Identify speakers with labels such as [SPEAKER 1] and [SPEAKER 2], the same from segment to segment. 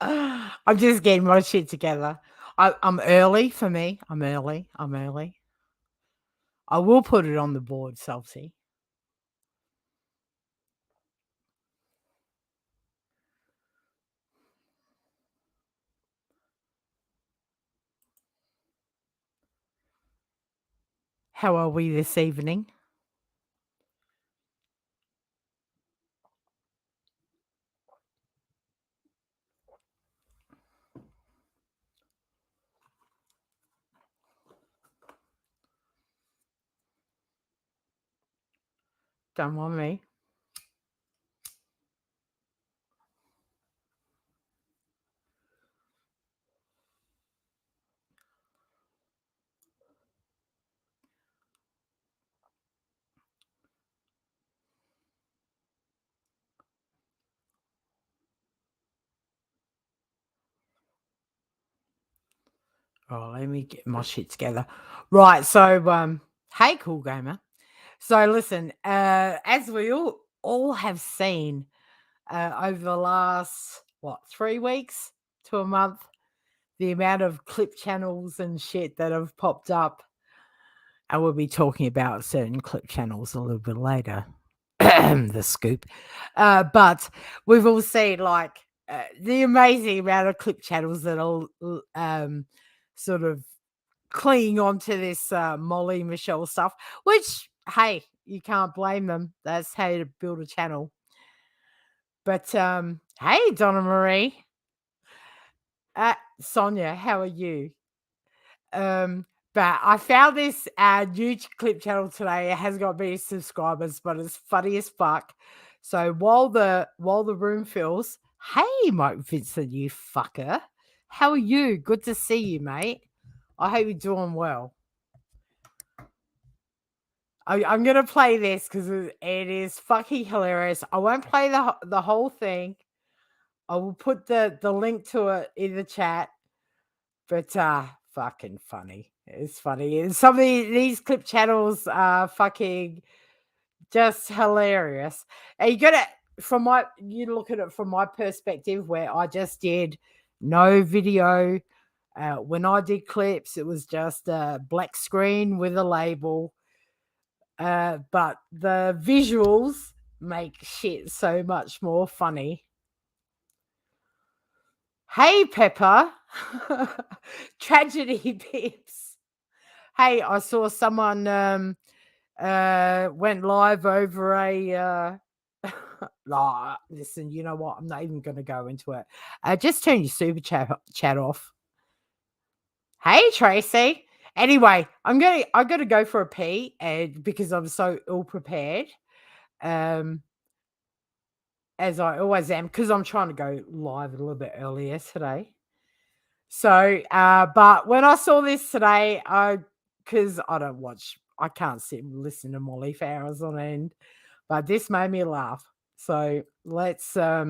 [SPEAKER 1] I'm just getting my shit together. I'm early for me. I'm early. I will put it on the board, Salty. How are we this evening? Don't want me. Oh, let me get my shit together. Right, so hey, cool gamer. So listen, as we all have seen over the last 3 weeks to a month, the amount of clip channels and shit that have popped up, and we'll be talking about certain clip channels a little bit later. The scoop, but we've all seen the amazing amount of clip channels that are sort of clinging onto this Molly Michelle stuff, which, hey, you can't blame them. That's how you build a channel. But hey, Donna Marie, Sonia, how are you? But I found this new clip channel today. It has got many subscribers, but it's funny as fuck. So while the room fills, hey, Mike Vincent, you fucker, how are you? Good to see you, mate. I hope you're doing well. I'm gonna play this because it is fucking hilarious. I won't play the whole thing. I will put the link to it in the chat. But fucking funny. It's funny. And some of these clip channels are fucking just hilarious. And you gotta you look at it from my perspective where I just did no video. When I did clips, it was just a black screen with a label. But the visuals make shit so much more funny. Hey, Pepper. Tragedy Pips. Hey, I saw someone went live over a nah, listen, you know what? I'm not even gonna go into it. Just turn your super chat off. Hey, Tracy. Anyway, I gotta go for a pee, and because I'm so ill prepared. As I always am, because I'm trying to go live a little bit earlier today. So, but when I saw this today, because I can't sit and listen to Molly for hours on end, but this made me laugh. So let's, I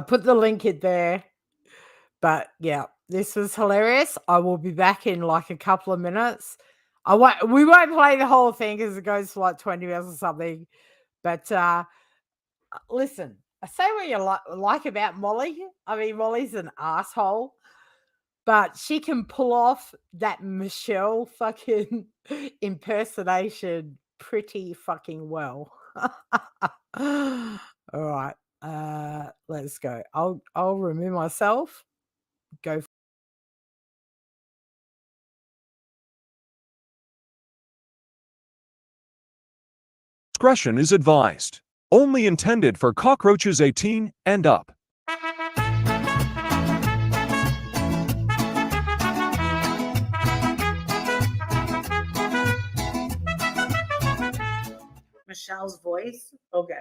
[SPEAKER 1] put the link in there, but yeah, this was hilarious. I will be back in like a couple of minutes. We won't play the whole thing because it goes for like 20 minutes or something, but, listen, I say what you like about Molly. I mean, Molly's an asshole, but she can pull off that Michelle fucking impersonation pretty fucking well. All right, let's go. I'll remove myself. Go.
[SPEAKER 2] Discretion is advised. Only intended for cockroaches 18 and up.
[SPEAKER 1] Michelle's voice. Okay.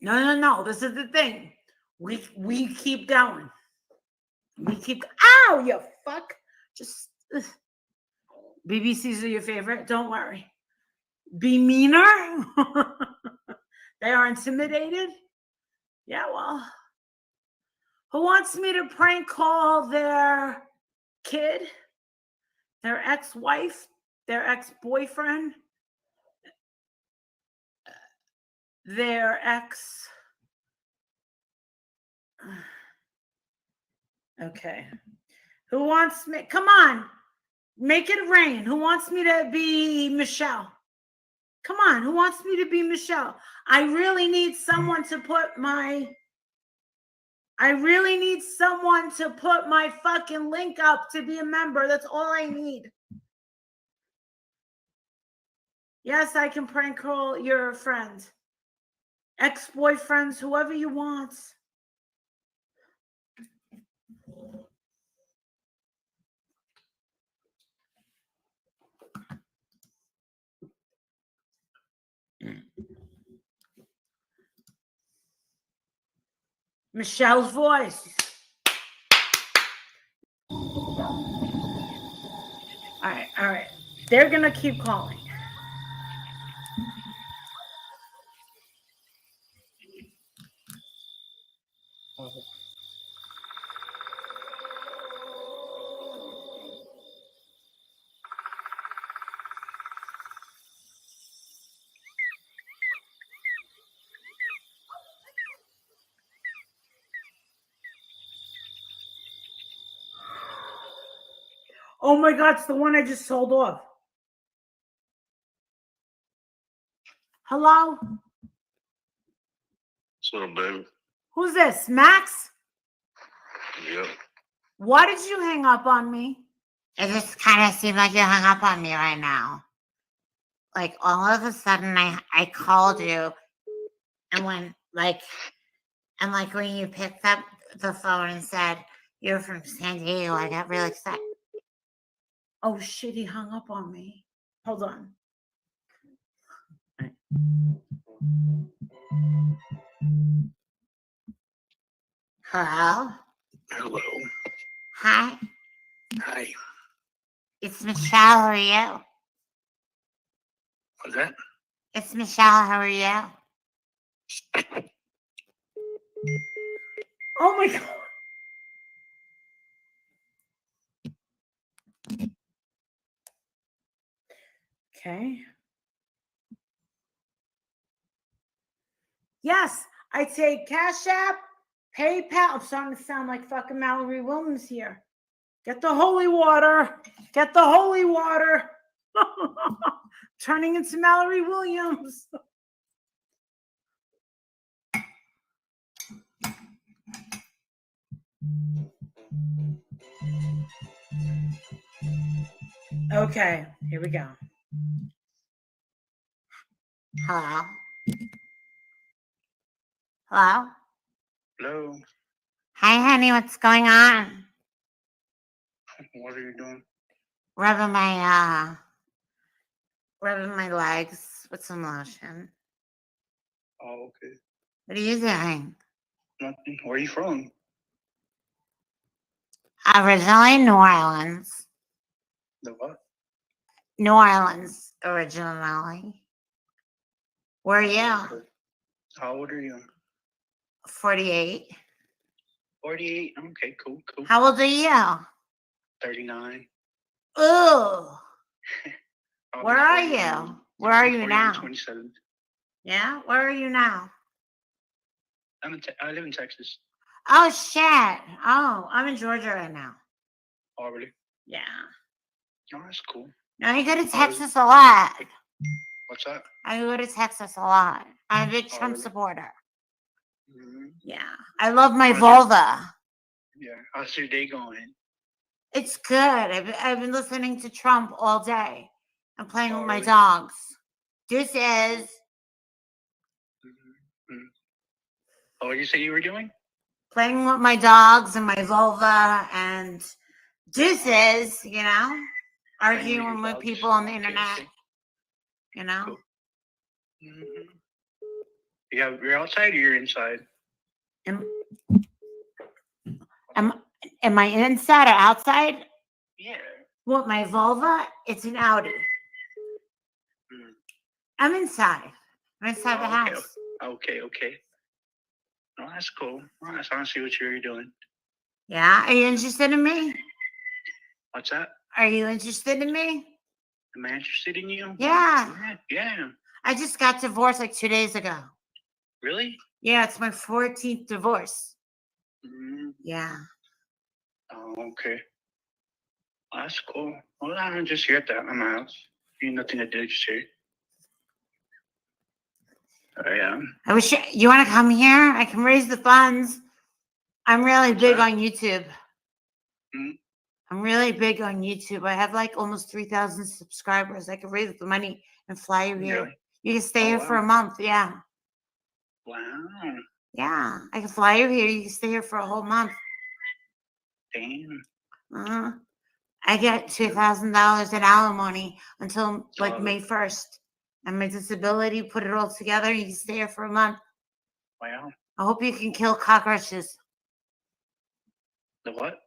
[SPEAKER 1] No. This is the thing. We keep going. We keep. Ow, you fuck! Just BBCs are your favorite. Don't worry. Be meaner. They are intimidated. Yeah, well, who wants me to prank call their kid, their ex-wife, their ex-boyfriend? their ex. Okay. Who wants me? Come on. Make it rain. Who wants me to be Michelle? Come on. Who wants me to be Michelle? I really need someone to put my fucking link up to be a member. That's all I need. Yes, I can prank call your friend. Ex-boyfriends, whoever you want. Michelle's voice. All right. They're going to keep calling. Oh my God, it's the one I just sold off. Hello?
[SPEAKER 3] What's up, baby?
[SPEAKER 1] Who's this? Max?
[SPEAKER 3] Yep.
[SPEAKER 1] Why did you hang up on me? It just kind of seemed like you hung up on me right now. Like all of a sudden I called you and when you picked up the phone and said you're from San Diego, I got really excited. Oh shit, he hung up on me. Hold on. Hello?
[SPEAKER 3] Hello.
[SPEAKER 1] Hi.
[SPEAKER 3] Hi.
[SPEAKER 1] It's Michelle. How are you?
[SPEAKER 3] What's that?
[SPEAKER 1] It's Michelle. How are you? Oh my God. Okay. Yes, I take Cash App, PayPal. I'm starting to sound like fucking Mallory Williams here. Get the holy water. Get the holy water. Turning into Mallory Williams. Okay, here we go. Hello? Hello?
[SPEAKER 3] Hello.
[SPEAKER 1] Hi, honey. What's going on?
[SPEAKER 3] What are you doing?
[SPEAKER 1] Rubbing my legs with some lotion.
[SPEAKER 3] Oh, okay.
[SPEAKER 1] What are you doing?
[SPEAKER 3] Nothing. Where are you from?
[SPEAKER 1] Originally New Orleans.
[SPEAKER 3] The what?
[SPEAKER 1] New Orleans, originally. Where are you?
[SPEAKER 3] How old are you?
[SPEAKER 1] 48.
[SPEAKER 3] 48. Okay, cool.
[SPEAKER 1] How old are you?
[SPEAKER 3] 39.
[SPEAKER 1] Ooh. Where are
[SPEAKER 3] 41.
[SPEAKER 1] you? Where are you
[SPEAKER 3] 41,
[SPEAKER 1] now?
[SPEAKER 3] 27.
[SPEAKER 1] Yeah? Where are you now?
[SPEAKER 3] I live in Texas.
[SPEAKER 1] Oh, shit. Oh, I'm in Georgia right now.
[SPEAKER 3] Oh, really?
[SPEAKER 1] Yeah.
[SPEAKER 3] Oh, that's cool.
[SPEAKER 1] No, I go to Texas a lot.
[SPEAKER 3] What's that?
[SPEAKER 1] I go to Texas a lot. I'm a big Trump
[SPEAKER 3] really?
[SPEAKER 1] supporter.
[SPEAKER 3] Mm-hmm.
[SPEAKER 1] Yeah. I love my
[SPEAKER 3] How's
[SPEAKER 1] vulva.
[SPEAKER 3] Yeah. How's your day going?
[SPEAKER 1] It's good. I've been listening to Trump all day. I'm playing with my
[SPEAKER 3] really?
[SPEAKER 1] dogs. This is
[SPEAKER 3] Mm-hmm. Oh, what did you say you were doing?
[SPEAKER 1] playing with my dogs and my vulva and deuces, arguing with people on the internet,
[SPEAKER 3] Okay. Cool. Mm-hmm. You're outside or you're inside?
[SPEAKER 1] Am I inside or outside?
[SPEAKER 3] Yeah.
[SPEAKER 1] What, my vulva? It's an Audi.
[SPEAKER 3] Mm.
[SPEAKER 1] I'm inside. I'm inside the house.
[SPEAKER 3] Okay. Oh, that's cool. Oh, that's honestly what you're doing.
[SPEAKER 1] Yeah? Are you interested in me?
[SPEAKER 3] What's that?
[SPEAKER 1] Are you interested in me?
[SPEAKER 3] Am I interested in you?
[SPEAKER 1] Yeah.
[SPEAKER 3] Yeah.
[SPEAKER 1] I just got divorced like 2 days ago.
[SPEAKER 3] Really?
[SPEAKER 1] Yeah, it's my 14th divorce.
[SPEAKER 3] Mm,
[SPEAKER 1] Yeah.
[SPEAKER 3] oh, okay. That's cool. Well, I'm just here at my house. Ain't nothing to do, just here. Oh, yeah.
[SPEAKER 1] I wish you want to come here. I can raise the funds. I'm really big
[SPEAKER 3] that?
[SPEAKER 1] on YouTube.
[SPEAKER 3] Hmm?
[SPEAKER 1] I'm really big on YouTube. I have like almost 3,000 subscribers. I can raise the money and fly you here.
[SPEAKER 3] Really?
[SPEAKER 1] You can stay
[SPEAKER 3] Oh,
[SPEAKER 1] here for a month. Yeah.
[SPEAKER 3] Wow.
[SPEAKER 1] Yeah. I can fly you here. You can stay here for a whole month.
[SPEAKER 3] Damn.
[SPEAKER 1] Uh-huh. I get $2,000 in alimony until like May 1st. And my disability, put it all together. You can stay here for a month.
[SPEAKER 3] Wow.
[SPEAKER 1] I hope you can kill cockroaches.
[SPEAKER 3] The what?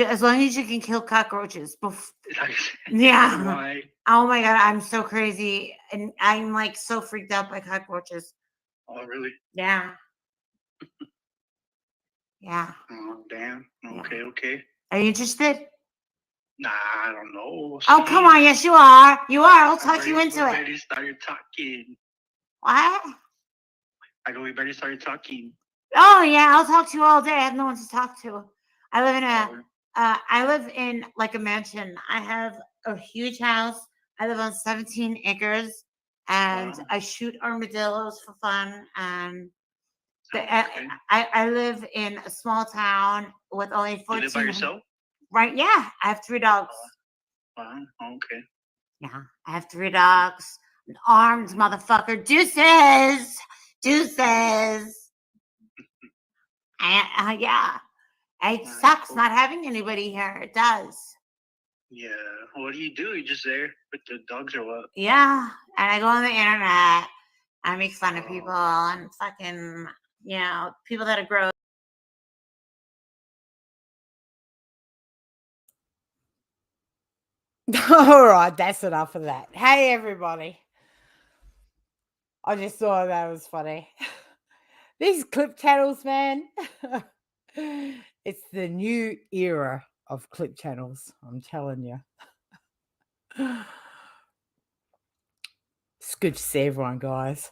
[SPEAKER 1] As long as you can kill cockroaches.
[SPEAKER 3] Yeah.
[SPEAKER 1] Yeah.
[SPEAKER 3] Why?
[SPEAKER 1] Oh my God, I'm so crazy. And I'm like so freaked out by cockroaches.
[SPEAKER 3] Oh, really?
[SPEAKER 1] Yeah. Yeah.
[SPEAKER 3] Oh, damn.
[SPEAKER 1] Yeah.
[SPEAKER 3] Okay, okay.
[SPEAKER 1] Are you interested?
[SPEAKER 3] Nah, I don't know.
[SPEAKER 1] Oh, come on. Yes, you are. You are. I'll talk you into
[SPEAKER 3] we
[SPEAKER 1] it.
[SPEAKER 3] better started talking.
[SPEAKER 1] What?
[SPEAKER 3] I go, we better started talking.
[SPEAKER 1] Oh, yeah. I'll talk to you all day. I have no one to talk to. I live in like a mansion. I have a huge house. I live on 17 acres and
[SPEAKER 3] Wow.
[SPEAKER 1] I shoot armadillos for fun. And
[SPEAKER 3] Okay.
[SPEAKER 1] I live in a small town with only 14.
[SPEAKER 3] You live by yourself?
[SPEAKER 1] Right. Yeah. I have 3 dogs.
[SPEAKER 3] Wow. Okay.
[SPEAKER 1] Yeah. I have 3 dogs. An armed motherfucker. Deuces. And, yeah. It
[SPEAKER 3] That's
[SPEAKER 1] sucks
[SPEAKER 3] cool.
[SPEAKER 1] not having anybody here. It does.
[SPEAKER 3] Yeah. What do? You just there with the dogs or what?
[SPEAKER 1] Yeah. And I go on the internet. I make fun of people and fucking, people that are gross. All right. That's enough of that. Hey, everybody. I just thought that was funny. These clip channels, man. It's the new era of clip channels. I'm telling you. It's good to see everyone, guys.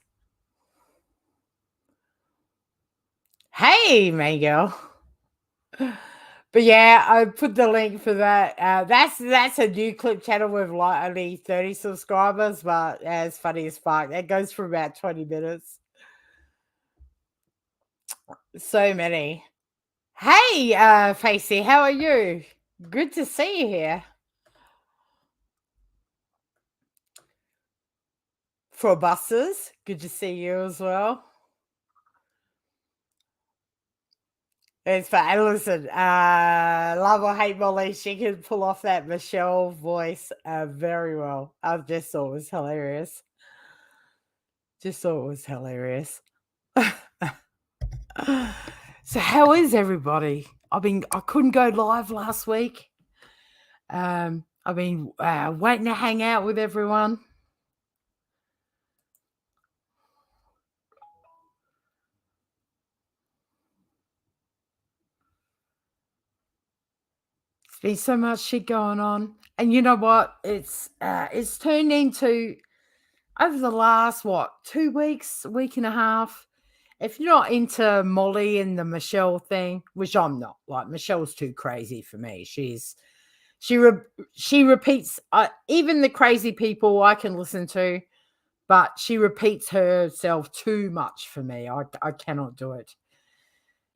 [SPEAKER 1] Hey, Miguel. But yeah, I put the link for that. That's a new clip channel with like only 30 subscribers, but it's funny as fuck. That goes for about 20 minutes. So many. Hey, Facey, how are you? Good to see you here. For Busters, good to see you as well. It's fine. Listen, love or hate Molly, she can pull off that Michelle voice very well. I just thought it was hilarious. So how is everybody? I couldn't go live last week. I've been waiting to hang out with everyone. There's been so much shit going on. And you know what? It's turned into, over the last, 2 weeks, week and a half, if you're not into Molly and the Michelle thing, which I'm not, like Michelle's too crazy for me. She repeats, even the crazy people I can listen to, but she repeats herself too much for me. I cannot do it.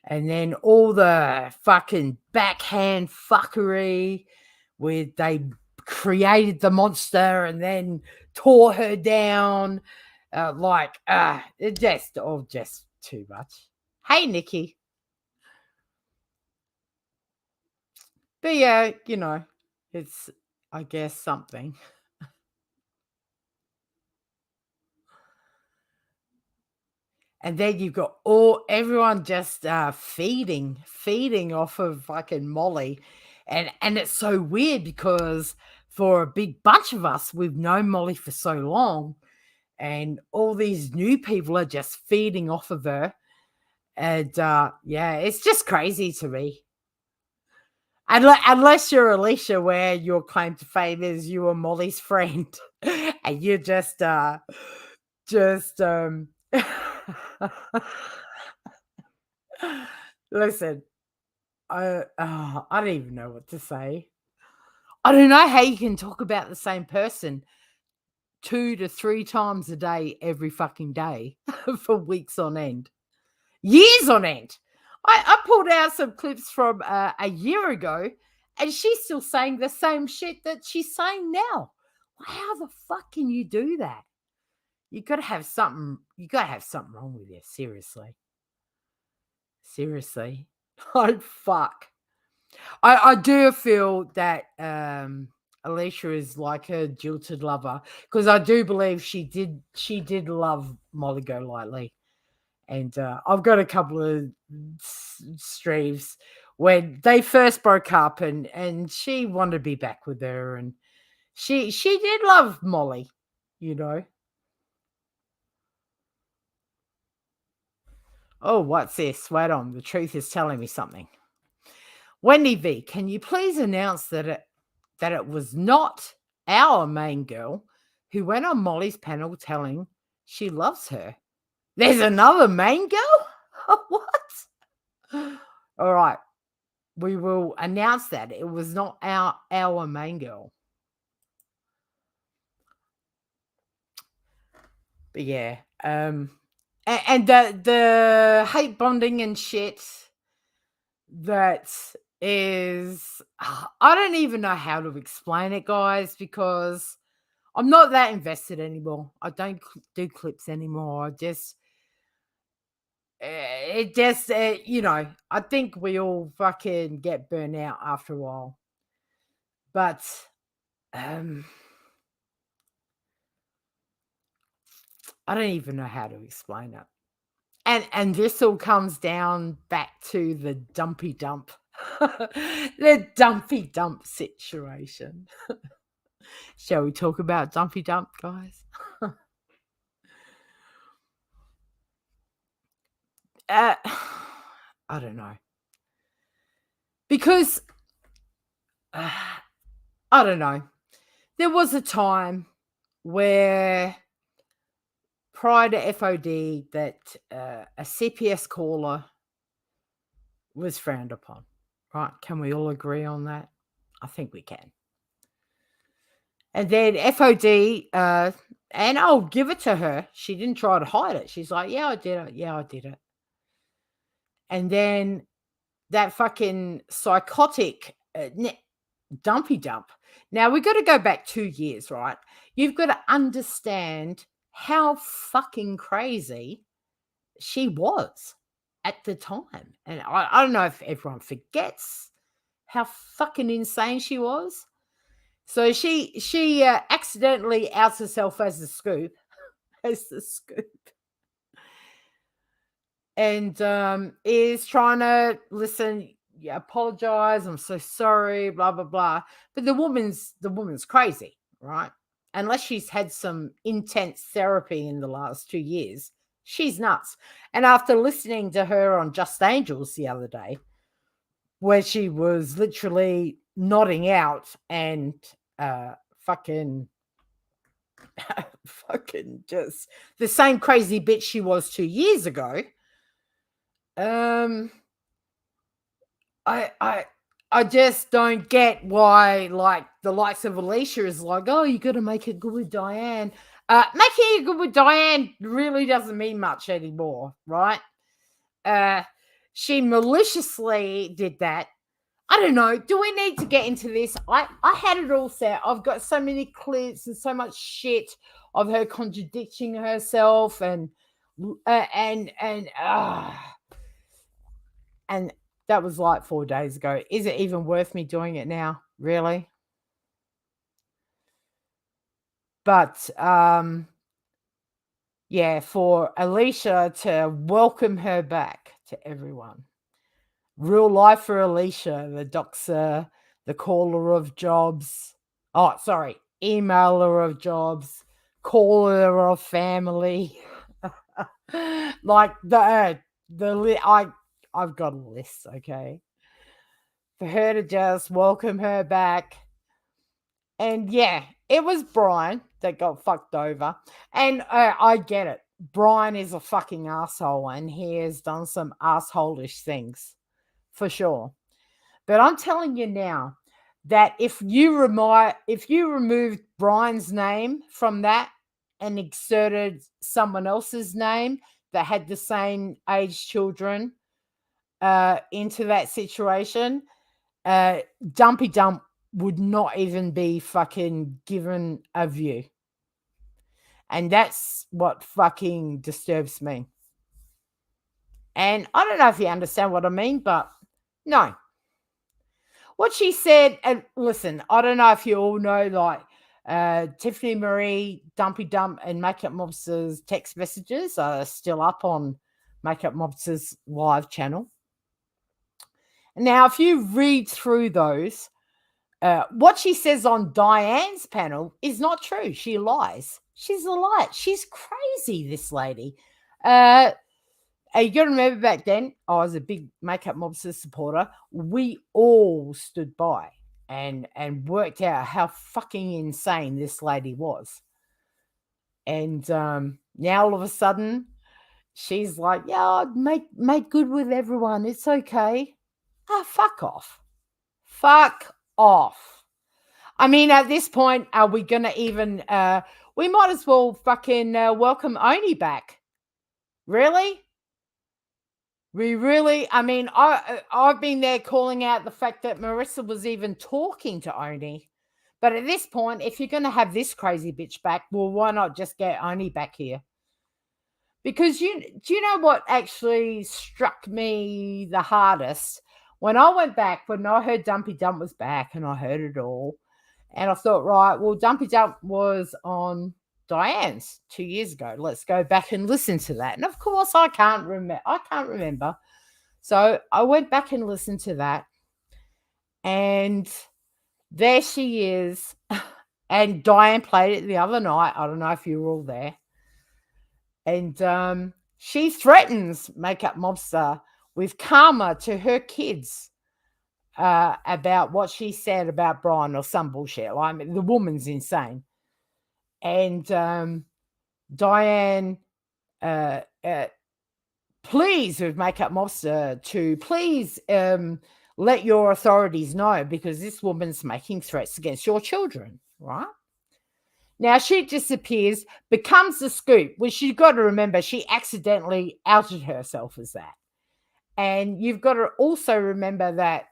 [SPEAKER 1] And then all the fucking backhand fuckery with they created the monster and then tore her down. It just too much. Hey, Nikki. But yeah, it's, I guess, something. And then you've got everyone just feeding off of fucking Molly. And it's so weird because for a big bunch of us, we've known Molly for so long. And all these new people are just feeding off of her. And it's just crazy to me. Unless you're Alicia, where your claim to fame is you are Molly's friend. And you're just Listen, I don't even know what to say. I don't know how you can talk about the same person 2 to 3 times a day every fucking day for weeks on end. Years on end. I pulled out some clips from a year ago, and she's still saying the same shit that she's saying now. How the fuck can you do that? You gotta have something wrong with you, seriously. Seriously. Like, fuck. I do feel that Alicia is like her jilted lover, because I do believe she did love Molly Golightly. And I've got a couple of streams when they first broke up, and she wanted to be back with her, and she did love Molly, you know. Oh, what's this? Wait on, the truth is telling me something. Wendy V, can you please announce that it was not our main girl who went on Molly's panel telling she loves her? There's another main girl? What? All right. We will announce that it was not our main girl. But yeah. And the hate bonding and shit that is, I don't even know how to explain it, guys, because I'm not that invested anymore. I don't do clips anymore. I just you know, I think we all fucking get burnt out after a while. But I don't even know how to explain it. And this all comes down back to the dumpy dump. The dumpy dump situation. Shall we talk about dumpy dump, guys? I don't know. Because I don't know. There was a time where prior to FOD that a CPS caller was frowned upon, right? Can we all agree on that? I think we can. And then FOD, and I'll give it to her. She didn't try to hide it. She's like, yeah, I did it. Yeah, I did it. And then that fucking psychotic dumpy dump. Now, we've got to go back 2 years, right? You've got to understand how fucking crazy she was at the time. And I don't know if everyone forgets how fucking insane she was. So she accidentally outs herself as the scoop. As the scoop. And is trying to listen, apologize, I'm so sorry, blah blah blah. But the woman's crazy, right? Unless she's had some intense therapy in the last 2 years, she's nuts. And after listening to her on Just Angels the other day, where she was literally nodding out and fucking just the same crazy bitch she was 2 years ago. I just don't get why, like, the likes of Alicia is like, oh, you got to make it good with Diane. Making it good with Diane really doesn't mean much anymore, right? She maliciously did that. I don't know. Do we need to get into this? I had it all set. I've got so many clips and so much shit of her contradicting herself and that was like 4 days ago. Is it even worth me doing it now? Really? But yeah, for Alicia to welcome her back to everyone. Real life for Alicia, the doxer, the caller of jobs. Oh, sorry, emailer of jobs, caller of family. Like I've got a list, okay? For her to just welcome her back. And yeah, it was Brian that got fucked over. And I get it. Brian is a fucking asshole and he has done some assholish things for sure. But I'm telling you now that if you removed Brian's name from that and inserted someone else's name that had the same age children into that situation, Dumpy Dump would not even be fucking given a view. And that's what fucking disturbs me. And I don't know if you understand what I mean, but no. What she said, and listen, I don't know if you all know, like, Tiffany Marie, Dumpy Dump, and Makeup Mobster's text messages are still up on Makeup Mobster's live channel. Now, if you read through those, what she says on Diane's panel is not true. She lies. She's a liar. She's crazy, this lady. You got to remember back then, I was a big Makeup Mobster supporter. We all stood by and worked out how fucking insane this lady was. And now all of a sudden, she's like, yeah, make good with everyone. It's okay. Fuck off. Fuck off. I mean, at this point, are we going to even... we might as well fucking welcome Oni back. Really? We really... I mean, I've been there calling out the fact that Marissa was even talking to Oni. But at this point, if you're going to have this crazy bitch back, well, why not just get Oni back here? Because do you know what actually struck me the hardest? When I went back, when I heard Dumpy Dump was back and I heard it all, and I thought, right, well, Dumpy Dump was on Diane's 2 years ago. Let's go back and listen to that. And of course, I can't remember. So I went back and listened to that. And there she is. And Diane played it the other night. I don't know if you were all there. And she threatens Makeup Mobster with karma to her kids about what she said about Brian or some bullshit. I mean, the woman's insane. And Diane pleads with Makeup Mobster to please let your authorities know because this woman's making threats against your children, right? Now she disappears, becomes the scoop, which you've got to remember she accidentally outed herself as that. And you've got to also remember that,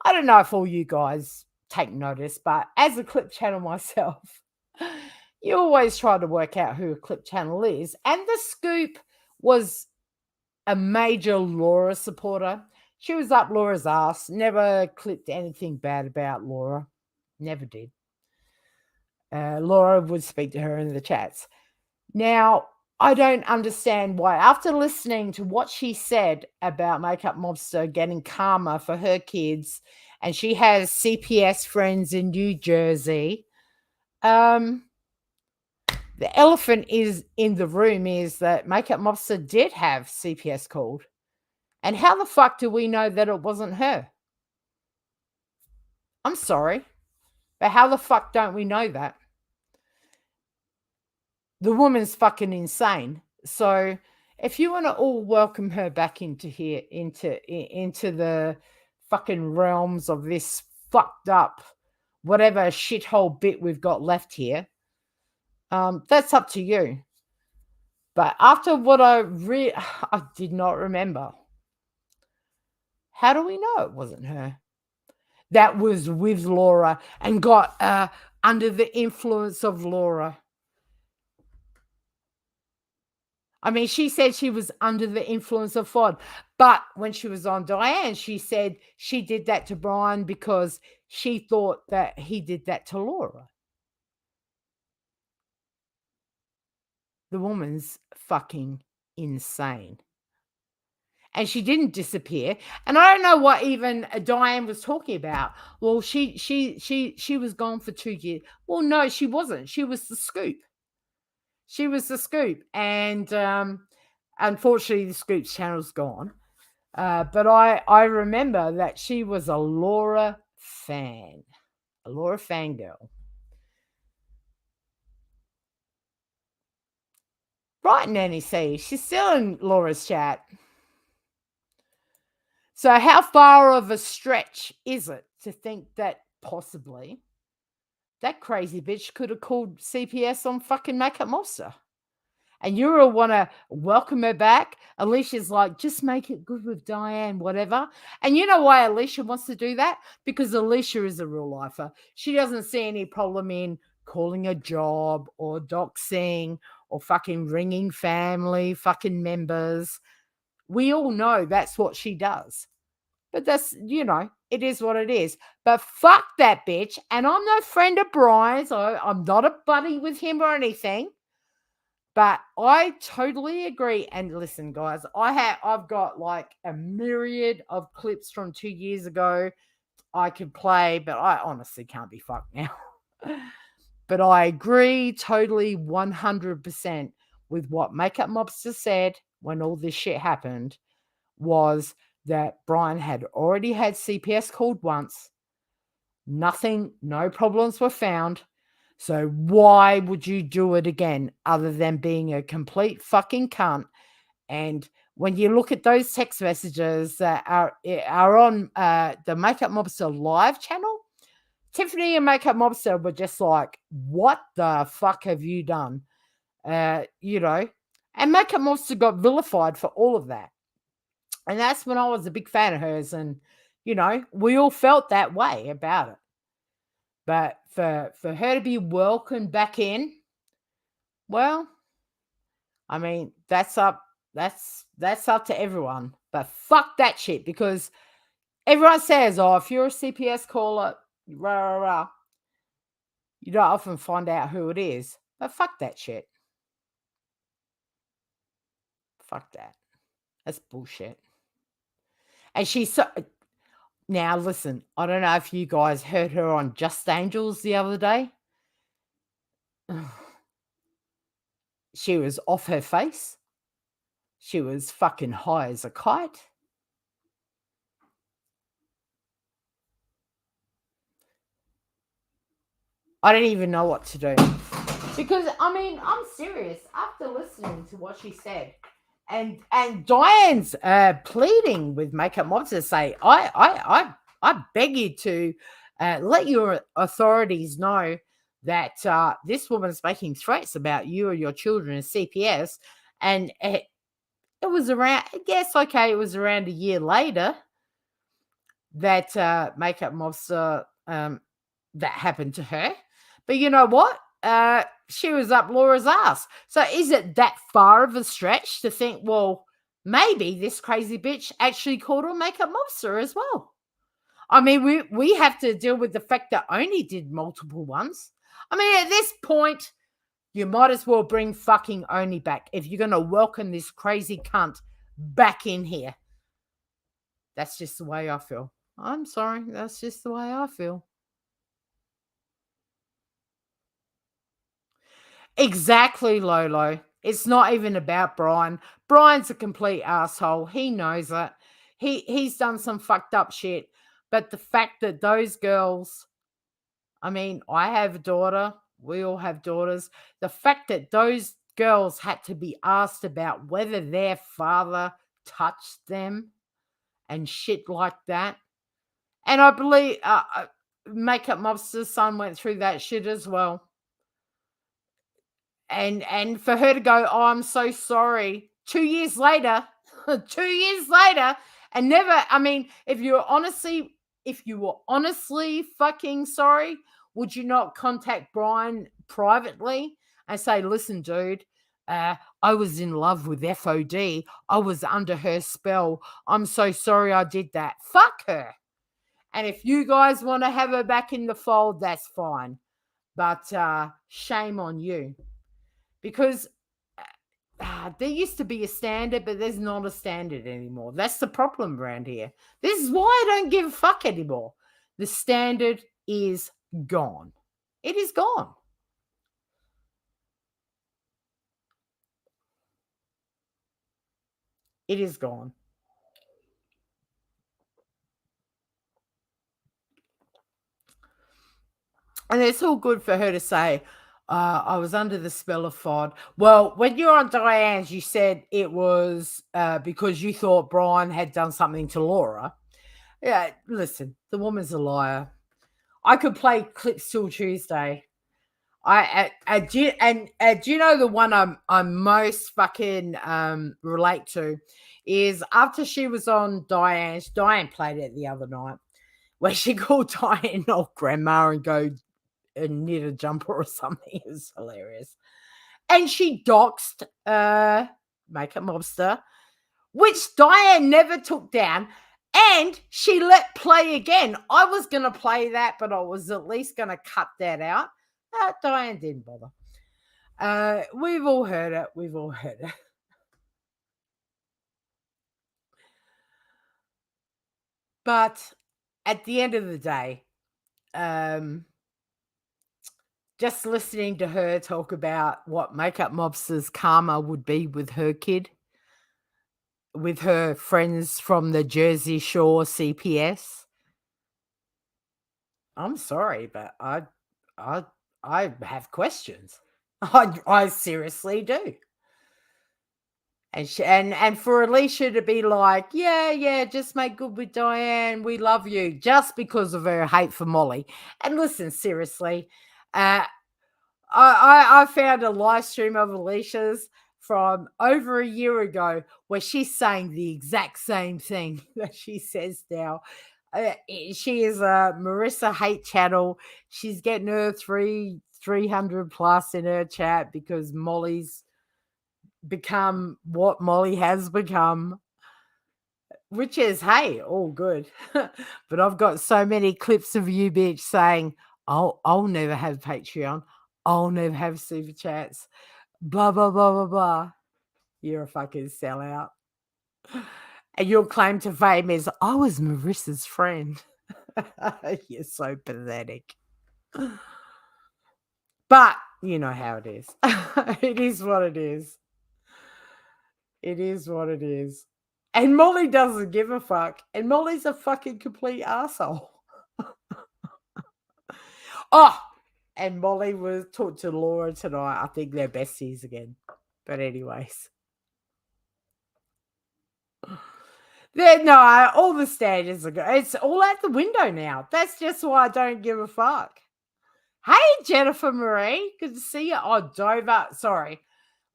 [SPEAKER 1] I don't know if all you guys take notice, but as a clip channel myself, you always try to work out who a clip channel is. And the scoop was a major Laura supporter. She was up Laura's ass, never clipped anything bad about Laura. Never did. Laura would speak to her in the chats. Now, I don't understand why, after listening to what she said about Makeup Mobster getting karma for her kids, and she has CPS friends in New Jersey, the elephant is in the room is that Makeup Mobster did have CPS called. And how the fuck do we know that it wasn't her? I'm sorry, but how the fuck don't we know that? The woman's fucking insane. So if you want to all welcome her back into here, into the fucking realms of this fucked up, whatever shithole bit we've got left here, that's up to you. But after what I did not remember. How do we know it wasn't her? That was with Laura and got under the influence of Laura. I mean, she said she was under the influence of Fod. But when she was on Diane, she said she did that to Brian because she thought that he did that to Laura. The woman's fucking insane. And she didn't disappear. And I don't know what even Diane was talking about. Well, she was gone for 2 years. Well, no, she wasn't. She was the scoop. She was the scoop. And unfortunately, the Scoop's channel's gone. But I remember that she was a Laura fan. A Laura fangirl. Right, Nanny C. She's still in Laura's chat. So how far of a stretch is it to think that possibly that crazy bitch could have called CPS on fucking Makeup Monster? And you all want to welcome her back. Alicia's like, just make it good with Diane, whatever. And you know why Alicia wants to do that? Because Alicia is a real lifer. She doesn't see any problem in calling a job or doxing or fucking ringing family, fucking members. We all know that's what she does. But that's, it is what it is. But fuck that bitch. And I'm no friend of Brian's. I'm not a buddy with him or anything. But I totally agree. And listen, guys, I've got like a myriad of clips from 2 years ago I could play, but I honestly can't be fucked now. But I agree totally 100% with what Makeup Mobster said when all this shit happened, was that Brian had already had CPS called once. Nothing, no problems were found. So why would you do it again other than being a complete fucking cunt? And when you look at those text messages that are on the Makeup Mobster live channel, Tiffany and Makeup Mobster were just like, what the fuck have you done? And Makeup Mobster got vilified for all of that. And that's when I was a big fan of hers. And, we all felt that way about it. But for her to be welcomed back in, well, I mean, that's up to everyone. But fuck that shit, because everyone says, oh, if you're a CPS caller, rah, rah, rah, you don't often find out who it is. But fuck that shit. Fuck that. That's bullshit. And she's so... Now, listen, I don't know if you guys heard her on Just Angels the other day. She was off her face. She was fucking high as a kite. I don't even know what to do. Because, I mean, I'm serious. After listening to what she said, and Diane's pleading with Makeup Mobster to say, I beg you to let your authorities know that this woman's making threats about you or your children as CPS. And it was around, it was around a year later that Makeup Mobster, that happened to her. But you know what? She was up Laura's ass. So is it that far of a stretch to think, well, maybe this crazy bitch actually called her Makeup Mobster as well? I mean, we have to deal with the fact that Oni did multiple ones. I mean, at this point, you might as well bring fucking Oni back if you're going to welcome this crazy cunt back in here. That's just the way I feel. I'm sorry. That's just the way I feel. Exactly, Lolo. It's not even about Brian. Brian's a complete asshole. He knows it. He's done some fucked up shit. But the fact that those girls, I mean, I have a daughter. We all have daughters. The fact that those girls had to be asked about whether their father touched them and shit like that. And I believe Makeup Mobster's son went through that shit as well. And for her to go, oh, I'm so sorry. 2 years later, 2 years later, and never, I mean, if you were honestly fucking sorry, would you not contact Brian privately and say, listen, dude, I was in love with FOD. I was under her spell. I'm so sorry I did that. Fuck her. And if you guys want to have her back in the fold, that's fine. But shame on you. Because there used to be a standard, but there's not a standard anymore. That's the problem around here. This is why I don't give a fuck anymore. The standard is gone. It is gone. It is gone. And it's all good for her to say, I was under the spell of FOD. Well, when you're on Diane's, you said it was because you thought Brian had done something to Laura. Yeah, listen, the woman's a liar. I could play clips till Tuesday. Do you know the one I'm most fucking relate to is after she was on Diane's. Diane played it the other night where she called Diane old grandma and go and knit a jumper or something. It was hilarious. And she doxed Makeup Mobster, which Diane never took down, and she let play again. I was going to play that, but I was at least going to cut that out. Diane didn't bother. We've all heard it. We've all heard it. But at the end of the day, just listening to her talk about what Makeup Mobster's karma would be with her kid, with her friends from the Jersey Shore CPS. I'm sorry, but I have questions. I seriously do. And for Alicia to be like, yeah, just make good with Diane. We love you, just because of her hate for Molly. And listen, seriously, I found a live stream of Alicia's from over a year ago where she's saying the exact same thing that she says now. She is a Marissa hate channel. She's getting her 300 plus in her chat because Molly's become what Molly has become, which is, hey, all good. But I've got so many clips of you, bitch, saying, I'll never have Patreon. I'll never have super chats. Blah, blah, blah, blah, blah. You're a fucking sellout. And your claim to fame is, I was Marissa's friend. You're so pathetic. But you know how it is. It is what it is. It is what it is. And Molly doesn't give a fuck. And Molly's a fucking complete asshole. Oh, and Molly was talked to Laura tonight. I think they're besties again. But anyways. All the standards are good. It's all out the window now. That's just why I don't give a fuck. Hey, Jennifer Marie. Good to see you. Oh, Dover. Sorry.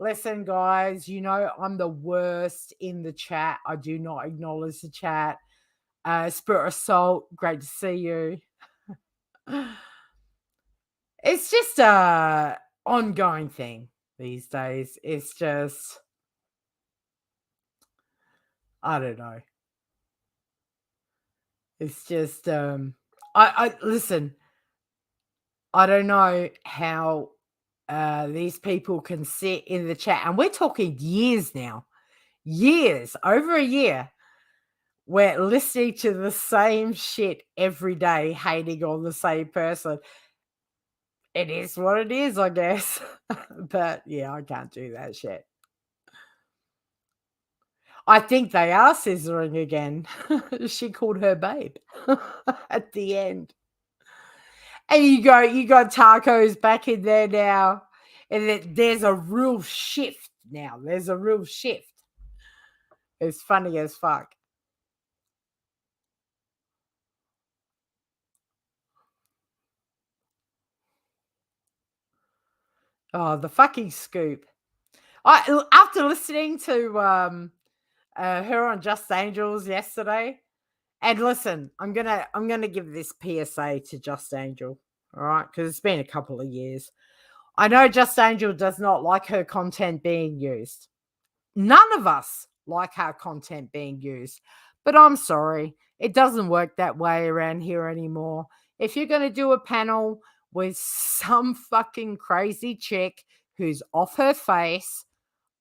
[SPEAKER 1] Listen, guys, you know I'm the worst in the chat. I do not acknowledge the chat. Spirit Assault, great to see you. It's just a ongoing thing these days. It's just, I don't know. It's just, I listen. I don't know how these people can sit in the chat, and we're talking years now, over a year. We're listening to the same shit every day, hating on the same person. It is what it is, I guess. But yeah, I can't do that shit. I think they are scissoring again. She called her babe at the end. And you got tacos back in there now. And there's a real shift now. There's a real shift. It's funny as fuck. Oh, the fucking scoop. After listening to her on Just Angels yesterday, and listen, I'm gonna give this PSA to Just Angel, all right, because it's been a couple of years. I know Just Angel does not like her content being used. None of us like our content being used, but I'm sorry, it doesn't work that way around here anymore. If you're gonna do a panel with some fucking crazy chick who's off her face,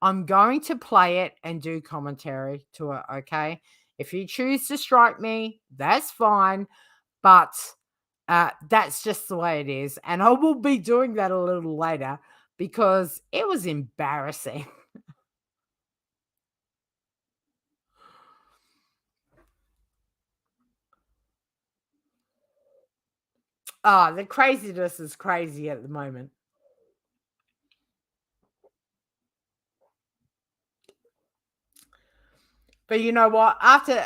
[SPEAKER 1] I'm going to play it and do commentary to it, okay? If you choose to strike me, that's fine, but that's just the way it is. And I will be doing that a little later because it was embarrassing. The craziness is crazy at the moment. But you know what? After,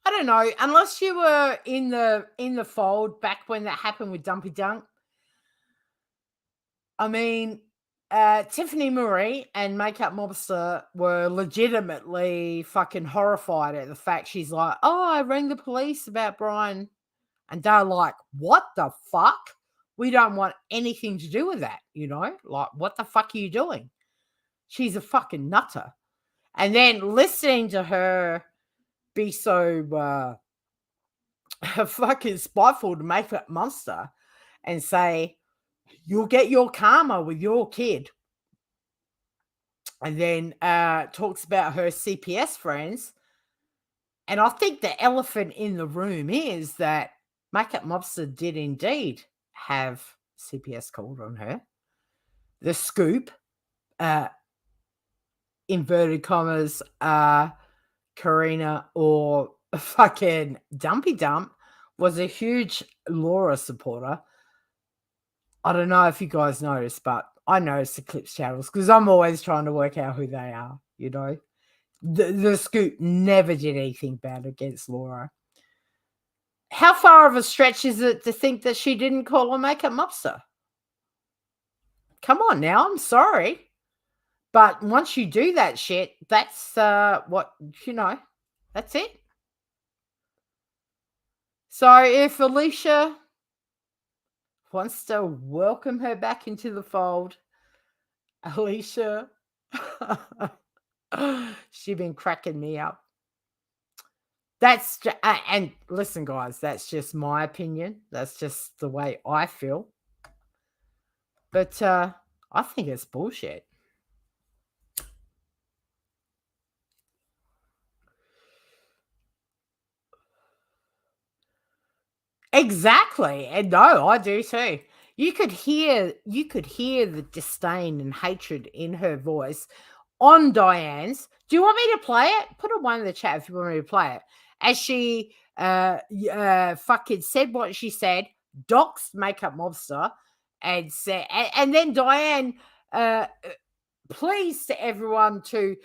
[SPEAKER 1] I don't know, unless you were in the fold back when that happened with Dumpy Dunk. I mean, Tiffany Marie and Makeup Mobster were legitimately fucking horrified at the fact she's like, oh, I rang the police about Brian. And they're like, what the fuck? We don't want anything to do with that, you know? Like, what the fuck are you doing? She's a fucking nutter. And then listening to her be so fucking spiteful to Makeup Monster and say, you'll get your karma with your kid. And then talks about her CPS friends. And I think the elephant in the room is that Makeup Mobster did indeed have CPS called on her. The scoop, inverted commas, Karina or fucking Dumpy Dump was a huge Laura supporter. I don't know if you guys noticed, but I noticed the Clips channels because I'm always trying to work out who they are, you know. The scoop never did anything bad against Laura. How far of a stretch is it to think that she didn't call her Makeup Mobster? Come on now, I'm sorry. But once you do that shit, that's what, you know, that's it. So if Alicia wants to welcome her back into the fold, Alicia, she's been cracking me up. That's and listen, guys, that's just my opinion. That's just the way I feel. But I think it's bullshit. Exactly. And no, I do too. You could hear the disdain and hatred in her voice on Diane's. Do you want me to play it? Put a one in the chat if you want me to play it. As she fucking said what she said, doxed Makeup Mobster, and said, and then Diane pleased to everyone to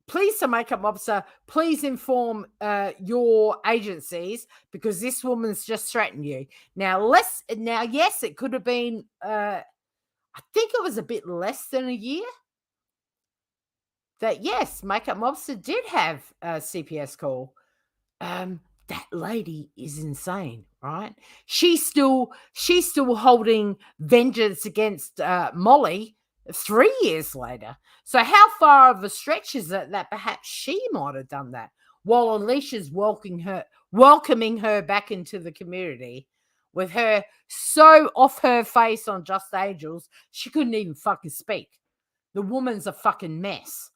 [SPEAKER 1] please to Makeup Mobster, please inform your agencies because this woman's just threatened you. Now, yes, it could have been, I think it was a bit less than a year that, yes, Makeup Mobster did have a CPS call. That lady is insane, right? She's still holding vengeance against Molly 3 years later. So how far of a stretch is it that perhaps she might have done that while Alicia's welcoming her back into the community with her so off her face on Just Angels, she couldn't even fucking speak. The woman's a fucking mess.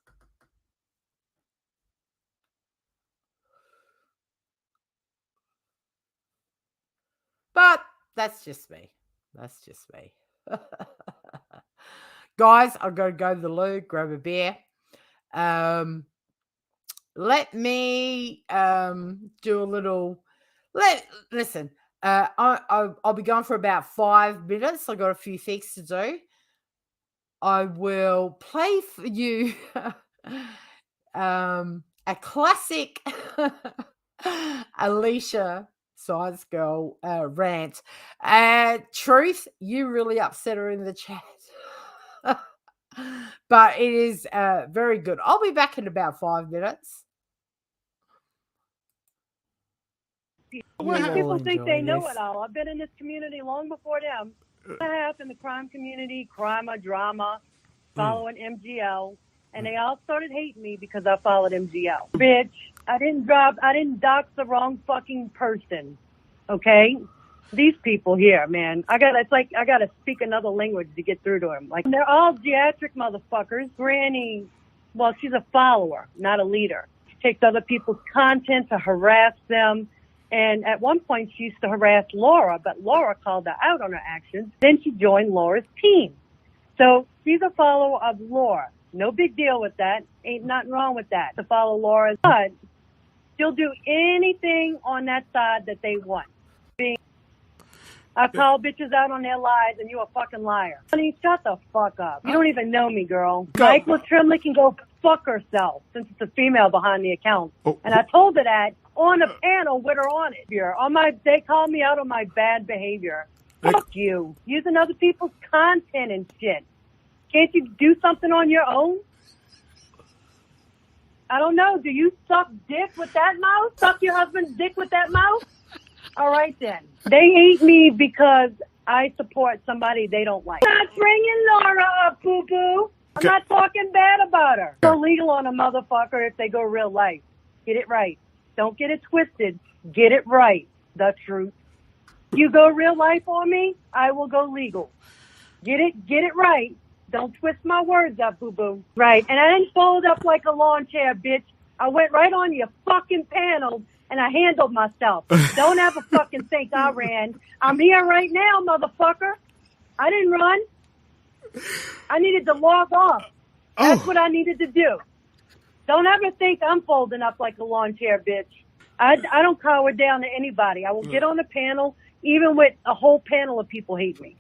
[SPEAKER 1] But that's just me. That's just me. Guys, I've got to go to the loo, grab a beer. Let me do a little. Listen. I'll be gone for about 5 minutes. I've got a few things to do. I will play for you a classic Alicia Size Girl rant. Truth, you really upset her in the chat. But it is very good. I'll be back in about 5 minutes.
[SPEAKER 4] Well, people think they know it all. I've been in this community long before them. I have in the crime community, crime, drama, following MGL, and they all started hating me because I followed MGL. Bitch, I didn't dox the wrong fucking person. Okay? These people here, man, I gotta speak another language to get through to them. Like, they're all geriatric motherfuckers. Granny, well, she's a follower, not a leader. She takes other people's content to harass them. And at one point, she used to harass Laura, but Laura called her out on her actions. Then she joined Laura's team. So she's a follower of Laura. No big deal with that. Ain't nothing wrong with that, to follow Laura. But she'll do anything on that side that they want. I call bitches out on their lies, and you a fucking liar. Honey, shut the fuck up. You don't even know me, girl. Michael Trimley can go fuck herself, since it's a female behind the account.
[SPEAKER 5] Oh,
[SPEAKER 4] And I told her that on the panel with her on it. They called me out on my bad behavior. Fuck you. Using other people's content and shit. Can't you do something on your own? I don't know. Do you suck dick with that mouth? Suck your husband's dick with that mouth? All right, then. They hate me because I support somebody they don't like. I'm not bringing Laura up, boo-boo. I'm not talking bad about her. Go legal on a motherfucker if they go real life. Get it right. Don't get it twisted. Get it right. The truth. You go real life on me, I will go legal. Get it right. Don't twist my words up, boo-boo. Right. And I didn't fold up like a lawn chair, bitch. I went right on your fucking panel and I handled myself. Don't ever fucking think I ran. I'm here right now, motherfucker. I didn't run. I needed to log off. That's what I needed to do. Don't ever think I'm folding up like a lawn chair, bitch. I don't cower down to anybody. I will get on the panel, even with a whole panel of people hate me.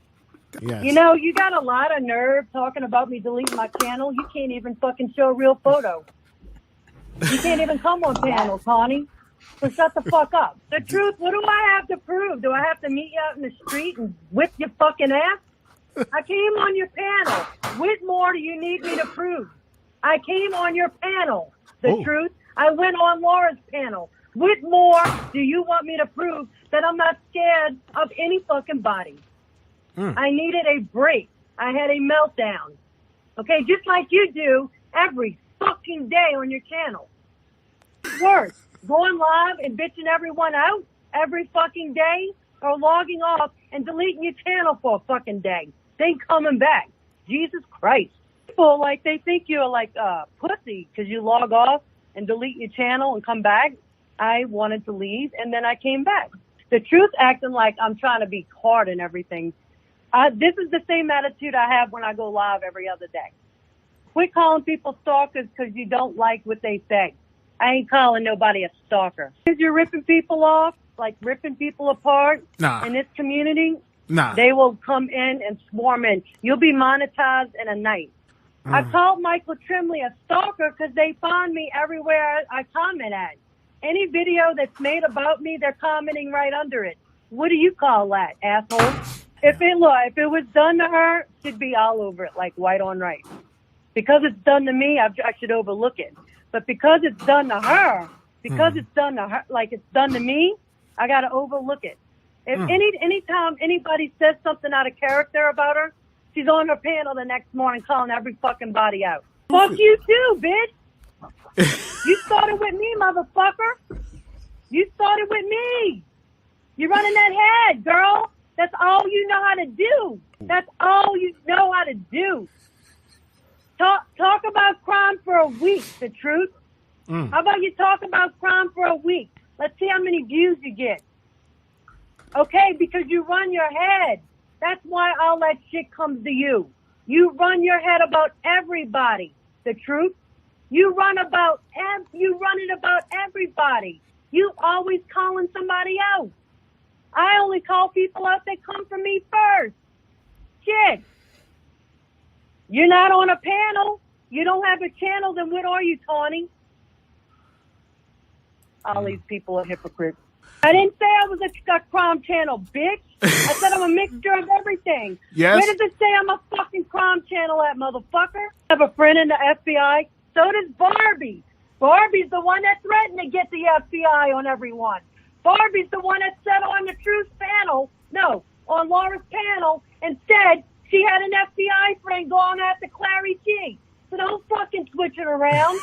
[SPEAKER 5] Yes.
[SPEAKER 4] You know, you got a lot of nerve talking about me deleting my channel. You can't even fucking show a real photo. You can't even come on panel, Connie. So shut the fuck up. The truth, what do I have to prove? Do I have to meet you out in the street and whip your fucking ass? I came on your panel. What more do you need me to prove? I came on your panel. The truth, I went on Laura's panel. What more do you want me to prove that I'm not scared of any fucking body? I needed a break. I had a meltdown. Okay, just like you do every fucking day on your channel. Worse, going live and bitching everyone out every fucking day, or logging off and deleting your channel for a fucking day. Then coming back. Jesus Christ. People, like, they think you're like a pussy because you log off and delete your channel and come back. I wanted to leave, and then I came back. The truth, acting like I'm trying to be hard and everything. This is the same attitude I have when I go live every other day. Quit calling people stalkers because you don't like what they say. I ain't calling nobody a stalker. Because you're ripping people off, like ripping people apart in this community, they will come in and swarm in. You'll be monetized in a night. I called Michael Trimley a stalker because they find me everywhere I comment at. Any video that's made about me, they're commenting right under it. What do you call that, asshole? If it was done to her, she'd be all over it like white on rice. Because it's done to me, I should overlook it. But because it's done to her, like it's done to me, I got to overlook it. If anytime anybody says something out of character about her, she's on her panel the next morning calling every fucking body out. Fuck you too, bitch. You started with me, motherfucker. You started with me. You're running that head, girl. That's all you know how to do. That's all you know how to do. Talk about crime for a week, the truth. How about you talk about crime for a week? Let's see how many views you get. Okay, because you run your head. That's why all that shit comes to you. You run your head about everybody, the truth. You run it about everybody. You always calling somebody out. I only call people out that come from me first. Shit. You're not on a panel. You don't have a channel, then what are you, Tawny? All these people are hypocrites. I didn't say I was a crime channel, bitch. I said I'm a mixture of everything.
[SPEAKER 5] Yes.
[SPEAKER 4] Where does it say I'm a fucking crime channel at, motherfucker? I have a friend in the FBI. So does Barbie. Barbie's the one that threatened to get the FBI on everyone. Barbie's the one that said on the Truth panel, on Laura's panel, and said she had an FBI friend going after Clary G. So don't fucking switch it around.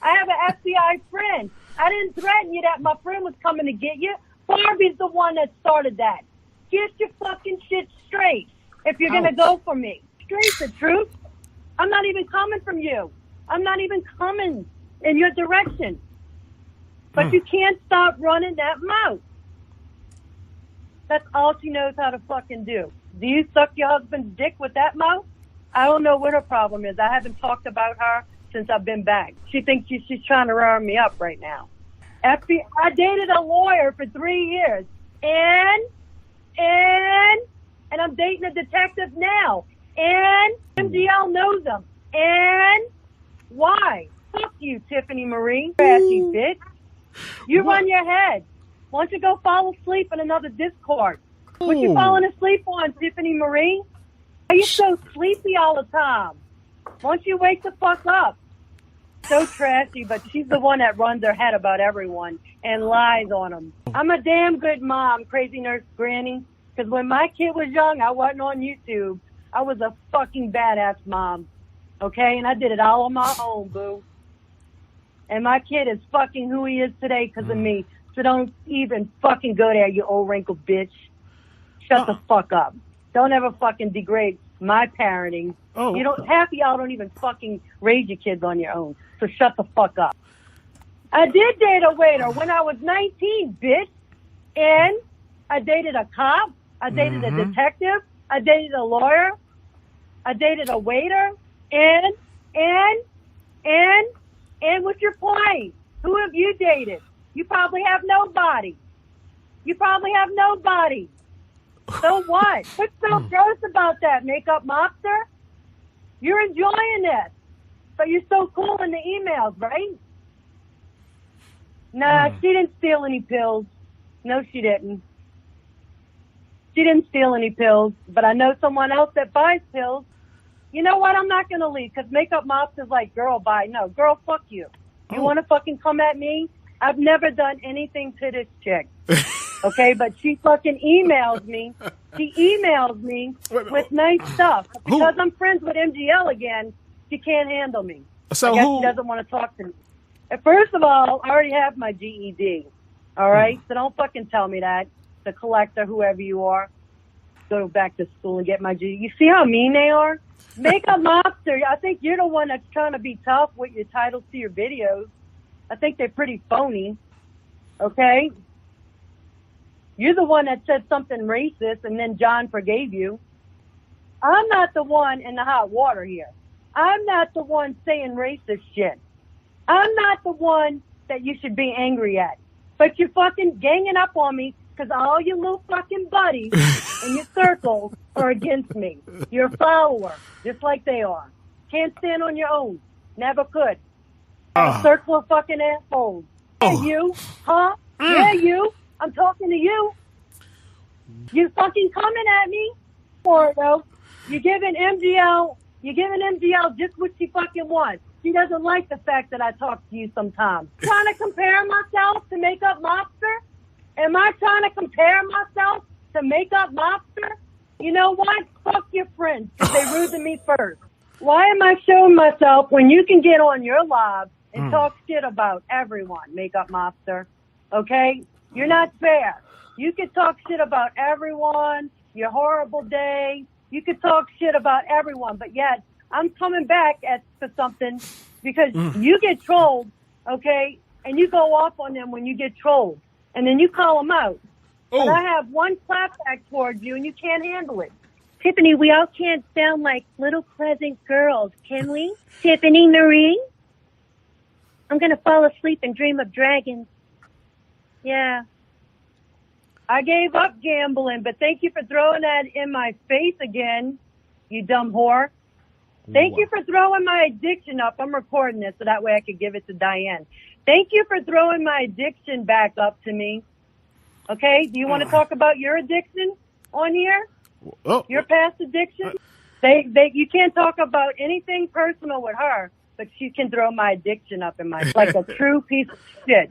[SPEAKER 4] I have an FBI friend. I didn't threaten you that my friend was coming to get you. Barbie's the one that started that. Get your fucking shit straight if you're going to go for me. Straight the truth. I'm not even coming from you. I'm not even coming in your direction. But you can't stop running that mouth. That's all she knows how to fucking do. Do you suck your husband's dick with that mouth? I don't know what her problem is. I haven't talked about her since I've been back. She thinks she's trying to rile me up right now. I dated a lawyer for 3 years. And I'm dating a detective now. And MDL knows him. And why? you, Tiffany Marie. Trashy bitch. You run your head. Why don't you go fall asleep in another Discord? What you falling asleep on, Tiffany Marie? Why are you so sleepy all the time? Why don't you wake the fuck up? So trashy, but she's the one that runs her head about everyone and lies on them. I'm a damn good mom, Crazy Nurse Granny, because when my kid was young, I wasn't on YouTube. I was a fucking badass mom, okay? And I did it all on my own, boo. And my kid is fucking who he is today because of me. So don't even fucking go there, you old wrinkled bitch. Shut the fuck up. Don't ever fucking degrade my parenting. You don't, half of y'all don't even fucking raise your kids on your own. So shut the fuck up. I did date a waiter when I was 19, bitch. And I dated a cop. I dated a detective. I dated a lawyer. I dated a waiter. And what's your point? Who have you dated? You probably have nobody. So what? What's so gross about that, makeup mobster? You're enjoying this. But you're so cool in the emails, right? Nah, she didn't steal any pills. No, she didn't. She didn't steal any pills, but I know someone else that buys pills. You know what? I'm not going to leave because makeup mobster's like, girl, bye. No, girl, fuck you. You want to fucking come at me? I've never done anything to this chick. Okay, but she fucking emails me. She emails me with nice stuff. Because I'm friends with MGL again, she can't handle me.
[SPEAKER 5] So
[SPEAKER 4] I guess she doesn't want to talk to me. First of all, I already have my GED. All right? So don't fucking tell me that. The collector, whoever you are, go back to school and get my GED. You see how mean they are? Makeup mobster, I think you're the one that's trying to be tough with your titles to your videos. I think they're pretty phony. Okay? You're the one that said something racist and then John forgave you. I'm not the one in the hot water here. I'm not the one saying racist shit. I'm not the one that you should be angry at. But you're fucking ganging up on me because all your little fucking buddies in your circle are against me. You're a follower, just like they are. Can't stand on your own. Never could. A circle of fucking assholes. Yeah, you. Huh? Yeah, you. I'm talking to you. You fucking coming at me for it, though. You're giving MGL just what she fucking wants. She doesn't like the fact that I talk to you sometimes. Trying to compare myself to Makeup Mobster? Am I trying to compare myself to Makeup Mobster? You know what? Fuck your friends, because they rude to me first. Why am I showing myself when you can get on your live and talk shit about everyone, Makeup Mobster? Okay? You're not fair. You could talk shit about everyone, your horrible day. You could talk shit about everyone, but yet I'm coming back to something because you get trolled, okay? And you go off on them when you get trolled. And then you call them out. And I have one clapback towards you, and you can't handle it. Tiffany, we all can't sound like little pleasant girls, can we? Tiffany Marie? I'm going to fall asleep and dream of dragons. Yeah. I gave up gambling, but thank you for throwing that in my face again, you dumb whore. Thank you for throwing my addiction up. I'm recording this so that way I could give it to Diane. Thank you for throwing my addiction back up to me. Okay? Do you want to talk about your addiction on here? Your past addiction? You can't talk about anything personal with her, but you can throw my addiction up in my like a true piece of shit.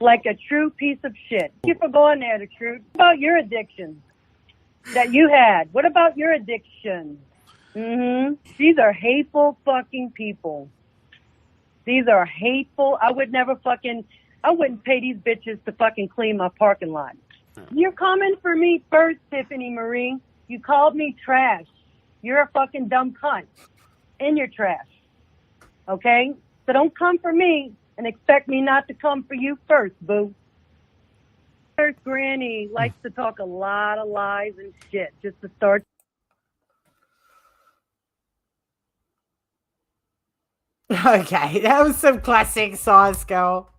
[SPEAKER 4] Like a true piece of shit. Thank you for going there, the truth. What about your addictions that you had? What about your addictions? These are hateful fucking people. These are hateful. I wouldn't pay these bitches to fucking clean my parking lot. You're coming for me first, Tiffany Marie. You called me trash. You're a fucking dumb cunt. And you're trash. Okay? So don't come for me and expect me not to come for you first, boo. Nurse Granny likes to talk a lot of lies and shit just to start.
[SPEAKER 1] Okay, that was some classic science girl.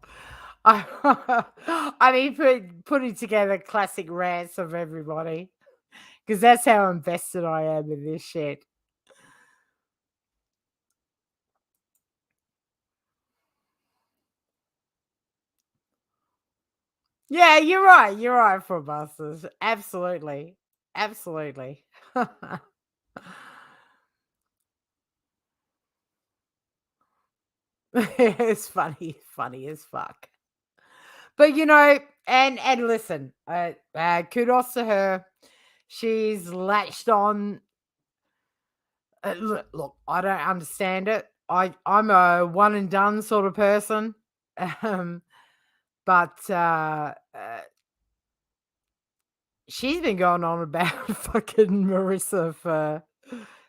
[SPEAKER 1] I mean, putting together classic rants of everybody, because that's how invested I am in this shit. Yeah, you're right. You're right, for busters. Absolutely. Absolutely. It's funny as fuck. But and listen, kudos to her. She's latched on. Look, I don't understand it. I'm a one and done sort of person, um, but she's been going on about fucking Marissa for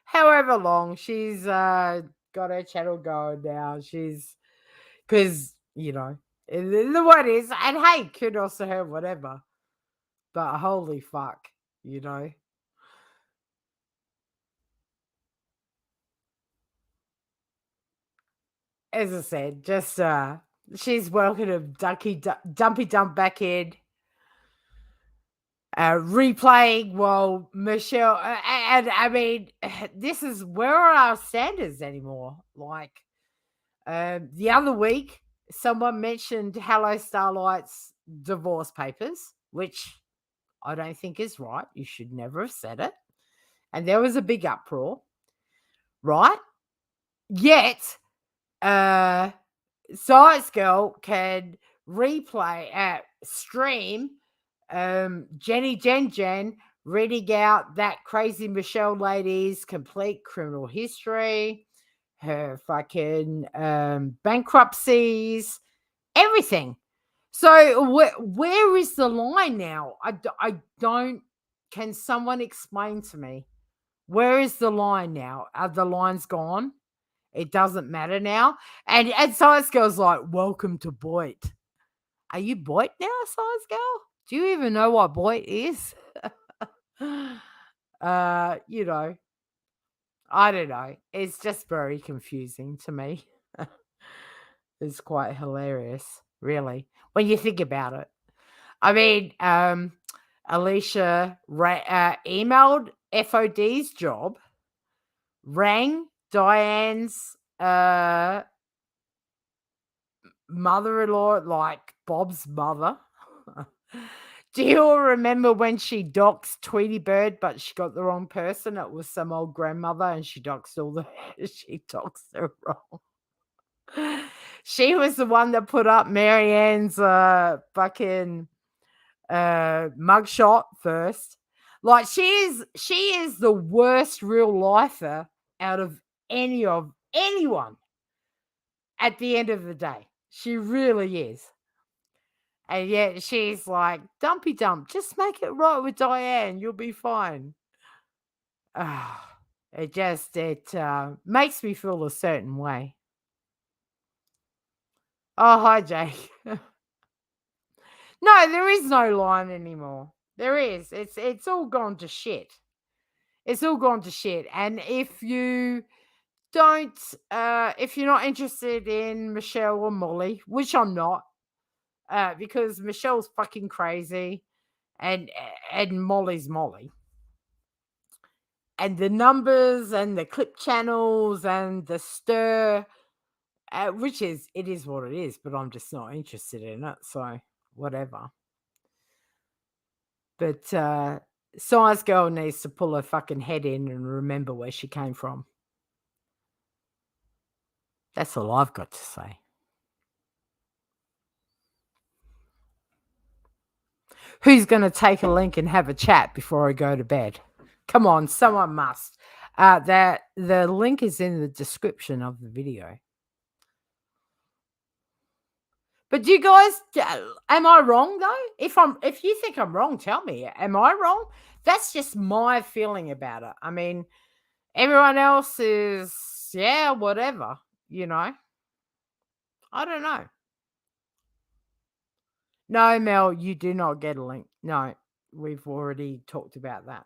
[SPEAKER 1] however long. She's got her channel going now. She's because the word is, and hey, kudos to her, whatever. But holy fuck, you know. As I said, just she's welcome to dumpy dump back in. Replaying while Michelle and I mean, this is where are our standards anymore? Like the other week, someone mentioned Hello Starlight's divorce papers, which I don't think is right. You should never have said it. And there was a big uproar, right? Yet, Science Girl can stream Jenny Jen reading out that crazy Michelle lady's complete criminal history, her fucking bankruptcies, everything. So where is the line now? I don't. Can someone explain to me where is the line now? Are the lines gone? It doesn't matter now. And Science Girl's like, welcome to Boyd. Are you Boyd now, Science Girl? Do you even know what Boyd is? I don't know. It's just very confusing to me. It's quite hilarious, really, when you think about it. I mean, Alicia emailed FOD's job, rang Diane's mother-in-law, like Bob's mother. Do you all remember when she doxed Tweety Bird, but she got the wrong person? It was some old grandmother, and she doxed her wrong. She was the one that put up Marianne's fucking mugshot first. Like she is the worst real lifer out of anyone. At the end of the day, she really is. And yet she's like, dumpy dump, just make it right with Diane. You'll be fine. It makes me feel a certain way. Oh, hi, Jake. No, there is no line anymore. There is. It's all gone to shit. It's all gone to shit. And if you don't, if you're not interested in Michelle or Molly, which I'm not, because Michelle's fucking crazy, and Molly's Molly, and the numbers and the clip channels and the stir, which is it is what it is, but I'm just not interested in it, so whatever. But Science Girl needs to pull her fucking head in and remember where she came from. That's all I've got to say. Who's going to take a link and have a chat before I go to bed? Come on, someone must. The link is in the description of the video. But do you guys, am I wrong though? If you think I'm wrong, tell me. Am I wrong? That's just my feeling about it. I mean, everyone else is, yeah, whatever, I don't know. No, Mel, you do not get a link. No, we've already talked about that.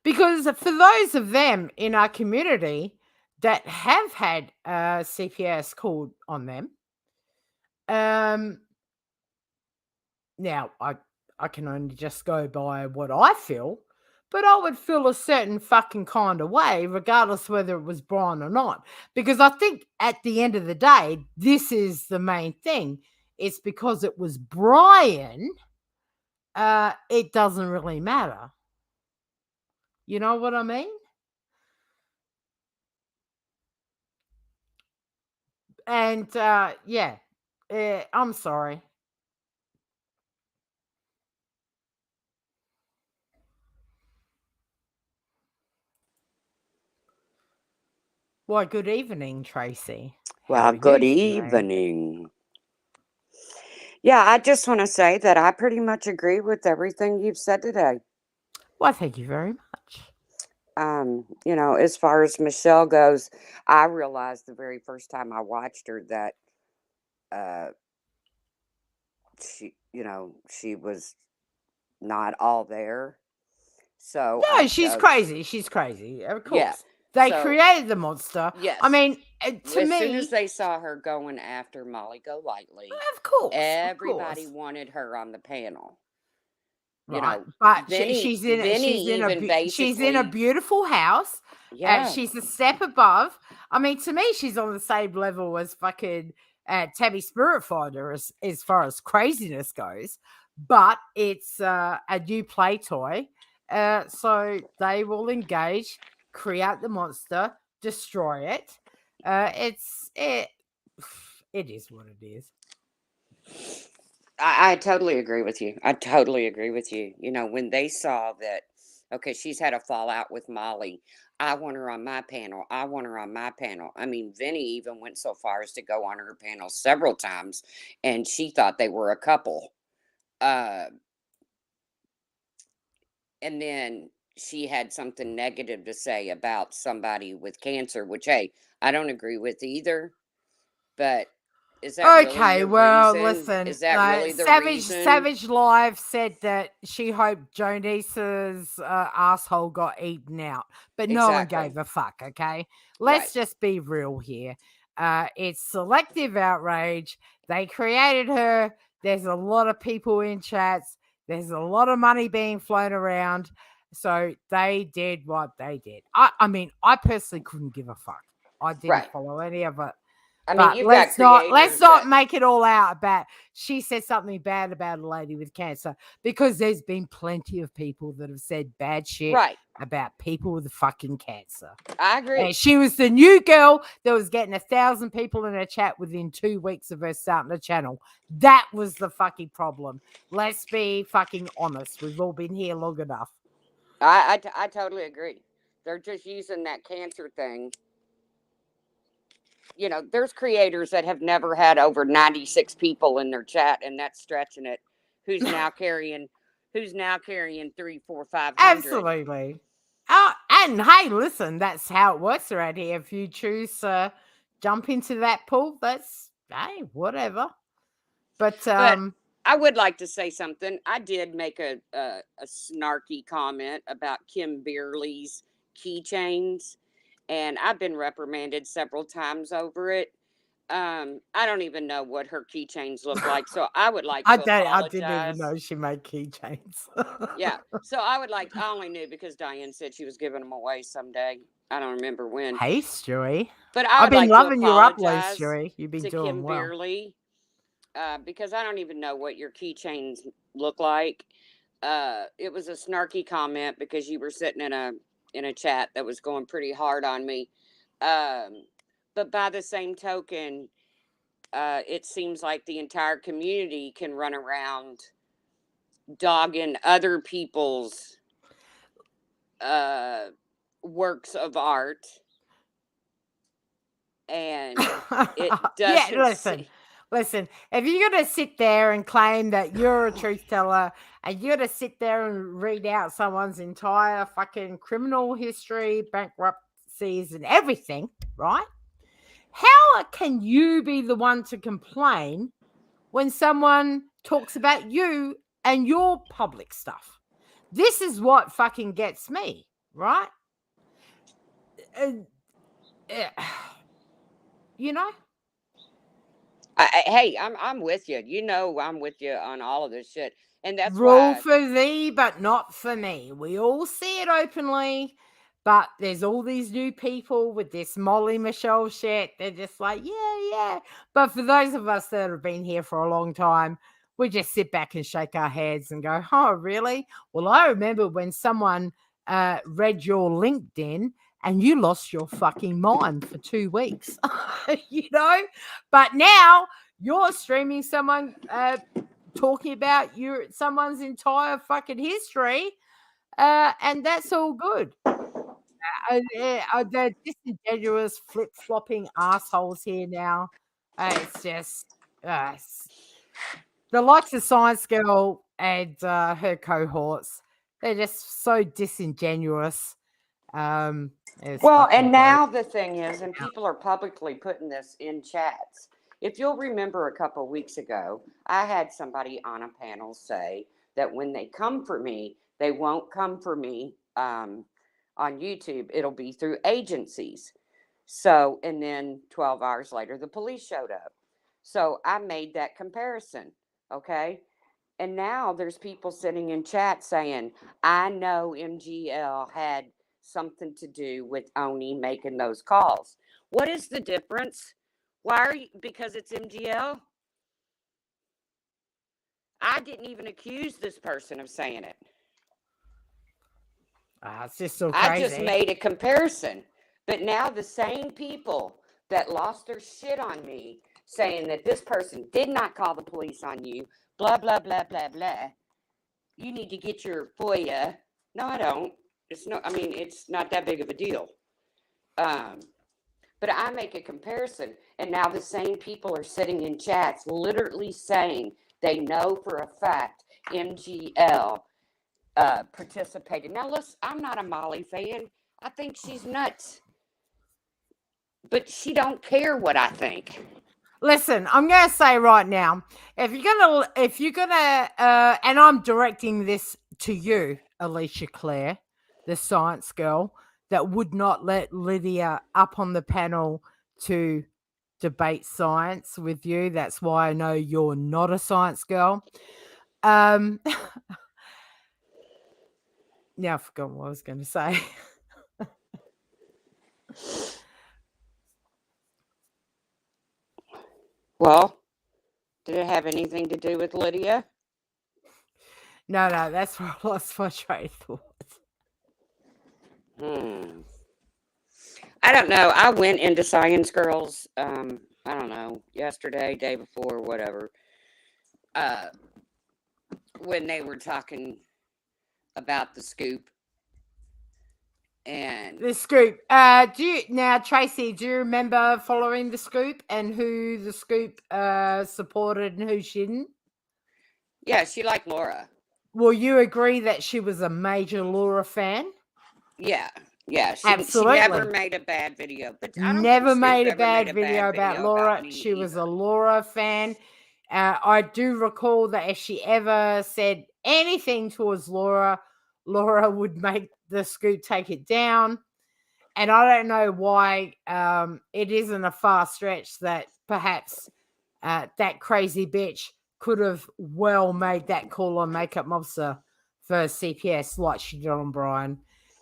[SPEAKER 1] Because for those of them in our community that have had CPS called on them, now I can only just go by what I feel, but I would feel a certain fucking kind of way, regardless whether it was Brian or not. Because I think at the end of the day, this is the main thing. It's because it was Brian, it doesn't really matter. You know what I mean? And yeah, I'm sorry. Well, good evening, Tracy. How
[SPEAKER 5] Well,
[SPEAKER 1] are
[SPEAKER 5] good
[SPEAKER 1] you today?
[SPEAKER 5] evening. Yeah, I just want to say that I pretty much agree with everything you've said today.
[SPEAKER 1] Well, thank you very much.
[SPEAKER 5] As far as Michelle goes, I realized the very first time I watched her that she was not all there. So I
[SPEAKER 1] No, she's
[SPEAKER 5] chose,
[SPEAKER 1] crazy. She's crazy. Of
[SPEAKER 5] yeah.
[SPEAKER 1] course. They
[SPEAKER 5] So,
[SPEAKER 1] created the monster. I
[SPEAKER 5] yes,
[SPEAKER 1] mean, to
[SPEAKER 5] as soon as
[SPEAKER 1] me,
[SPEAKER 5] they saw her going after Molly Golightly,
[SPEAKER 1] of course.
[SPEAKER 5] everybody wanted her on the panel.
[SPEAKER 1] Right, but
[SPEAKER 5] Vinny
[SPEAKER 1] she's
[SPEAKER 5] even
[SPEAKER 1] in a
[SPEAKER 5] basically,
[SPEAKER 1] beautiful house.
[SPEAKER 5] yeah,
[SPEAKER 1] She's a step above. I mean, to me, she's on the same level as fucking Tabby Spiritfinder as far as craziness goes. But it's a new play toy, so they will engage, create the monster, destroy it. It is what it is.
[SPEAKER 5] I totally agree with you. I totally agree with you. When they saw that, okay, she's had a fallout with Molly. I want her on my panel. I want her on my panel. I mean, Vinny even went so far as to go on her panel several times, and she thought they were a couple. And then she had something negative to say about somebody with cancer, which, hey, I don't agree with either. But is that really
[SPEAKER 1] Okay,
[SPEAKER 5] your
[SPEAKER 1] well,
[SPEAKER 5] reason?
[SPEAKER 1] listen.
[SPEAKER 5] Is that really the reason?
[SPEAKER 1] Savage Live said that she hoped Jonice's asshole got eaten out, but no one
[SPEAKER 5] Exactly.
[SPEAKER 1] gave a fuck. Okay,
[SPEAKER 5] Right.
[SPEAKER 1] let's just be real here. It's selective outrage. They created her. There's a lot of people in chats. There's a lot of money being flown around. So they did what they did. I mean, I personally couldn't give a fuck. I didn't
[SPEAKER 5] Right.
[SPEAKER 1] follow any of it.
[SPEAKER 5] I mean,
[SPEAKER 1] But
[SPEAKER 5] you've got
[SPEAKER 1] let's
[SPEAKER 5] creators
[SPEAKER 1] not
[SPEAKER 5] that,
[SPEAKER 1] make it all out about she said something bad about a lady with cancer, because there's been plenty of people that have said bad shit
[SPEAKER 5] right.
[SPEAKER 1] about people with fucking cancer.
[SPEAKER 5] I agree.
[SPEAKER 1] And she was the new girl that was getting 1,000 people in her chat within 2 weeks of her starting the channel. That was the fucking problem. Let's be fucking honest. We've all been here long enough.
[SPEAKER 5] I totally agree. They're just using that cancer thing. There's creators that have never had over 96 people in their chat, and that's stretching it. Who's now carrying 3, 4, 500.
[SPEAKER 1] Absolutely. And hey, listen, that's how it works around here. If you choose to jump into that pool, that's hey, whatever. But
[SPEAKER 5] I would like to say something. I did make a snarky comment about Kim Beerley's keychains, and I've been reprimanded several times over it. I don't even know what her keychains look like, so I would like to apologize.
[SPEAKER 1] I didn't even know she made keychains.
[SPEAKER 5] Yeah, so I only knew because Diane said she was giving them away someday. I don't remember when.
[SPEAKER 1] Hey, Stewie.
[SPEAKER 5] But
[SPEAKER 1] I've been loving your uploads,
[SPEAKER 5] apologize
[SPEAKER 1] Stewie. You've been
[SPEAKER 5] to
[SPEAKER 1] doing
[SPEAKER 5] Kim
[SPEAKER 1] well.
[SPEAKER 5] Beerley because I don't even know what your keychains look like. It was a snarky comment because you were sitting in a chat that was going pretty hard on me. But by the same token, it seems like the entire community can run around dogging other people's works of art, and it doesn't.
[SPEAKER 1] Yeah, listen. If you're gonna sit there and claim that you're a truth teller, and you're gonna sit there and read out someone's entire fucking criminal history, bankruptcies, and everything, right? How can you be the one to complain when someone talks about you and your public stuff? This is what fucking gets me, right? You know?
[SPEAKER 5] Hey, I'm with you. I'm with you on all of this shit. And that's
[SPEAKER 1] Rule
[SPEAKER 5] why,
[SPEAKER 1] for thee, but not for me. We all see it openly, but there's all these new people with this Molly Michelle shit. They're just like, yeah. But for those of us that have been here for a long time, we just sit back and shake our heads and go, oh, really? Well, I remember when someone read your LinkedIn and you lost your fucking mind for 2 weeks, But now you're streaming someone talking about someone's entire fucking history, and that's all good. They're disingenuous, flip-flopping assholes here now. It's just the likes of Science Girl and her cohorts. They're just so disingenuous. It's
[SPEAKER 5] well,
[SPEAKER 1] fucking
[SPEAKER 5] and
[SPEAKER 1] gross.
[SPEAKER 5] now the thing is, and people are publicly putting this in chats. If you'll remember a couple of weeks ago, I had somebody on a panel say that when they come for me, they won't come for me on YouTube. It'll be through agencies. So, and then 12 hours later, the police showed up. So I made that comparison. Okay. And now there's people sitting in chat saying, I know MGL had something to do with Oni making those calls. What is the difference? Why are you? Because it's MGL? I didn't even accuse this person of saying it.
[SPEAKER 1] It's just so crazy.
[SPEAKER 5] I just made a comparison. But now the same people that lost their shit on me saying that this person did not call the police on you, blah, blah, blah, blah, blah. You need to get your FOIA. No, I don't. It's not that big of a deal. But I make a comparison, and now the same people are sitting in chats literally saying they know for a fact MGL participated. Now, listen, I'm not a Molly fan. I think she's nuts. But she don't care what I think.
[SPEAKER 1] Listen, I'm going to say right now, if you're gonna, and I'm directing this to you, Alicia Clare, the science girl that would not let Lydia up on the panel to debate science with you. That's why I know you're not a science girl. Yeah, I forgot what I was going to say.
[SPEAKER 5] Well, did it have anything to do with Lydia?
[SPEAKER 1] No, that's where I lost my train of thought.
[SPEAKER 5] I don't know. I went into Science Girls, I don't know, yesterday, day before, whatever, when they were talking about the scoop. And
[SPEAKER 1] the scoop. Tracy, do you remember following the scoop and who the scoop supported and who she didn't?
[SPEAKER 5] Yeah, she liked Laura.
[SPEAKER 1] Will you agree that she was a major Laura fan?
[SPEAKER 5] Yeah.
[SPEAKER 1] Absolutely.
[SPEAKER 5] She never made a bad video. But I don't
[SPEAKER 1] never
[SPEAKER 5] think
[SPEAKER 1] made
[SPEAKER 5] Scoop
[SPEAKER 1] a bad
[SPEAKER 5] made
[SPEAKER 1] video about Laura. She was a Laura fan. I do recall that if she ever said anything towards Laura, Laura would make the scoop take it down. And I don't know why it isn't a far stretch that perhaps that crazy bitch could have well made that call on Makeup Mobster for CPS like she did on Brian.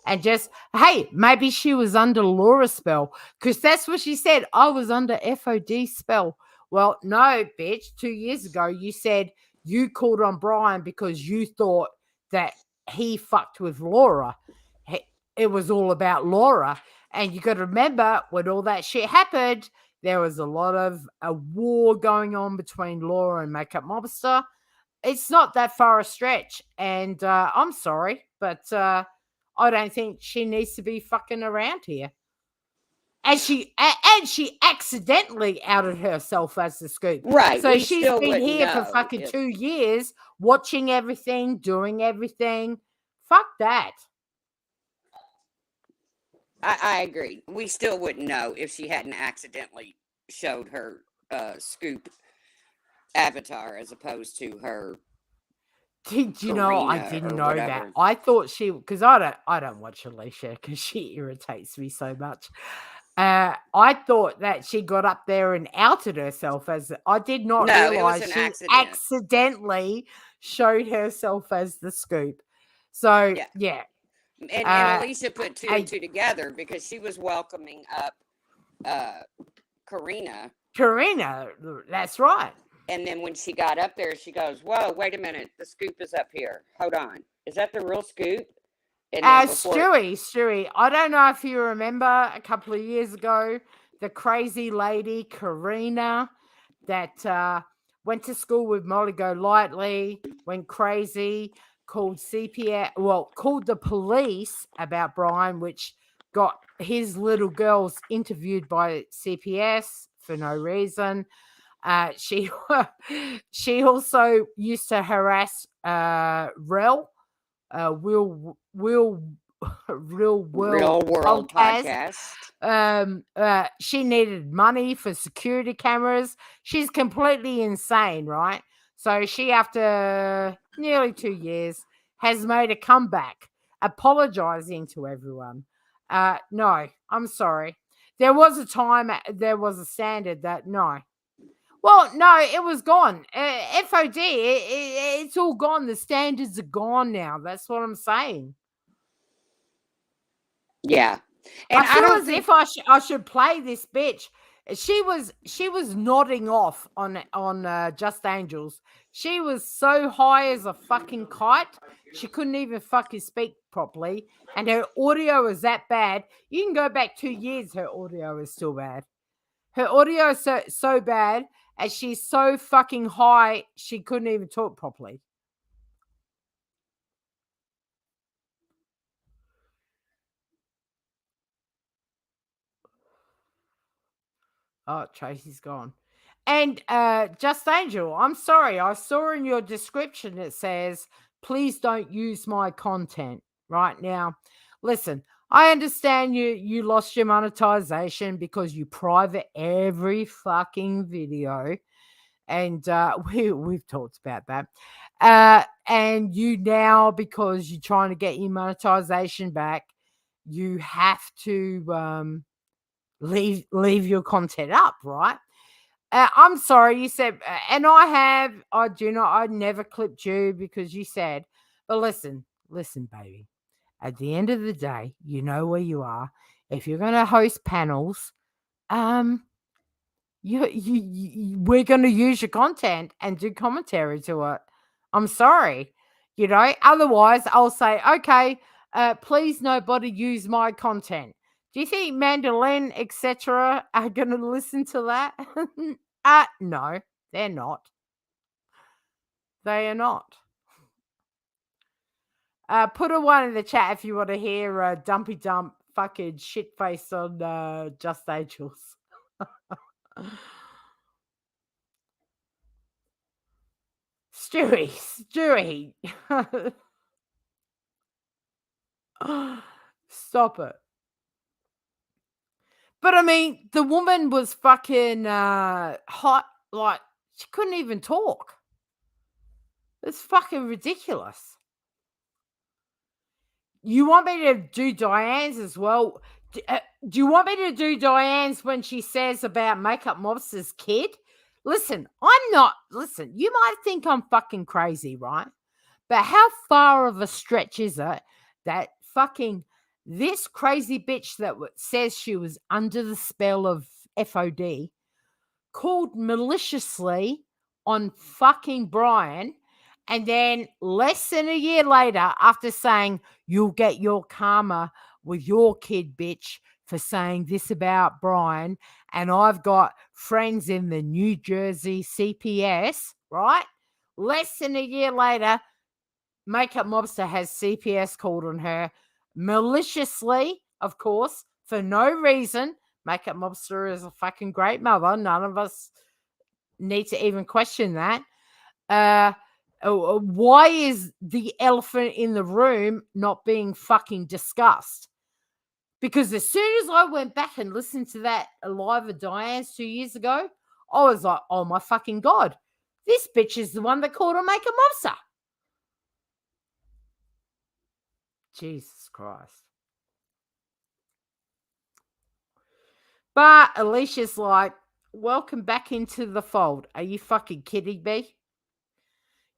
[SPEAKER 1] And just, hey, maybe she was under Laura's spell because that's what she said. I was under FOD spell. Well, no, bitch. 2 years ago, you said you called on Brian because you thought that he fucked with Laura. It was all about Laura. And you got to remember when all that shit happened, there was a lot of a war going on between Laura and Makeup Mobster. It's not that far a stretch. And I'm sorry, but I don't think she needs to be fucking around here. And she accidentally outed herself as the scoop.
[SPEAKER 5] Right.
[SPEAKER 1] So she's been here for fucking 2 years, watching everything, doing everything. Fuck that.
[SPEAKER 5] I agree. We still wouldn't know if she hadn't accidentally showed her scoop avatar as opposed to her.
[SPEAKER 1] Did you know? I
[SPEAKER 5] Karina
[SPEAKER 1] didn't
[SPEAKER 5] or
[SPEAKER 1] know that.
[SPEAKER 5] whatever.
[SPEAKER 1] I thought she, because I don't watch Alicia because she irritates me so much. I thought that she got up there and outed herself as I did not
[SPEAKER 5] No, it was
[SPEAKER 1] realize
[SPEAKER 5] an
[SPEAKER 1] she
[SPEAKER 5] accident.
[SPEAKER 1] accidentally showed herself as the scoop. So
[SPEAKER 5] Yeah.
[SPEAKER 1] yeah,
[SPEAKER 5] And
[SPEAKER 1] uh,
[SPEAKER 5] Alicia put two
[SPEAKER 1] I-
[SPEAKER 5] and two together because she was welcoming up Karina.
[SPEAKER 1] Karina, that's right.
[SPEAKER 5] And then when she got up there, she goes, "Whoa, wait a minute! The scoop is up here. Hold on, is that the real scoop?" And then
[SPEAKER 1] Stewie, I don't know if you remember a couple of years ago, the crazy lady Karina that went to school with Molly Golightly, went crazy, called CPS, called the police about Brian, which got his little girls interviewed by CPS for no reason. She she also used to harass Rel, Real
[SPEAKER 5] Real World podcast.
[SPEAKER 1] She needed money for security cameras. She's completely insane, right? So she, after nearly 2 years, has made a comeback, apologizing to everyone. No, I'm sorry. There was a time, there was a standard that no. Well, no, it was gone. FOD, it's all gone. The standards are gone now. That's what I'm saying.
[SPEAKER 5] Yeah, and
[SPEAKER 1] I feel
[SPEAKER 5] don't
[SPEAKER 1] as
[SPEAKER 5] think
[SPEAKER 1] if I should play this bitch. She was nodding off on Just Angels. She was so high as a fucking kite, she couldn't even fucking speak properly, and her audio is that bad. You can go back 2 years, her audio is still bad. Her audio is so bad, as she's so fucking high, she couldn't even talk properly. Oh, Tracy's gone. And Just Angel, I'm sorry. I saw in your description it says, please don't use my content right now. Listen, I understand you lost your monetization because you private every fucking video. And we've talked about that. And you now, because you're trying to get your monetization back, you have to leave your content up, right? I'm sorry, you said, and I never clipped you because you said, but listen, baby. At the end of the day, you know where you are. If you're going to host panels, we're going to use your content and do commentary to it. I'm sorry, Otherwise, I'll say, okay, please, nobody use my content. Do you think Mandolin, etc., are going to listen to that? No, they're not. They are not. Put a one in the chat if you want to hear Dumpy Dump fucking shit face on Just Angels. Stewie. Stop it. But I mean, the woman was fucking hot. Like, she couldn't even talk. It's fucking ridiculous. You want me to do Diane's as well? Do you want me to do Diane's when she says about Makeup Mobster's kid? Listen, you might think I'm fucking crazy, right? But how far of a stretch is it that fucking this crazy bitch that says she was under the spell of FOD called maliciously on fucking Brian, and then less than a year later, after saying you'll get your karma with your kid, bitch, for saying this about Brian, and I've got friends in the New Jersey CPS, right? Less than a year later, Makeup Mobster has CPS called on her maliciously, of course, for no reason. Makeup Mobster is a fucking great mother. None of us need to even question that. Why is the elephant in the room not being fucking discussed? Because as soon as I went back and listened to that live of Diane's 2 years ago, I was like, oh my fucking God, this bitch is the one that called on Makeup Mobster. Jesus Christ. But Alicia's like, welcome back into the fold. Are you fucking kidding me?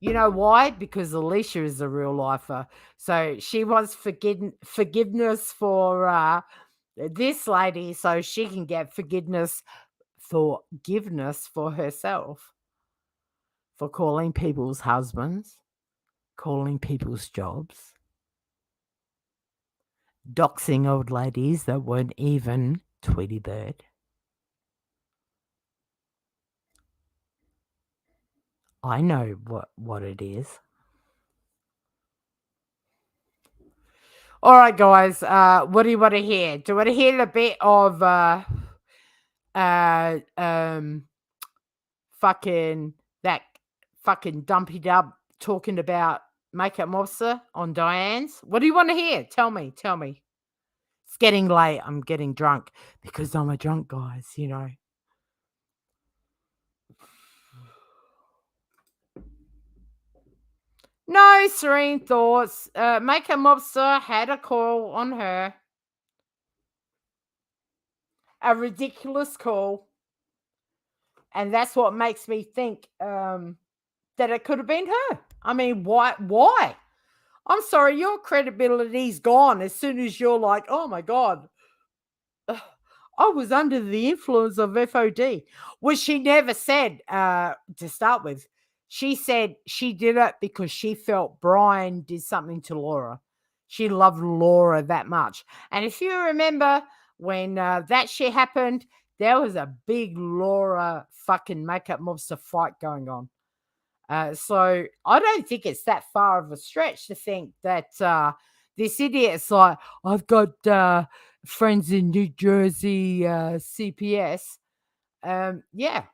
[SPEAKER 1] You know why? Because Alicia is a real lifer. So she wants forgiveness for this lady so she can get forgiveness for herself. For calling people's husbands, calling people's jobs, doxing old ladies that weren't even Tweety Bird. I know what it is. All right, guys. What do you want to hear? Do you want to hear a bit of fucking that fucking dumpy dub talking about Makeup Mobster on Diane's? What do you want to hear? Tell me. It's getting late. I'm getting drunk because I'm a drunk, guys, you know. No serene thoughts. Makeup Mobster had a call on her. A ridiculous call. And that's what makes me think that it could have been her. I mean, why? I'm sorry, your credibility's gone as soon as you're like, oh my God, I was under the influence of FOD, which she never said to start with. She said she did it because she felt Brian did something to Laura. She loved Laura that much. And if you remember when that shit happened, there was a big Laura fucking Makeup Mobster fight going on. So I don't think it's that far of a stretch to think that this idiot's like, I've got friends in New Jersey, CPS. Yeah.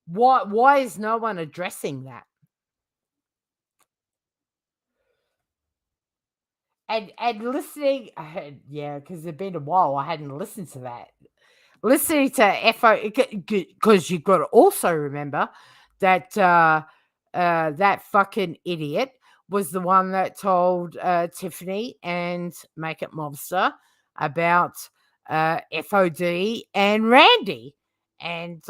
[SPEAKER 1] Why is no one addressing that? And listening, yeah, because it's been a while. I hadn't listened to that. Listening to FO, because you've got to also remember that that fucking idiot was the one that told Tiffany and Makeup Mobster about FOD and Randy. And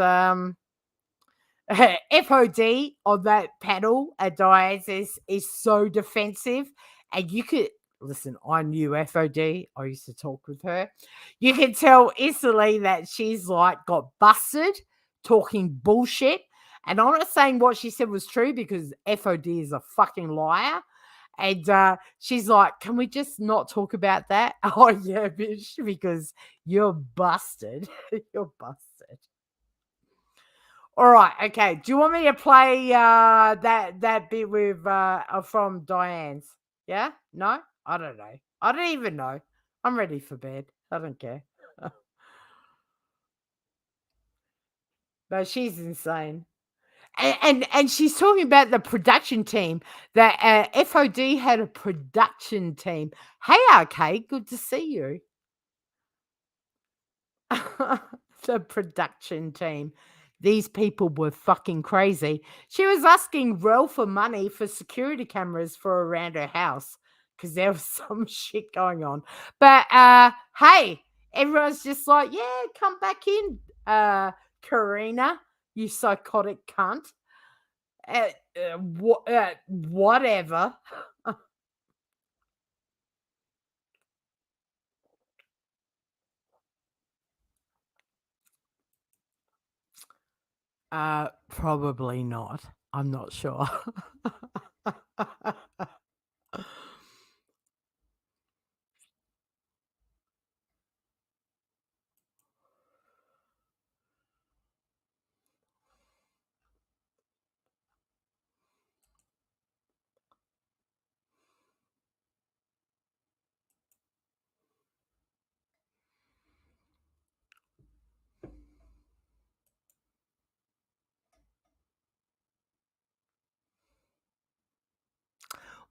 [SPEAKER 1] FOD on that panel at Diane's is so defensive. And you could, listen, I knew FOD. I used to talk with her. You can tell instantly that she's like got busted talking bullshit. And I'm not saying what she said was true because FOD is a fucking liar. And she's like, can we just not talk about that? Oh, yeah, bitch, because you're busted. You're busted. All right, okay. Do you want me to play that bit with from Diane's? Yeah? No? I don't know. I don't even know. I'm ready for bed. I don't care. But she's insane. And she's talking about the production team. That FOD had a production team. Hey, Arcade, good to see you. The production team. These people were fucking crazy. She was asking Rel for money for security cameras for around her house because there was some shit going on. But hey, everyone's just like, yeah, come back in, Karina, you psychotic cunt. Whatever. Probably not. I'm not sure.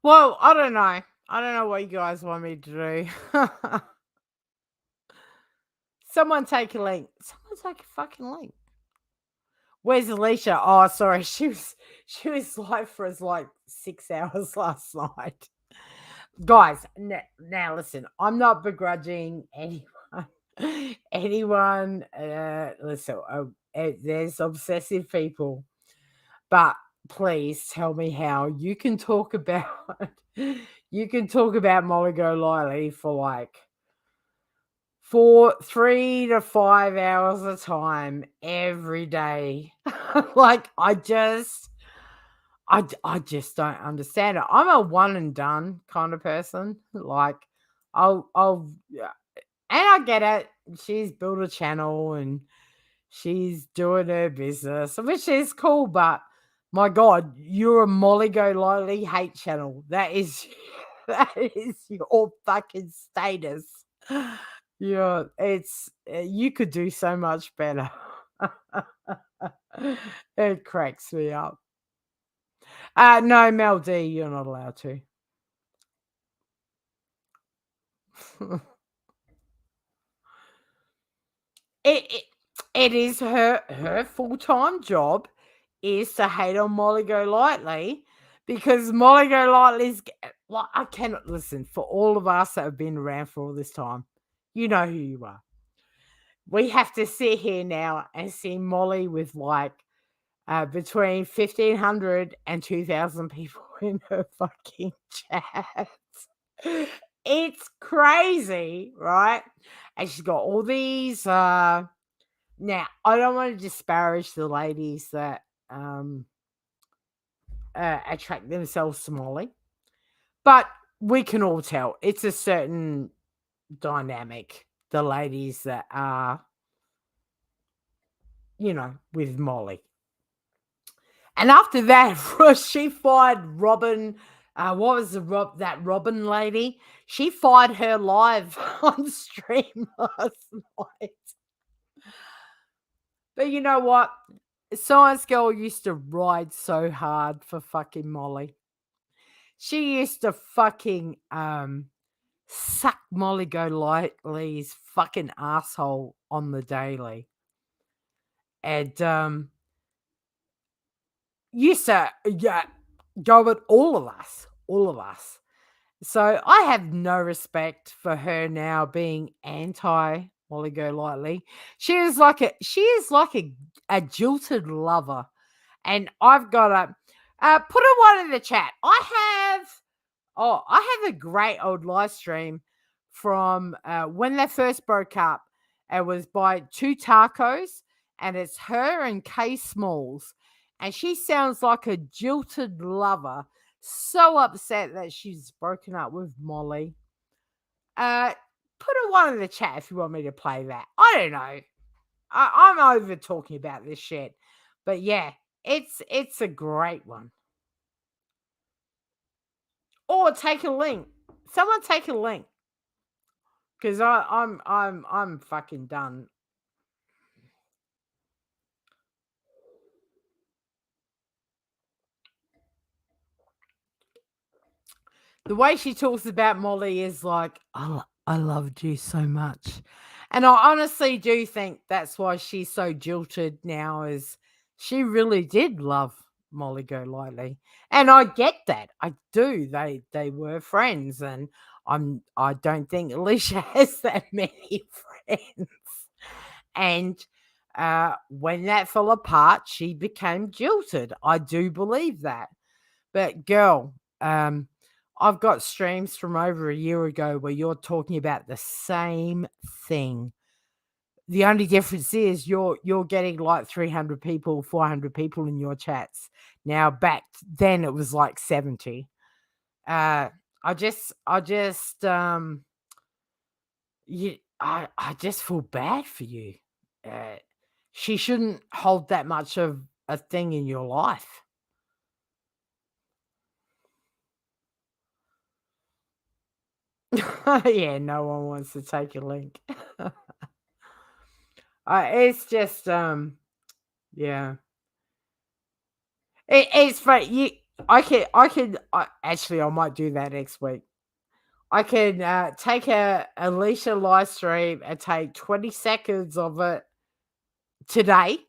[SPEAKER 1] Well, I don't know. I don't know what you guys want me to do. Someone take a link. Someone take a fucking link. Where's Alicia? Oh, sorry. She was live for us like 6 hours last night. Guys, now listen. I'm not begrudging anyone. Anyone, listen, there's obsessive people, but please tell me how you can talk about Molly Golightly for like 3 to 5 hours a time every day. Like I just don't understand it. I'm a one and done kind of person. Like I'll yeah, and I get it. She's built a channel and she's doing her business, which is cool, but my God, you're a Molly Golightly hate channel. That is your fucking status. Yeah, it's you could do so much better. It cracks me up. No, Mel D, you're not allowed to. it it is her full-time job is to hate on Molly Golightly because Molly Golightly's like I cannot listen for all of us that have been around for all this time. You know who you are. We have to sit here now and see Molly with like between 1,500 and 2,000 people in her fucking chat. It's crazy, right? And she's got all these. Now, I don't want to disparage the ladies that attract themselves to Molly, but we can all tell it's a certain dynamic. The ladies that are, with Molly. And after that, she fired Robin. What was that Robin lady? She fired her live on stream last night. But you know what? Science Girl used to ride so hard for fucking Molly. She used to fucking suck Molly Golightly's fucking asshole on the daily. And used to go at all of us. So I have no respect for her now being anti Molly Golightly. She is like a jilted lover, and I've got to put a one in the chat. I have a great old live stream from when they first broke up. It was by Two Tacos, and it's her and Kay Smalls. And she sounds like a jilted lover, so upset that she's broken up with Molly. Put a one in the chat if you want me to play that. I don't know. I'm over talking about this shit. But yeah, it's a great one. Or take a link. Someone take a link. Because I'm fucking done. The way she talks about Molly is like, I loved you so much. And I honestly do think that's why she's so jilted now, is she really did love Molly Golightly. And I get that. I do. They were friends, and I don't think Alicia has that many friends. And when that fell apart, she became jilted. I do believe that. But girl, I've got streams from over a year ago where you're talking about the same thing. The only difference is you're getting like 300 people, 400 people in your chats. Now back then it was like 70. I just feel bad for you. She shouldn't hold that much of a thing in your life. Yeah, no one wants to take a link. It's just yeah. It's funny. Actually, I might do that next week. I can take a Alicia live stream and take 20 seconds of it today,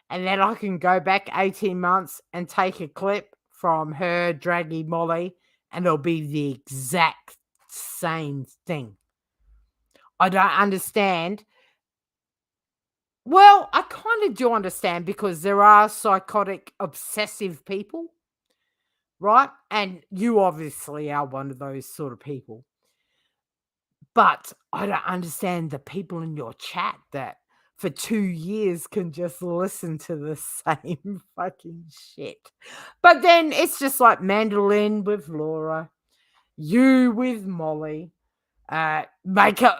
[SPEAKER 1] and then I can go back 18 months and take a clip from her dragging Molly, and it'll be the exact same thing. I don't understand. Well, I kind of do understand because there are psychotic, obsessive people, right? And you obviously are one of those sort of people. But I don't understand the people in your chat that for 2 years can just listen to the same fucking shit. But then it's just like Mandolin with Laura, you with Molly. Makeup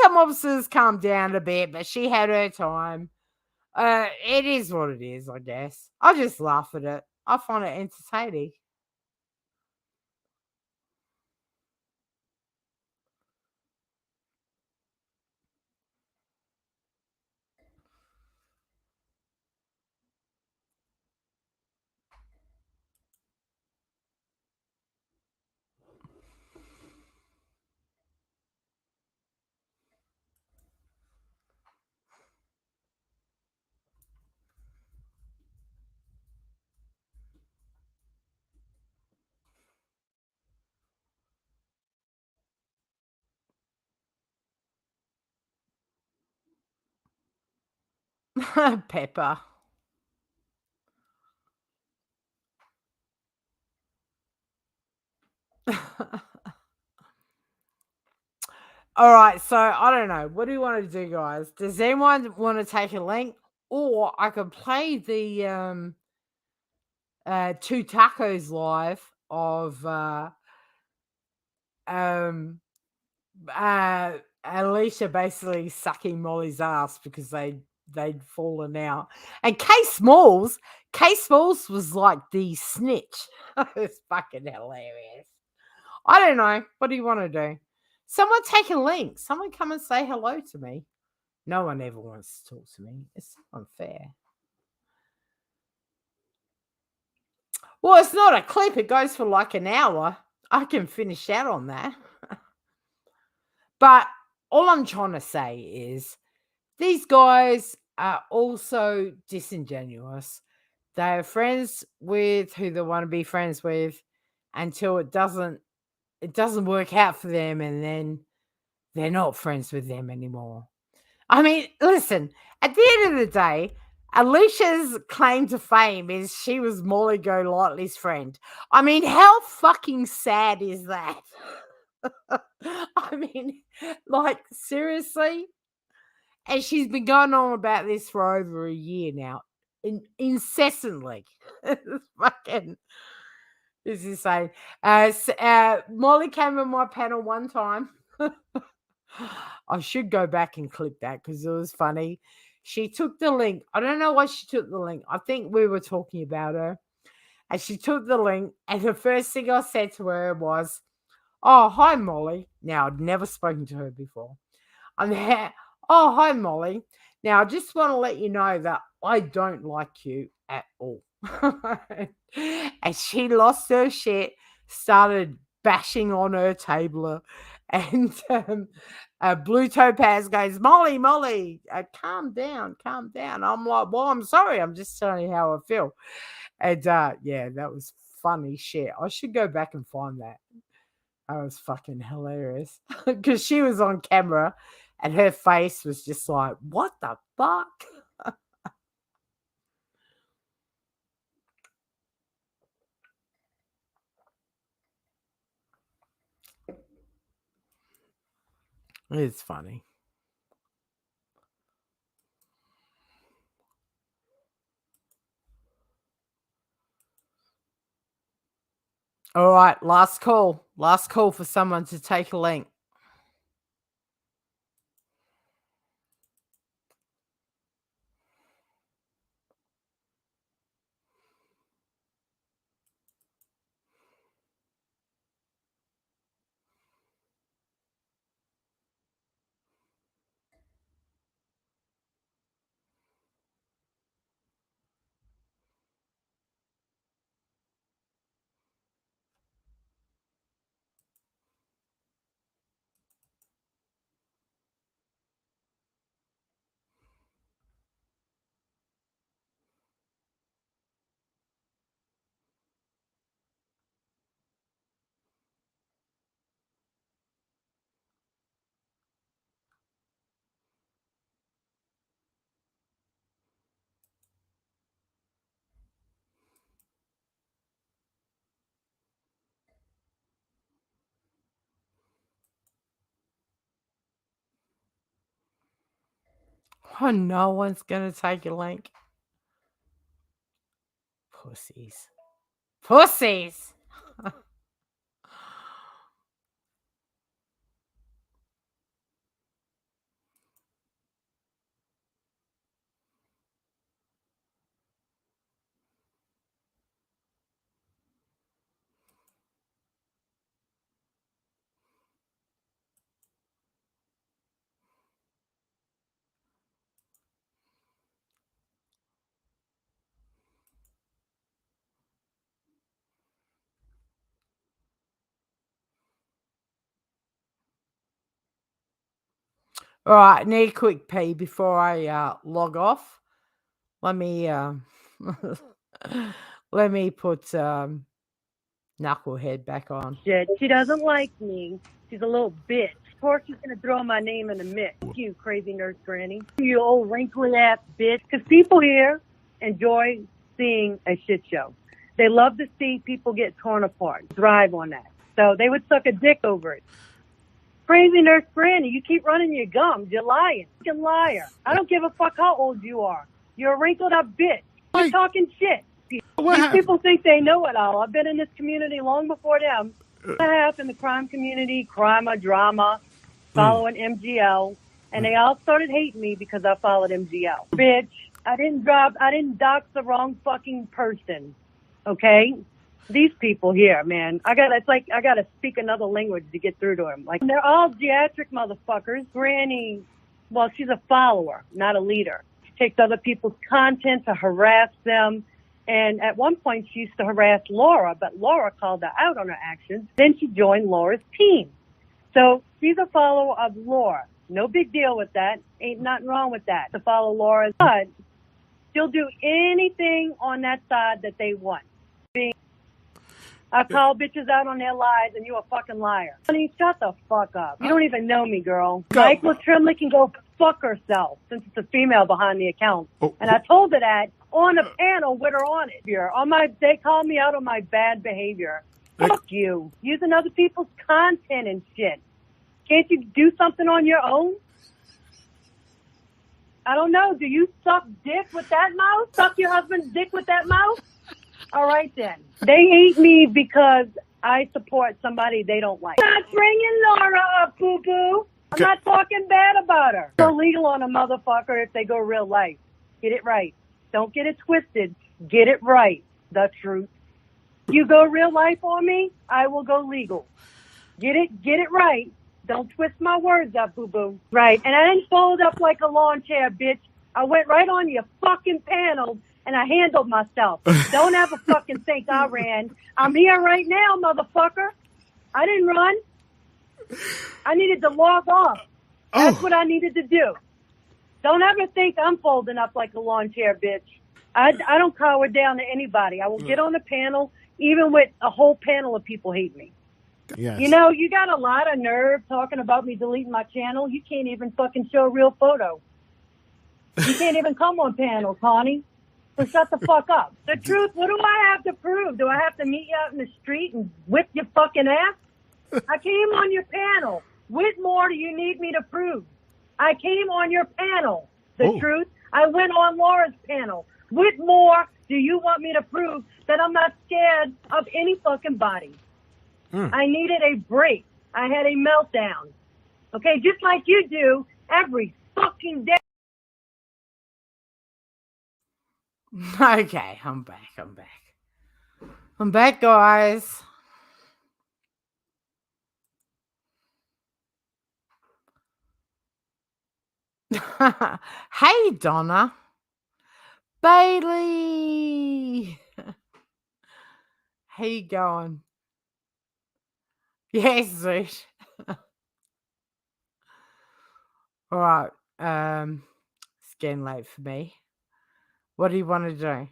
[SPEAKER 1] mobsters calm down a bit, but she had her time. It is what it is, I guess. I just laugh at it. I find it entertaining. Pepper. All right, so I don't know. What do you want to do, guys? Does anyone want to take a link, or I could play the two tacos live of um Alicia basically sucking Molly's ass because they'd fallen out, and Case Smalls was like the snitch. It's fucking hilarious. I don't know. What do you want to do? Someone take a link. Someone come and say hello to me. No one ever wants to talk to me. It's so unfair. Well, it's not a clip. It goes for like an hour. I can finish out on that. But all I'm trying to say is these guys are also disingenuous. They're friends with who they want to be friends with until it doesn't work out for them, and then they're not friends with them anymore. I mean, listen, at the end of the day, Alicia's claim to fame is she was Molly Golightly's friend. I mean, how fucking sad is that? I mean, like, seriously? And she's been going on about this for over a year now, incessantly. It's fucking, it's insane. Molly came on my panel one time. I should go back and clip that because it was funny. She took the link. I don't know why she took the link. I think we were talking about her. And she took the link, and the first thing I said to her was, "Oh, hi, Molly." Now, I'd never spoken to her before. I'm there. "Oh, hi, Molly. Now, I just want to let you know that I don't like you at all." And she lost her shit, started bashing on her table, and Blue Topaz goes, "Molly, Molly, calm down, calm down." I'm like, "Well, I'm sorry. I'm just telling you how I feel." And yeah, that was funny shit. I should go back and find that. That was fucking hilarious because she was on camera and her face was just like, "What the fuck?" It's funny. All right, last call. Last call for someone to take a link. Oh, no one's gonna take a link. Pussies. Pussies! All right, need a quick pee before I log off. Let me let me put Knucklehead back on.
[SPEAKER 4] Shit, she doesn't like me. She's a little bitch. Of course she's gonna throw my name in the mix. You crazy nurse granny. You old wrinkly ass bitch. Because people here enjoy seeing a shit show. They love to see people get torn apart. Thrive on that. So they would suck a dick over it. Crazy nurse granny, you keep running your gums. You're lying. Fucking liar. I don't give a fuck how old you are. You're a wrinkled up bitch. You're talking shit. These people think they know it all. I've been in this community long before them. I have in the crime community, crime or drama, following MGL, and they all started hating me because I followed MGL. Bitch, I didn't dox the wrong fucking person. Okay? These people here, man, I gotta speak another language to get through to them. Like, they're all geriatric motherfuckers. Granny, well, she's a follower, not a leader. She takes other people's content to harass them. And at one point, she used to harass Laura, but Laura called her out on her actions. Then she joined Laura's team. So she's a follower of Laura. No big deal with that. Ain't nothing wrong with that, to follow Laura. But she'll do anything on that side that they want. I call bitches out on their lies, and you're a fucking liar. Honey, shut the fuck up. You don't even know me, girl. Michael Trimley can go fuck herself, since it's a female behind the account. And I told her that on the panel with her on it. They call me out on my bad behavior. Fuck you. Using other people's content and shit. Can't you do something on your own? I don't know. Do you suck dick with that mouth? Suck your husband's dick with that mouth? All right, then. They hate me because I support somebody they don't like. I'm not bringing Laura up, boo-boo. I'm not talking bad about her. Go legal on a motherfucker if they go real life. Get it right. Don't get it twisted. Get it right. The truth. You go real life on me, I will go legal. Get it right. Don't twist my words up, boo-boo. Right. And I didn't fold up like a lawn chair, bitch. I went right on your fucking panel and I handled myself. Don't ever fucking think I ran. I'm here right now, motherfucker. I didn't run. I needed to log off. That's what I needed to do. Don't ever think I'm folding up like a lawn chair, bitch. I don't cower down to anybody. I will get on the panel, even with a whole panel of people hate me.
[SPEAKER 6] Yes.
[SPEAKER 4] You know, you got a lot of nerve talking about me deleting my channel. You can't even fucking show a real photo. You can't even come on panel, Connie. So shut the fuck up. The truth, what do I have to prove? Do I have to meet you out in the street and whip your fucking ass? I came on your panel. What more do you need me to prove? I came on your panel. The truth, I went on Laura's panel. What more do you want me to prove that I'm not scared of any fucking body? I needed a break. I had a meltdown. Okay, just like you do every fucking day.
[SPEAKER 1] Okay, I'm back, guys. Hey, Donna. Bailey. How you going? Yes, sweet. All right. It's getting late for me. What do you want to do?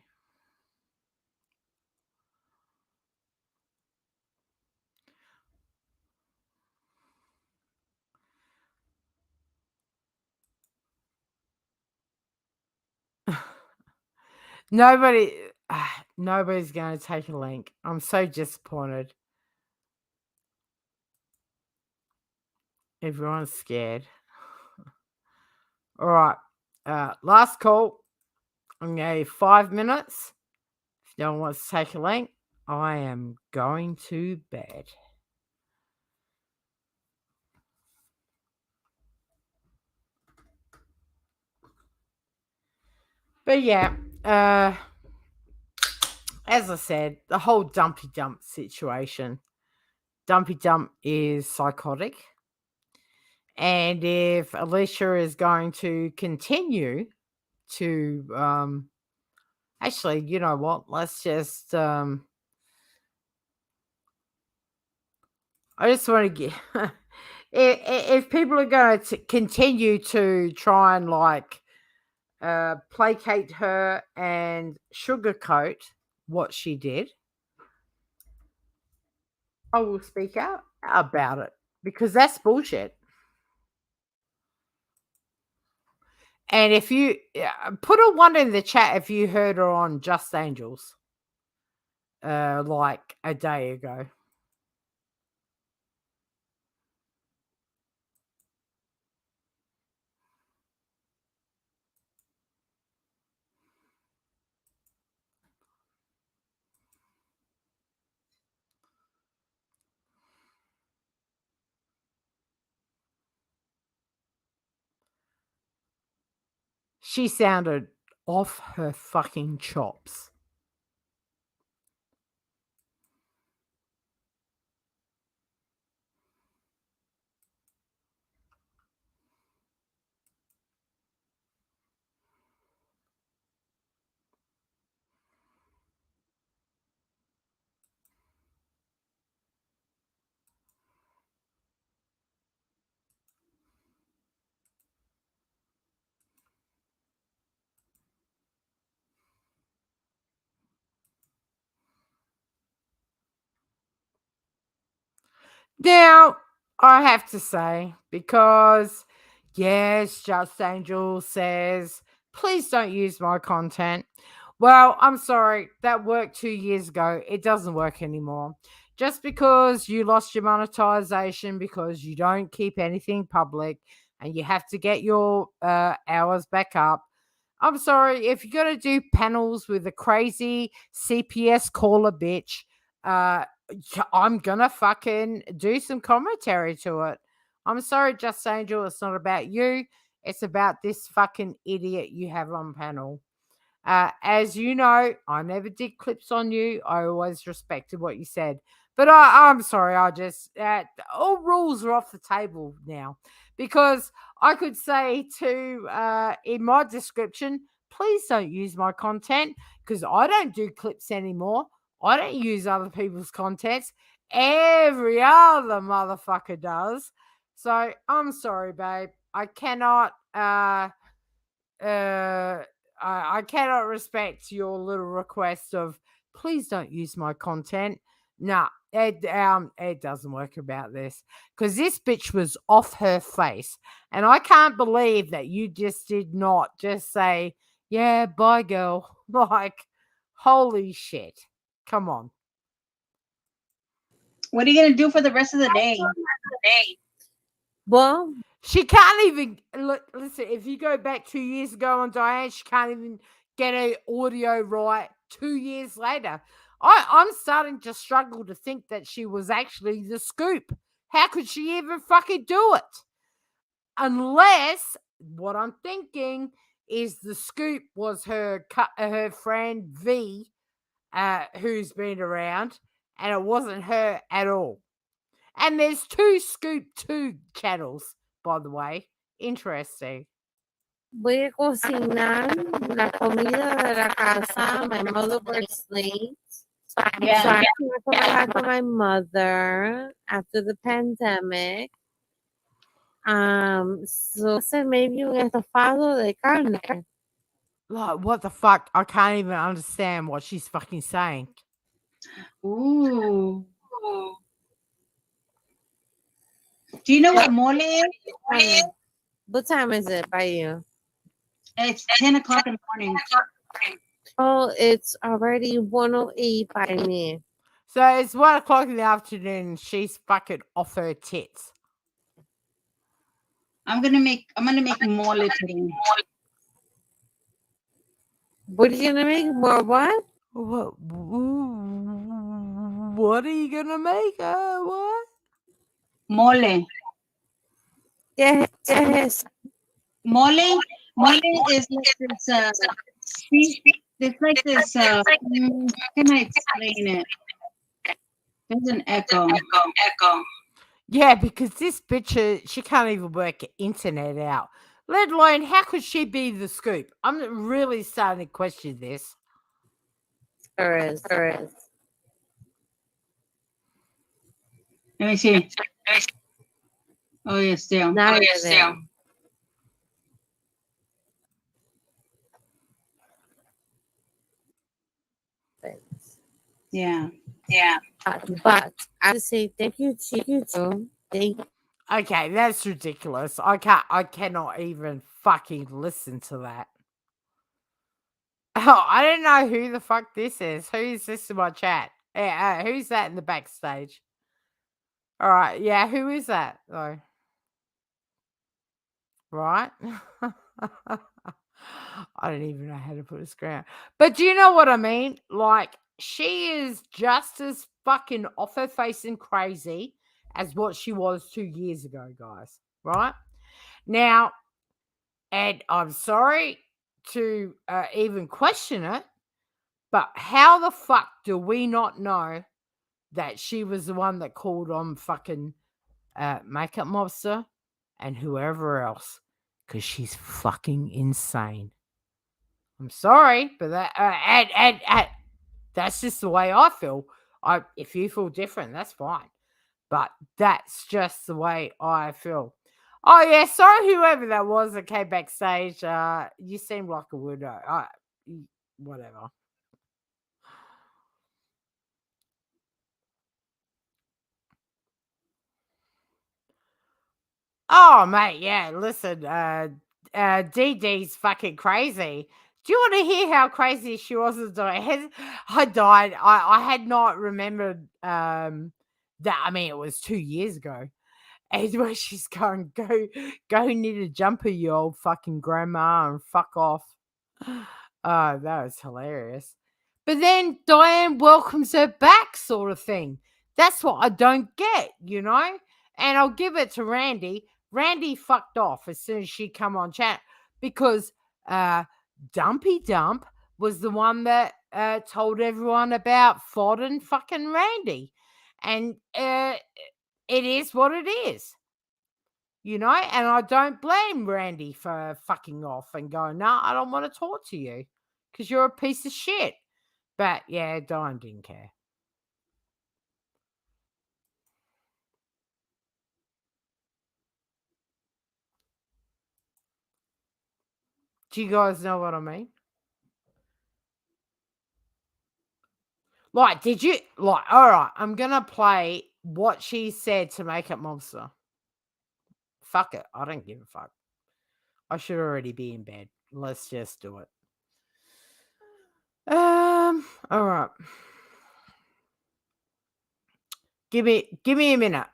[SPEAKER 1] Nobody's going to take a link. I'm so disappointed. Everyone's scared. All right. Last call. I'm going to 5 minutes. If no one wants to take a link, I am going to bed. But yeah, as I said, the whole dumpy dump situation. Dumpy dump is psychotic. And if Alicia is going to continue to actually, you know what? Let's just I just want to get if people are going to continue to try and like placate her and sugarcoat what she did, I will speak out about it because that's bullshit. And if you put a 1 in the chat if you heard her on Just Angels like a day ago. She sounded off her fucking chops. Now, I have to say, because yes, Just Angel says, please don't use my content. Well, I'm sorry, that worked 2 years ago. It doesn't work anymore. Just because you lost your monetization because you don't keep anything public and you have to get your hours back up. I'm sorry, if you're going to do panels with a crazy CPS caller bitch, I'm gonna fucking do some commentary to it. I'm sorry, Just Angel, it's not about you. It's about this fucking idiot you have on panel. As you know, I never did clips on you. I always respected what you said. But I'm sorry, I just, all rules are off the table now. Because I could say in my description, please don't use my content because I don't do clips anymore. I don't use other people's contents. Every other motherfucker does. So I'm sorry, babe. I cannot I cannot respect your little request of please don't use my content. Nah, it doesn't work about this because this bitch was off her face, and I can't believe that you just did not just say, "Yeah, bye, girl." Like, holy shit! Come on.
[SPEAKER 6] What are you gonna do for the rest of the day?
[SPEAKER 7] Well,
[SPEAKER 1] She can't even listen. If you go back 2 years ago on Diane, she can't even get her audio right 2 years later. I'm starting to struggle to think that she was actually the scoop. How could she even fucking do it? Unless what I'm thinking is the scoop was her friend V, who's been around, and it wasn't her at all. And there's 2 Scoop 2 channels, by the way. Interesting.
[SPEAKER 7] voy a cocinar la comida de la casa. My mother works late. So I have to go back to my mother after the pandemic. So hacer maybe un estofado de carne.
[SPEAKER 1] Like, what the fuck? I can't even understand what she's fucking saying.
[SPEAKER 6] Ooh. Do you know what mole is?
[SPEAKER 7] What time is it by you?
[SPEAKER 6] It's 10 o'clock in the morning.
[SPEAKER 7] Oh, it's already 1:08 by me.
[SPEAKER 1] So it's 1 o'clock in the afternoon. She's fucking off her tits.
[SPEAKER 6] I'm gonna make mole today.
[SPEAKER 7] What are you gonna make? More what?
[SPEAKER 1] What are you gonna make? What?
[SPEAKER 6] Mole.
[SPEAKER 7] Yes.
[SPEAKER 6] Mole is like this it's like this how can I explain it? There's an echo.
[SPEAKER 1] Yeah, because this bitch, she can't even work the internet out. Let alone, how could she be the scoop? I'm really starting to question this.
[SPEAKER 7] There is.
[SPEAKER 6] Let me see. Oh, yes, still.
[SPEAKER 7] Now you're there.
[SPEAKER 6] Yeah.
[SPEAKER 7] But I say thank you too. Thank you.
[SPEAKER 1] Okay, that's ridiculous. I cannot even fucking listen to that. Oh, I don't know who the fuck this is. Who is this in my chat? Who's that in the backstage? All right, yeah, who is that though? Right? I don't even know how to put a screen out. But do you know what I mean? Like, she is just as fucking off her face and crazy as what she was 2 years ago, guys. Right? Now, and I'm sorry to even question it, but how the fuck do we not know that she was the one that called on fucking Makeup Mobster and whoever else? Because she's fucking insane. I'm sorry, but that and that's just the way I feel. If you feel different, that's fine. But that's just the way I feel. Oh yeah, sorry whoever that was that came backstage. You seemed like a weirdo. Whatever. Oh mate, yeah. Listen, DD's fucking crazy. Do you want to hear how crazy she was? I died. I had not remembered that. I mean, it was 2 years ago. And where she's going, go knit a jumper, you old fucking grandma, and fuck off. Oh, that was hilarious. But then Diane welcomes her back, sort of thing. That's what I don't get, you know? And I'll give it to Randy. Randy fucked off as soon as she come on chat because Dumpy Dump was the one that told everyone about Fod and fucking Randy. And it is what it is. You know, and I don't blame Randy for fucking off and going, no, I don't want to talk to you because you're a piece of shit. But yeah, Diane didn't care. Do you guys know what I mean? Like, did you, like, all right, I'm going to play what she said to Makeup Monster. Fuck it. I don't give a fuck. I should already be in bed. Let's just do it. All right. Give me a minute.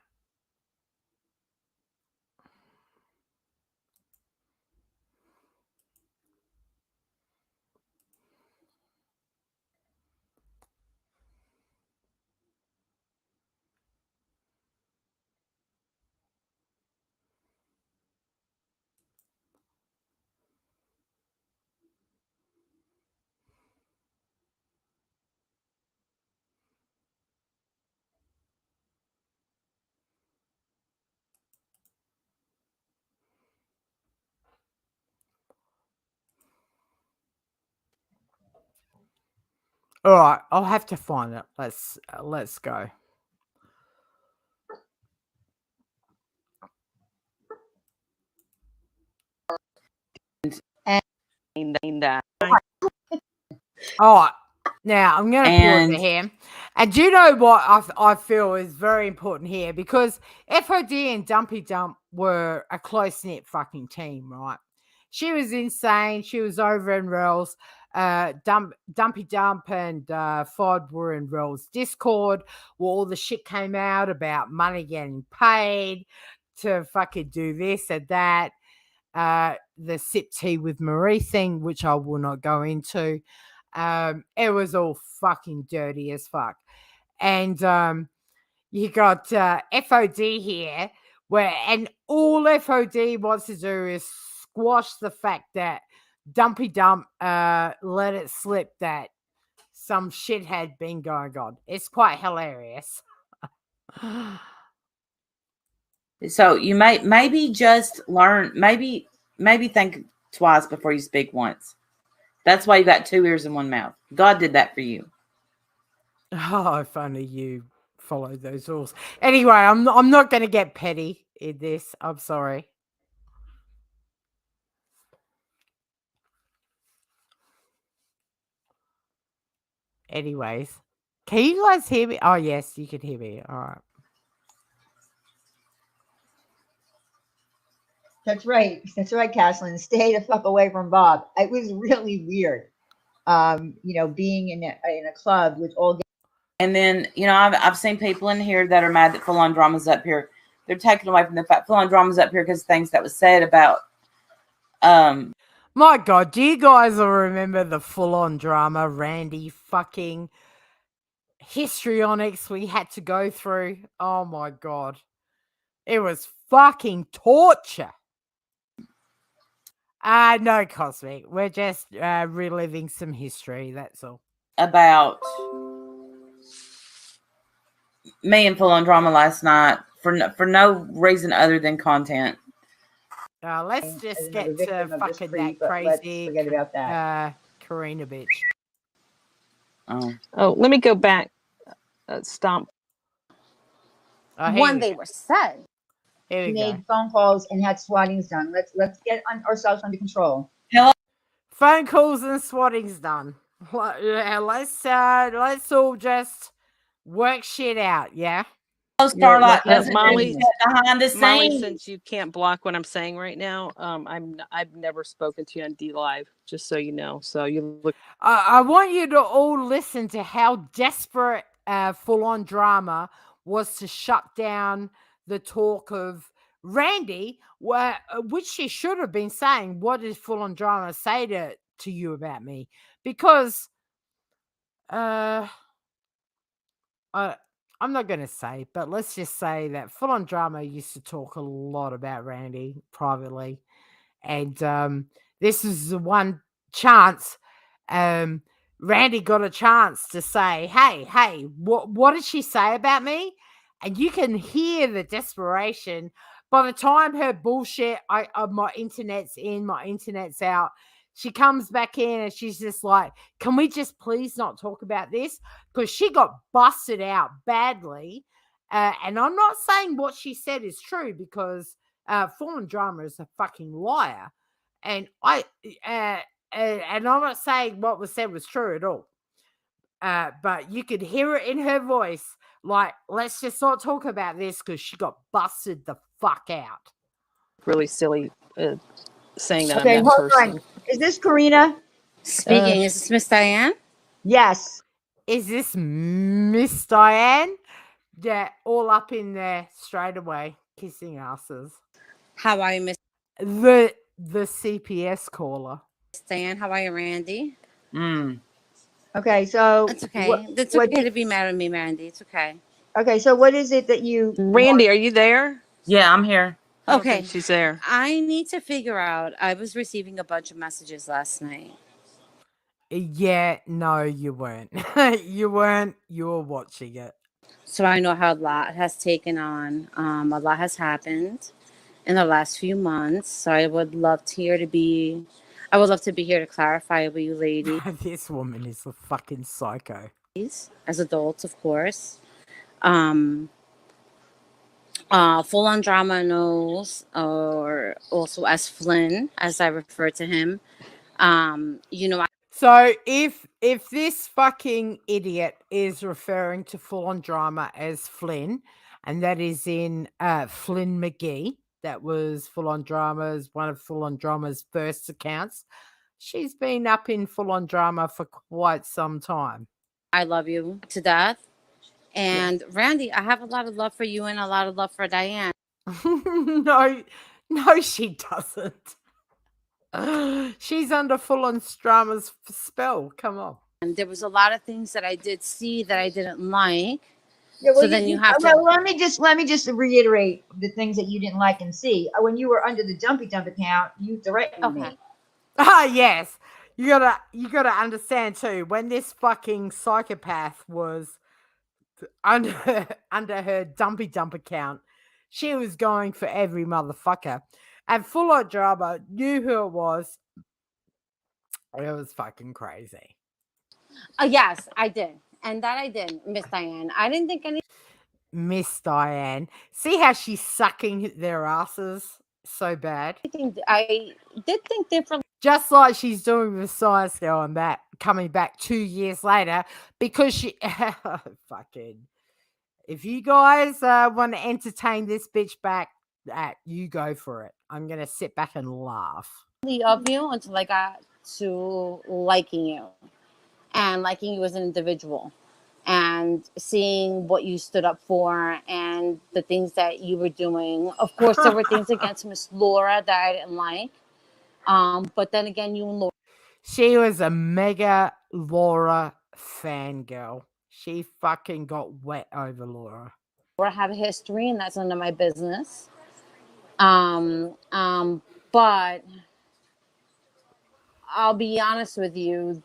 [SPEAKER 1] All right, I'll have to find it. Let's go. All right, now I'm going to pause it here. And do you know what I feel is very important here? Because FOD and Dumpy Dump were a close-knit fucking team, right? She was insane. She was over in Rel's. Dumpy Dump and Fod were in Rel's Discord where all the shit came out about money getting paid to fucking do this and that. the sip tea with Marie thing, which I will not go into. It was all fucking dirty as fuck. And you got FOD here, and all FOD wants to do is squash the fact that Dumpy Dump let it slip that some shit had been going on. It's quite hilarious.
[SPEAKER 8] So you maybe just learn, maybe think twice before you speak once. That's why you got 2 ears and 1 mouth. God did that for you.
[SPEAKER 1] Oh, if only you followed those rules. Anyway, I'm not going to get petty in this. I'm sorry. Anyways, can you guys hear me? Oh, yes, you can hear me. All right.
[SPEAKER 9] That's right. That's right, Caslin. Stay the fuck away from Bob. It was really weird. Being in a club with all.
[SPEAKER 8] And then, I've seen people in here that are mad that Full On Drama's up here. They're taken away from the fact Full On Drama's up here because things that was said about.
[SPEAKER 1] My God, do you guys all remember the Full On Drama Randy fucking histrionics we had to go through? Oh my God. It was fucking torture. No, Cosmic. We're just reliving some history, that's all.
[SPEAKER 8] About me and Full On Drama last night for no reason other than content.
[SPEAKER 1] Let's just get to fucking that crazy.
[SPEAKER 9] Forget about that.
[SPEAKER 1] Karina bitch.
[SPEAKER 10] Oh, let me go back. Stomp.
[SPEAKER 11] When they were said.
[SPEAKER 1] Here we
[SPEAKER 9] made
[SPEAKER 1] go.
[SPEAKER 9] phone calls and had swattings done. Let's get ourselves under control.
[SPEAKER 1] Phone calls and swattings done. Let's all just work shit out. Yeah.
[SPEAKER 8] Starlight,
[SPEAKER 10] Molly,
[SPEAKER 8] behind the
[SPEAKER 10] Molly,
[SPEAKER 8] scenes.
[SPEAKER 10] since you can't block what I'm saying right now, I've never spoken to you on D Live, just so you know. So you look.
[SPEAKER 1] I want you to all listen to how desperate Full On Drama was to shut down the talk of Randy, which she should have been saying, what did Full On Drama say to you about me? Because I'm not going to say, but let's just say that Full On Drama used to talk a lot about Randy privately. And this is the one chance Randy got a chance to say, hey, what did she say about me? And you can hear the desperation. By the time her bullshit, my internet's in, my internet's out, she comes back in and she's just like, can we just please not talk about this? Because she got busted out badly. And I'm not saying what she said is true because Full On Drama is a fucking liar. And and I'm not saying what was said was true at all. But you could hear it in her voice, like, let's just not talk about this because she got busted the fuck out.
[SPEAKER 10] Really silly saying that
[SPEAKER 9] Okay,
[SPEAKER 10] I'm that
[SPEAKER 9] hold
[SPEAKER 10] person.
[SPEAKER 9] on. Is this Karina?
[SPEAKER 11] Speaking, is this Miss Diane?
[SPEAKER 9] Yes.
[SPEAKER 1] Is this Miss Diane? Yeah, all up in there straight away, kissing asses.
[SPEAKER 11] How are you, Miss
[SPEAKER 1] The CPS caller.
[SPEAKER 11] Diane? How are you, Randy?
[SPEAKER 9] Okay, so
[SPEAKER 11] It's okay. It's okay to be mad at me, Randy. It's okay.
[SPEAKER 9] Okay, so what is it that you
[SPEAKER 10] Randy, are you there?
[SPEAKER 8] Yeah, I'm here.
[SPEAKER 10] I don't
[SPEAKER 11] Okay.
[SPEAKER 10] think she's there.
[SPEAKER 11] I need to figure out. I was receiving a bunch of messages last night.
[SPEAKER 1] Yeah, no, you weren't. You weren't. You were watching it.
[SPEAKER 11] So I know how a lot has taken on. A lot has happened in the last few months. So I would love to here to be here to clarify with you ladies.
[SPEAKER 1] This woman is a fucking psycho.
[SPEAKER 11] As adults, of course. Full On Drama knows, or also as Flynn, as I refer to him.
[SPEAKER 1] So if this fucking idiot is referring to Full On Drama as Flynn, and that is in Flynn McGee, that was Full On Drama's one of Full On Drama's first accounts. She's been up in Full On Drama for quite some time.
[SPEAKER 11] I love you to death. And Randy, I have a lot of love for you and a lot of love for Diane.
[SPEAKER 1] No, she doesn't. She's under full-on drama's spell. Come on.
[SPEAKER 11] And there was a lot of things that I did see that I didn't like.
[SPEAKER 9] Yeah, well,
[SPEAKER 11] So then you have to.
[SPEAKER 9] well, let me just reiterate the things that you didn't like and see. When you were under the dumpy dump account, you threatened
[SPEAKER 11] Okay.
[SPEAKER 9] me.
[SPEAKER 1] Ah, yes. You gotta understand too. When this fucking psychopath was under her dumpy dump account, she was going for every motherfucker. And Full On Drama knew who it was. It was fucking crazy.
[SPEAKER 11] Yes, I did. And that I did, Miss Diane. I didn't think any.
[SPEAKER 1] Miss Diane. See how she's sucking their asses so bad?
[SPEAKER 11] I did think differently.
[SPEAKER 1] Just like she's doing with Science Girl and that, coming back 2 years later, because she fucking. If you guys want to entertain this bitch back, you go for it. I'm gonna sit back and laugh.
[SPEAKER 11] Of you until I got to liking you and liking you as an individual and seeing what you stood up for and the things that you were doing. Of course, there were things against Miss Laura that I didn't like. But then again, you and Laura.
[SPEAKER 1] She was a mega Laura fangirl. She fucking got wet over Laura.
[SPEAKER 11] Laura have a history, and that's none of my business. But I'll be honest with you.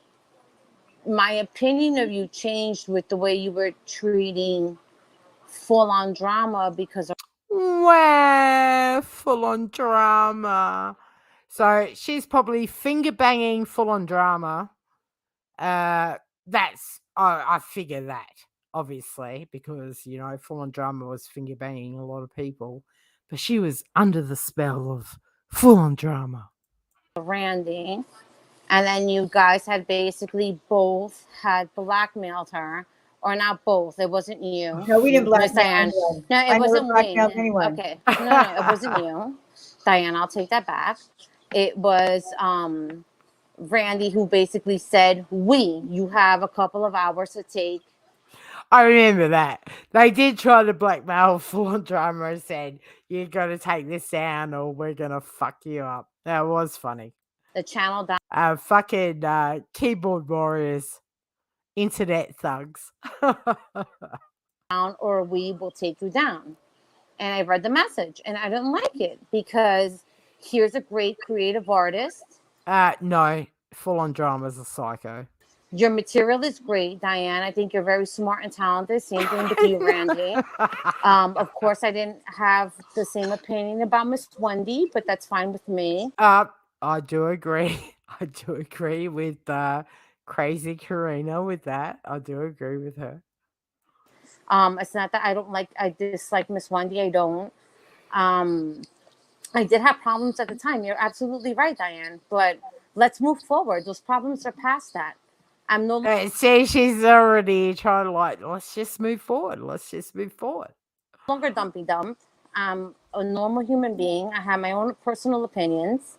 [SPEAKER 11] My opinion of you changed with the way you were treating Full On Drama because of.
[SPEAKER 1] Well, Full On Drama. So she's probably finger banging Full On Drama. I figure that, obviously, because Full On Drama was finger banging a lot of people, but she was under the spell of Full On Drama.
[SPEAKER 11] Randy, and then you guys had basically both had blackmailed her, or not both. It wasn't you.
[SPEAKER 9] No, we didn't
[SPEAKER 11] Miss
[SPEAKER 9] blackmail
[SPEAKER 11] Diane.
[SPEAKER 9] anyone.
[SPEAKER 11] No,
[SPEAKER 9] I
[SPEAKER 11] it
[SPEAKER 9] never
[SPEAKER 11] wasn't
[SPEAKER 9] blackmailed
[SPEAKER 11] Wayne.
[SPEAKER 9] anyone.
[SPEAKER 11] Okay, no, it wasn't you, Diane. I'll take that back. It was Randy who basically said, you have a couple of hours to take.
[SPEAKER 1] I remember that. They did try to blackmail Full On Drama and said, you got to take this down or we're going to fuck you up. That was funny.
[SPEAKER 11] The channel down.
[SPEAKER 1] Fucking keyboard warriors. Internet thugs.
[SPEAKER 11] Or we will take you down. And I read the message and I didn't like it because here's a great creative artist.
[SPEAKER 1] No, Full On Drama is a psycho.
[SPEAKER 11] Your material is great, Diane. I think you're very smart and talented. Same thing with you, Randy. Of course, I didn't have the same opinion about Miss Wendy, but that's fine with me.
[SPEAKER 1] I do agree. I do agree with Crazy Karina with that. I do agree with her.
[SPEAKER 11] It's not that I dislike Miss Wendy. I don't. I did have problems at the time. You're absolutely right, Diane. But let's move forward. Those problems are past that. I'm no longer.
[SPEAKER 1] See, she's already trying to let's just move forward. Let's just move forward.
[SPEAKER 11] Longer dumpy dump. I'm a normal human being. I have my own personal opinions.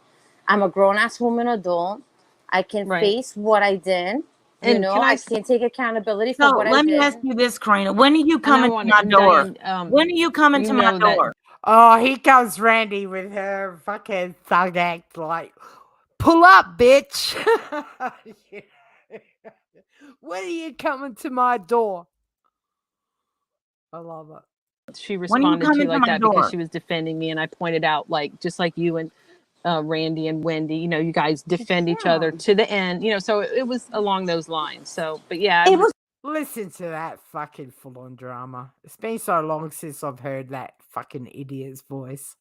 [SPEAKER 11] I'm a grown-ass woman adult. I can face what I did.
[SPEAKER 10] And
[SPEAKER 11] I can take accountability for what I did.
[SPEAKER 8] Let me ask you this, Karina. When are you coming to my door? When are you coming to my door?
[SPEAKER 1] Oh, here comes Randy with her fucking thug act. Like, pull up, bitch. When are you coming to my door? I love it.
[SPEAKER 10] She responded to you like that because she was defending me, and I pointed out, just like you and Randy and Wendy, you guys defend each other to the end, so it was along those lines. So, but yeah,
[SPEAKER 1] listen to that fucking Full On Drama. It's been so long since I've heard that fucking idiot's voice.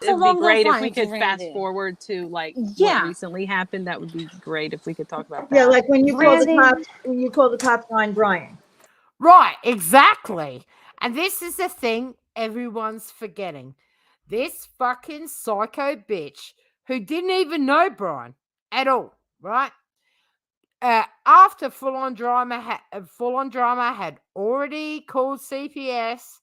[SPEAKER 10] It'd be great if we could fast forward to what recently happened. That would be great if we could talk about that.
[SPEAKER 9] Yeah, like when you call the cops on Brian.
[SPEAKER 1] Right, exactly. And this is the thing everyone's forgetting. This fucking psycho bitch who didn't even know Brian at all, right? After Full On Drama had already called CPS,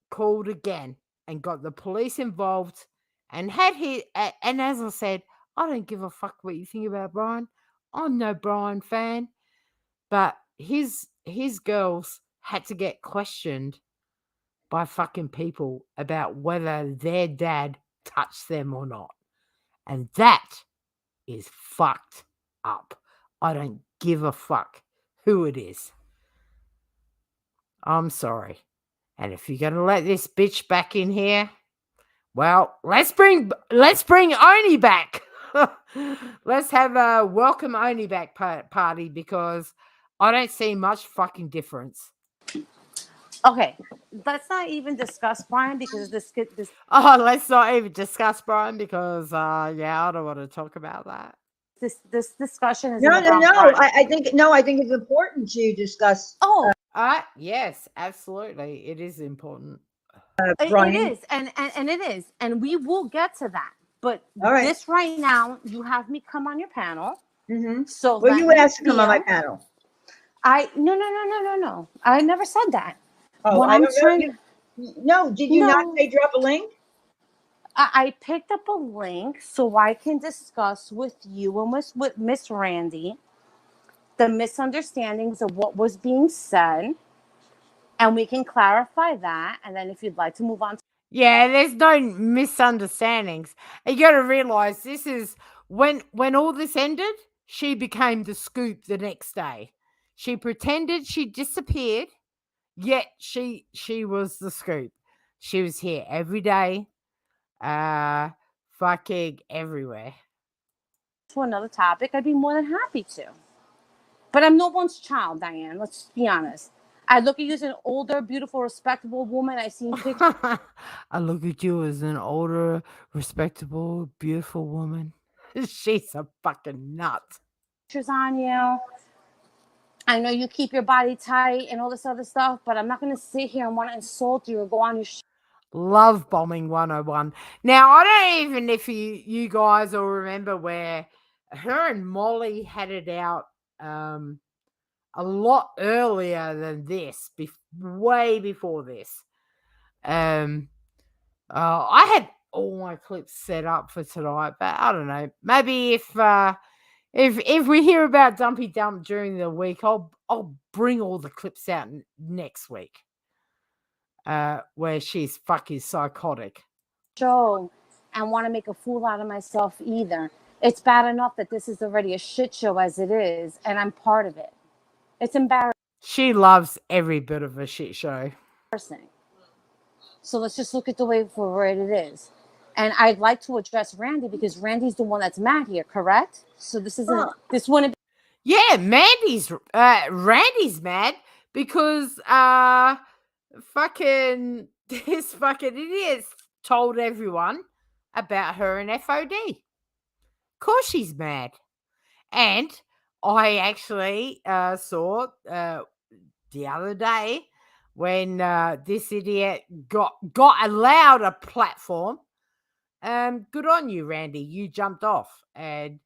[SPEAKER 1] called again and got the police involved and and as I said, I don't give a fuck what you think about Brian. I'm no Brian fan, but his girls had to get questioned by fucking people about whether their dad touch them or not. And that is fucked up. I don't give a fuck who it is. I'm sorry. And if you're going to let this bitch back in here, well, let's bring Oni back. Let's have a welcome Oni back party, because I don't see much fucking difference.
[SPEAKER 11] Okay, let's not even discuss Brian, because this
[SPEAKER 1] Oh, let's not even discuss Brian, because I don't want to talk about that.
[SPEAKER 11] this discussion is
[SPEAKER 9] No.
[SPEAKER 11] Brian.
[SPEAKER 9] I think it's important to discuss.
[SPEAKER 1] Yes, absolutely, it is important.
[SPEAKER 9] Brian.
[SPEAKER 11] It is, and it is, and we will get to that. But
[SPEAKER 9] All right.
[SPEAKER 11] this right now, you have me come on your panel.
[SPEAKER 9] Mm-hmm.
[SPEAKER 11] So
[SPEAKER 9] well, you asked to come on my panel.
[SPEAKER 11] No. I never said that.
[SPEAKER 9] Oh,
[SPEAKER 11] what
[SPEAKER 9] I
[SPEAKER 11] I'm
[SPEAKER 9] don't
[SPEAKER 11] trying
[SPEAKER 9] know. No, did you not say drop a link?
[SPEAKER 11] I picked up a link so I can discuss with you and with Miss Randy the misunderstandings of what was being said, and we can clarify that. And then if you'd like to move on.
[SPEAKER 1] Yeah, there's no misunderstandings. You got to realize this is when all this ended, she became the scoop the next day. She pretended she disappeared, yet she was the scoop. She was here every day, fucking everywhere.
[SPEAKER 11] To another topic, I'd be more than happy to. But I'm no one's child, Diane. Let's be honest. I look at you as an older, beautiful, respectable woman. I've seen pictures.
[SPEAKER 1] I look at you as an older, respectable, beautiful woman. She's a fucking nut.
[SPEAKER 11] On you. I know you keep your body tight and all this other stuff, but I'm not going to sit here and want to insult you or go on your
[SPEAKER 1] Love bombing 101. Now, I don't even if you guys all remember where her and Molly had it out a lot earlier than this, way before this. I had all my clips set up for tonight, but I don't know. Maybe if we hear about Dumpy Dump during the week, I'll bring all the clips out next week. Where she's fucking psychotic.
[SPEAKER 11] Show and want to make a fool out of myself either. It's bad enough that this is already a shit show as it is, and I'm part of it. It's embarrassing.
[SPEAKER 1] She loves every bit of a shit show.
[SPEAKER 11] So let's just look at the way for what it is. And I'd like to address Randy, because Randy's the one that's mad here, correct? So this wouldn't be.
[SPEAKER 1] Yeah, Randy's mad because fucking this fucking idiot told everyone about her and FOD. Of course she's mad. And I actually saw the other day when this idiot got allowed a platform. Good on you, Randy. You jumped off, and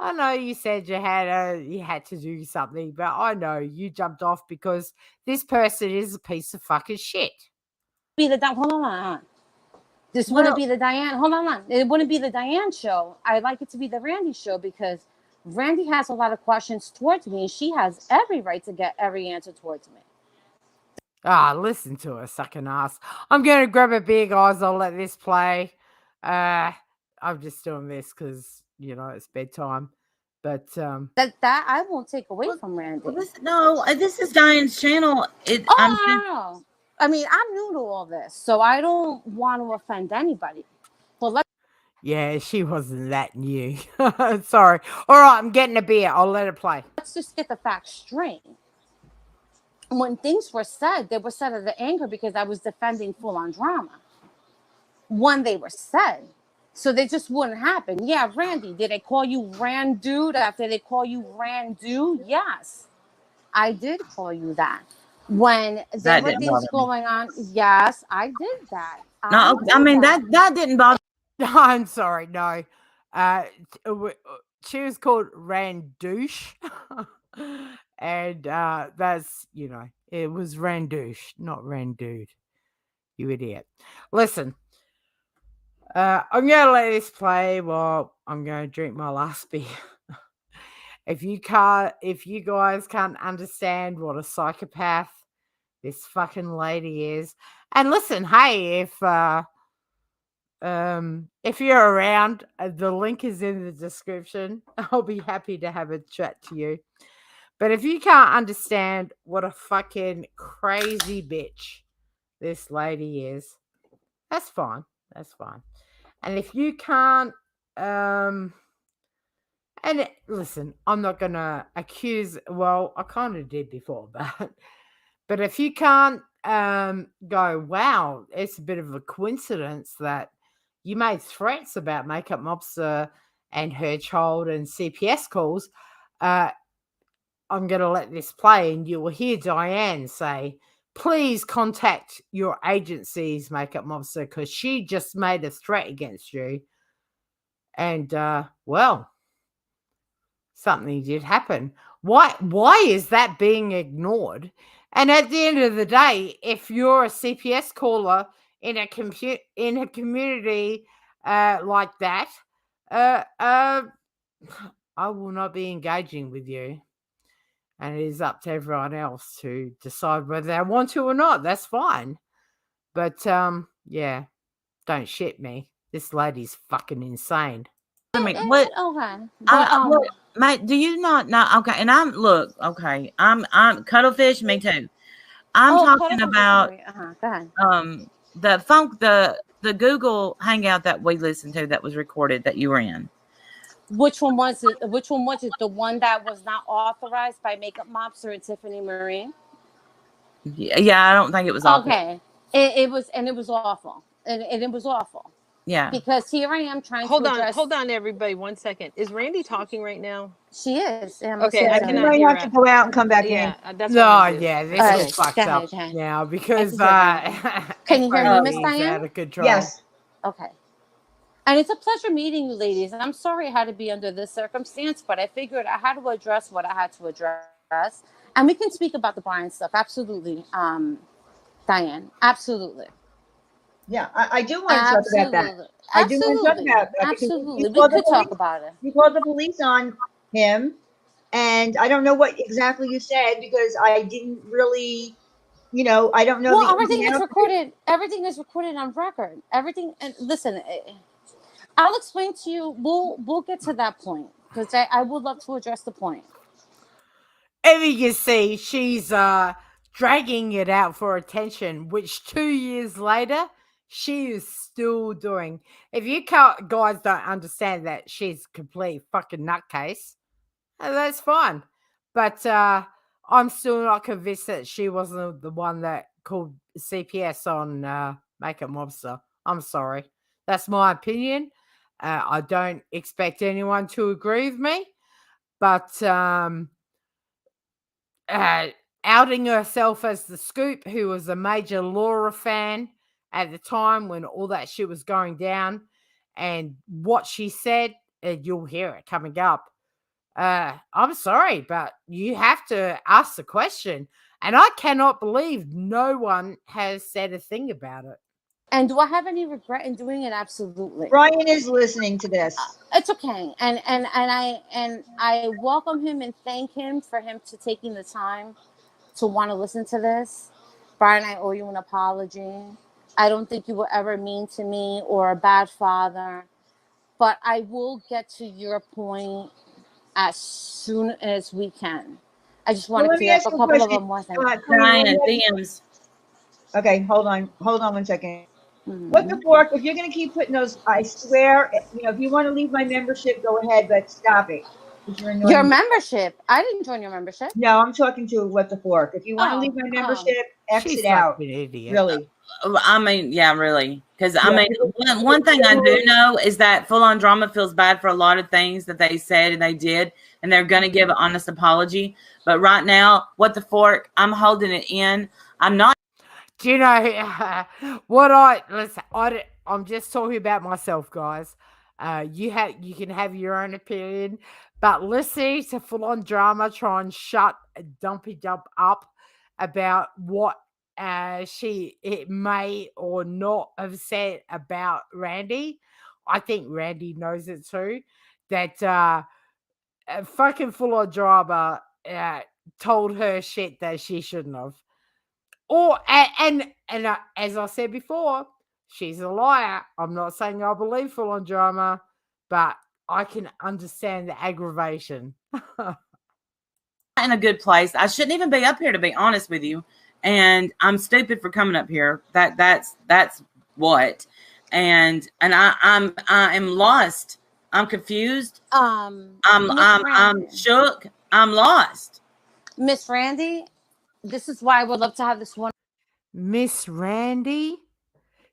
[SPEAKER 1] I know you said you had to do something, but I know you jumped off because this person is a piece of fucking shit.
[SPEAKER 11] Hold on. This wouldn't be the Diane. Hold on. It wouldn't be the Diane show. I'd like it to be the Randy show, because Randy has a lot of questions towards me, and she has every right to get every answer towards me.
[SPEAKER 1] Listen to her sucking ass. I'm going to grab a beer, guys. I'll let this play. I'm just doing this because, it's bedtime. But
[SPEAKER 11] that I won't take away from Randy.
[SPEAKER 8] This is Diane's channel.
[SPEAKER 11] No. I mean, I'm new to all this, so I don't want to offend anybody. But
[SPEAKER 1] yeah, she wasn't that new. Sorry. All right, I'm getting a beer. I'll let it play.
[SPEAKER 11] Let's just get the facts straight. When things were said, they were said out of anger because I was defending full-on drama. When they were said, so they just wouldn't happen. Yeah, Randy, did they call you Randude after they call you Randu? Yes, I did call you that. When there were things going on, yes, I did that.
[SPEAKER 8] That didn't bother.
[SPEAKER 1] I'm sorry, no. She was called Randouche. And that's, it was Randouche, not Randude. You idiot. Listen, I'm going to let this play while I'm going to drink my last beer. If you guys can't understand what a psychopath this fucking lady is, and listen, hey, if if you're around, the link is in the description. I'll be happy to have a chat to you. But if you can't understand what a fucking crazy bitch this lady is, that's fine. That's fine. And if you can't, listen, I'm not gonna accuse. Well, I kind of did before, but if you can't go, wow, it's a bit of a coincidence that you made threats about Makeup Mobster and her child and CPS calls. I'm going to let this play, and you will hear Diane say, please contact your agency's Makeup Mobster because she just made a threat against you. And, well, something did happen. Why is that being ignored? And at the end of the day, if you're a CPS caller in a community like that, I will not be engaging with you. And it is up to everyone else to decide whether they want to or not. That's fine. But yeah, don't shit me. This lady's fucking insane.
[SPEAKER 8] I mean, what?
[SPEAKER 11] Okay. But,
[SPEAKER 8] Look, mate, do you not know? Okay, and I'm cuttlefish. Me too. I'm talking about
[SPEAKER 11] Go ahead.
[SPEAKER 8] the Google Hangout that we listened to that was recorded that you were in.
[SPEAKER 11] Which one was it? Which one was it? The one that was not authorized by Makeup Mobster and Tiffany Marine?
[SPEAKER 8] Yeah, I don't think it was awful.
[SPEAKER 11] Okay. It was awful. And it was awful.
[SPEAKER 8] Yeah.
[SPEAKER 11] Because here I am trying
[SPEAKER 10] Hold
[SPEAKER 11] to
[SPEAKER 10] on,
[SPEAKER 11] address...
[SPEAKER 10] hold on, everybody. 1 second. Is Randy talking right now?
[SPEAKER 11] She is.
[SPEAKER 10] Okay, I
[SPEAKER 9] You
[SPEAKER 10] cannot
[SPEAKER 9] might
[SPEAKER 10] hear
[SPEAKER 9] have to
[SPEAKER 10] her.
[SPEAKER 9] go out and come back in.
[SPEAKER 10] Yeah, that's
[SPEAKER 1] No,
[SPEAKER 10] what I'm gonna do.
[SPEAKER 1] yeah, this
[SPEAKER 11] Okay,
[SPEAKER 1] is fucked
[SPEAKER 11] go ahead,
[SPEAKER 1] up
[SPEAKER 11] go ahead.
[SPEAKER 1] now because
[SPEAKER 11] Can you hear me, Miss
[SPEAKER 1] FOB is
[SPEAKER 11] Diane?
[SPEAKER 1] out of control.
[SPEAKER 9] Yes.
[SPEAKER 11] Okay. And it's a pleasure meeting you ladies. I'm sorry I had to be under this circumstance, but I figured I had to address what I had to address. And we can speak about the Brian stuff. Absolutely. Diane. Absolutely.
[SPEAKER 9] Yeah, I do want to talk about that. I do want to talk about that because
[SPEAKER 11] Absolutely.
[SPEAKER 9] you
[SPEAKER 11] We
[SPEAKER 9] called the
[SPEAKER 11] could talk
[SPEAKER 9] police.
[SPEAKER 11] about it.
[SPEAKER 9] You called the police on him, and I don't know what exactly you said because I didn't really, I don't know
[SPEAKER 11] Well,
[SPEAKER 9] the
[SPEAKER 11] everything
[SPEAKER 9] ins and
[SPEAKER 11] is
[SPEAKER 9] outs.
[SPEAKER 11] recorded. Everything is recorded on record. Everything. And listen, I'll explain to you. We'll get to that point because I would love to address the point.
[SPEAKER 1] And you can see she's dragging it out for attention, which 2 years later she is still doing. If you guys don't understand that she's a complete fucking nutcase, that's fine. But I'm still not convinced that she wasn't the one that called CPS on Makeup Mobster. I'm sorry. That's my opinion. I don't expect anyone to agree with me. But outing herself as the Scoop, who was a major Laura fan at the time when all that shit was going down, and what she said, you'll hear it coming up. I'm sorry, but you have to ask the question. And I cannot believe no one has said a thing about it.
[SPEAKER 11] And do I have any regret in doing it? Absolutely.
[SPEAKER 9] Brian is listening to this.
[SPEAKER 11] It's okay, and I welcome him and thank him for him to taking the time to want to listen to this. Brian, I owe you an apology. I don't think you were ever mean to me or a bad father, but I will get to your point as soon as we can. I just want to clear up a couple of them more things.
[SPEAKER 8] Diane, DMs.
[SPEAKER 9] Okay, hold on 1 second. What the fork? If you're going to keep putting those, I swear, if you want to leave my membership, go ahead, but stop it.
[SPEAKER 11] Your membership? I didn't join your membership.
[SPEAKER 9] No, I'm talking to What the Fork. If you want to leave my membership, exit out. Really.
[SPEAKER 8] I mean, yeah, really. Because, I mean, one thing I do know is that Full On Drama feels bad for a lot of things that they said and they did, and they're going to give an honest apology. But right now, What the Fork, I'm holding it in. I'm not.
[SPEAKER 1] Do you know I'm just talking about myself, guys. You can have your own opinion, but listening to Full On Drama try and shut Dumpy Dump up about what it may or not have said about Randy. I think Randy knows it too. That fucking Full On Drama told her shit that she shouldn't have. Or and as I said before, she's a liar. I'm not saying I believe full on drama, but I can understand the aggravation.
[SPEAKER 8] In a good place. I shouldn't even be up here, to be honest with you. And I'm stupid for coming up here. That's what. And I am lost. I'm confused. I'm shook. I'm lost.
[SPEAKER 11] Miss Randy, this is why I would love to have this one.
[SPEAKER 1] Miss Randy,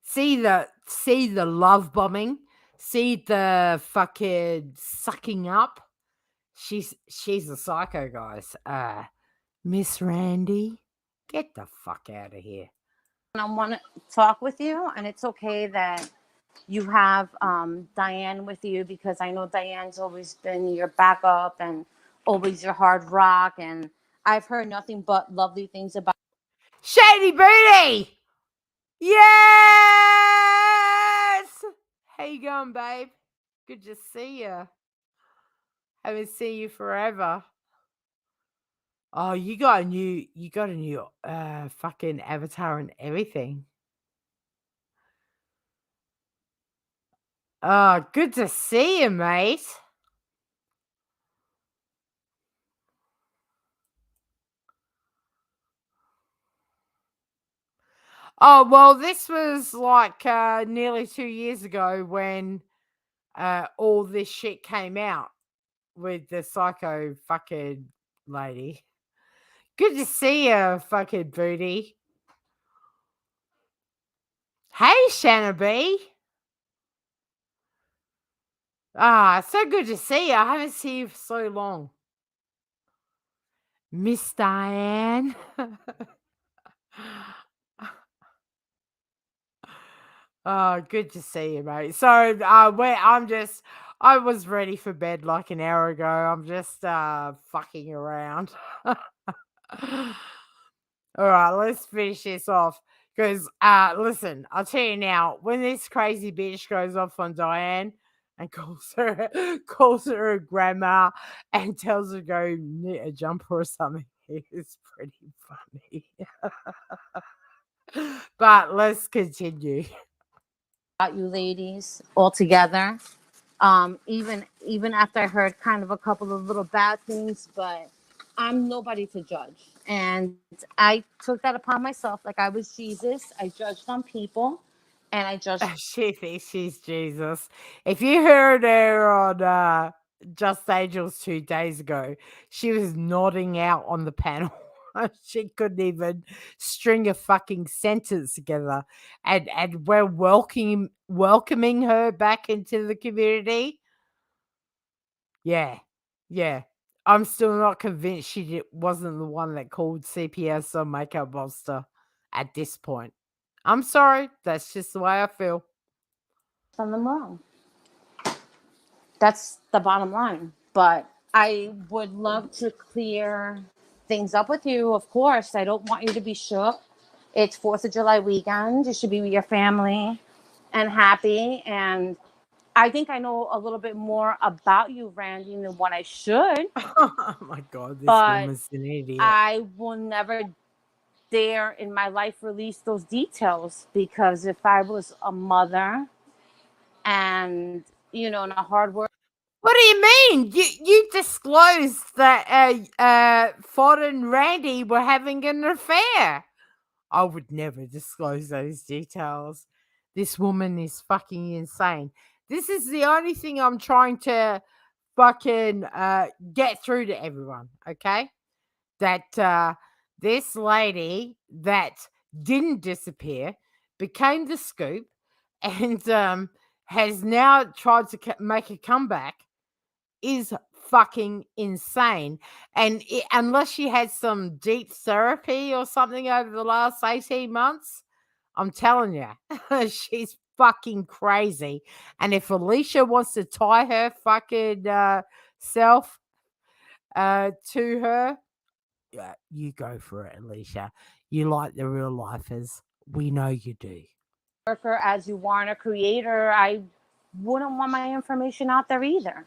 [SPEAKER 1] see the love bombing, see the fucking sucking up. She's a psycho, guys. Miss Randy, get the fuck out of here.
[SPEAKER 11] I want to talk with you, and it's okay that you have Diane with you, because I know Diane's always been your backup and always your hard rock, and I've heard nothing but lovely things about
[SPEAKER 1] Shady Booty! Yes! How you going, babe? Good to see you. Haven't seen you forever. Oh, you got a new fucking avatar and everything. Oh, good to see you, mate. Oh, well, this was like nearly 2 years ago when all this shit came out with the psycho fucking lady. Good to see you, fucking booty. Hey, Shanna B. So good to see you. I haven't seen you for so long. Miss Diane. Oh, good to see you, mate. So, I was ready for bed like an hour ago. I'm just fucking around. All right, let's finish this off. Because, listen, I'll tell you now, when this crazy bitch goes off on Diane and calls her a grandma and tells her to go knit a jumper or something, it's pretty funny. But let's continue.
[SPEAKER 11] you ladies all together. Even after I heard kind of a couple of little bad things, but I'm nobody to judge. And I took that upon myself. Like I was Jesus. I judged on people, and I judged.
[SPEAKER 1] She thinks she's Jesus. If you heard her on Just Angels 2 days ago, she was nodding out on the panel. She couldn't even string a fucking sentence together. And we're welcoming her back into the community. Yeah. Yeah. I'm still not convinced she wasn't the one that called CPS a makeup monster at this point. I'm sorry. That's just the way I feel.
[SPEAKER 11] On them wrong. That's the bottom line. But I would love to clear things up with you. Of course, I don't want you to be shook. It's 4th of July weekend. You should be with your family and happy. And I think I know a little bit more about you, Randy, than what I should.
[SPEAKER 1] Oh my God, this
[SPEAKER 11] But
[SPEAKER 1] woman's an idiot.
[SPEAKER 11] I will never dare in my life release those details, because if I was a mother and, in a hard work.
[SPEAKER 1] What do you mean? You disclosed that Ford and Randy were having an affair. I would never disclose those details. This woman is fucking insane. This is the only thing I'm trying to fucking get through to everyone, okay? That this lady that didn't disappear became the scoop and has now tried to make a comeback is fucking insane. And unless she had some deep therapy or something over the last 18 months, I'm telling you, she's fucking crazy. And if Alicia wants to tie her fucking self to her, you go for it, Alicia. You like the real lifers. We know you do.
[SPEAKER 11] Worker as you are and a creator, I wouldn't want my information out there either.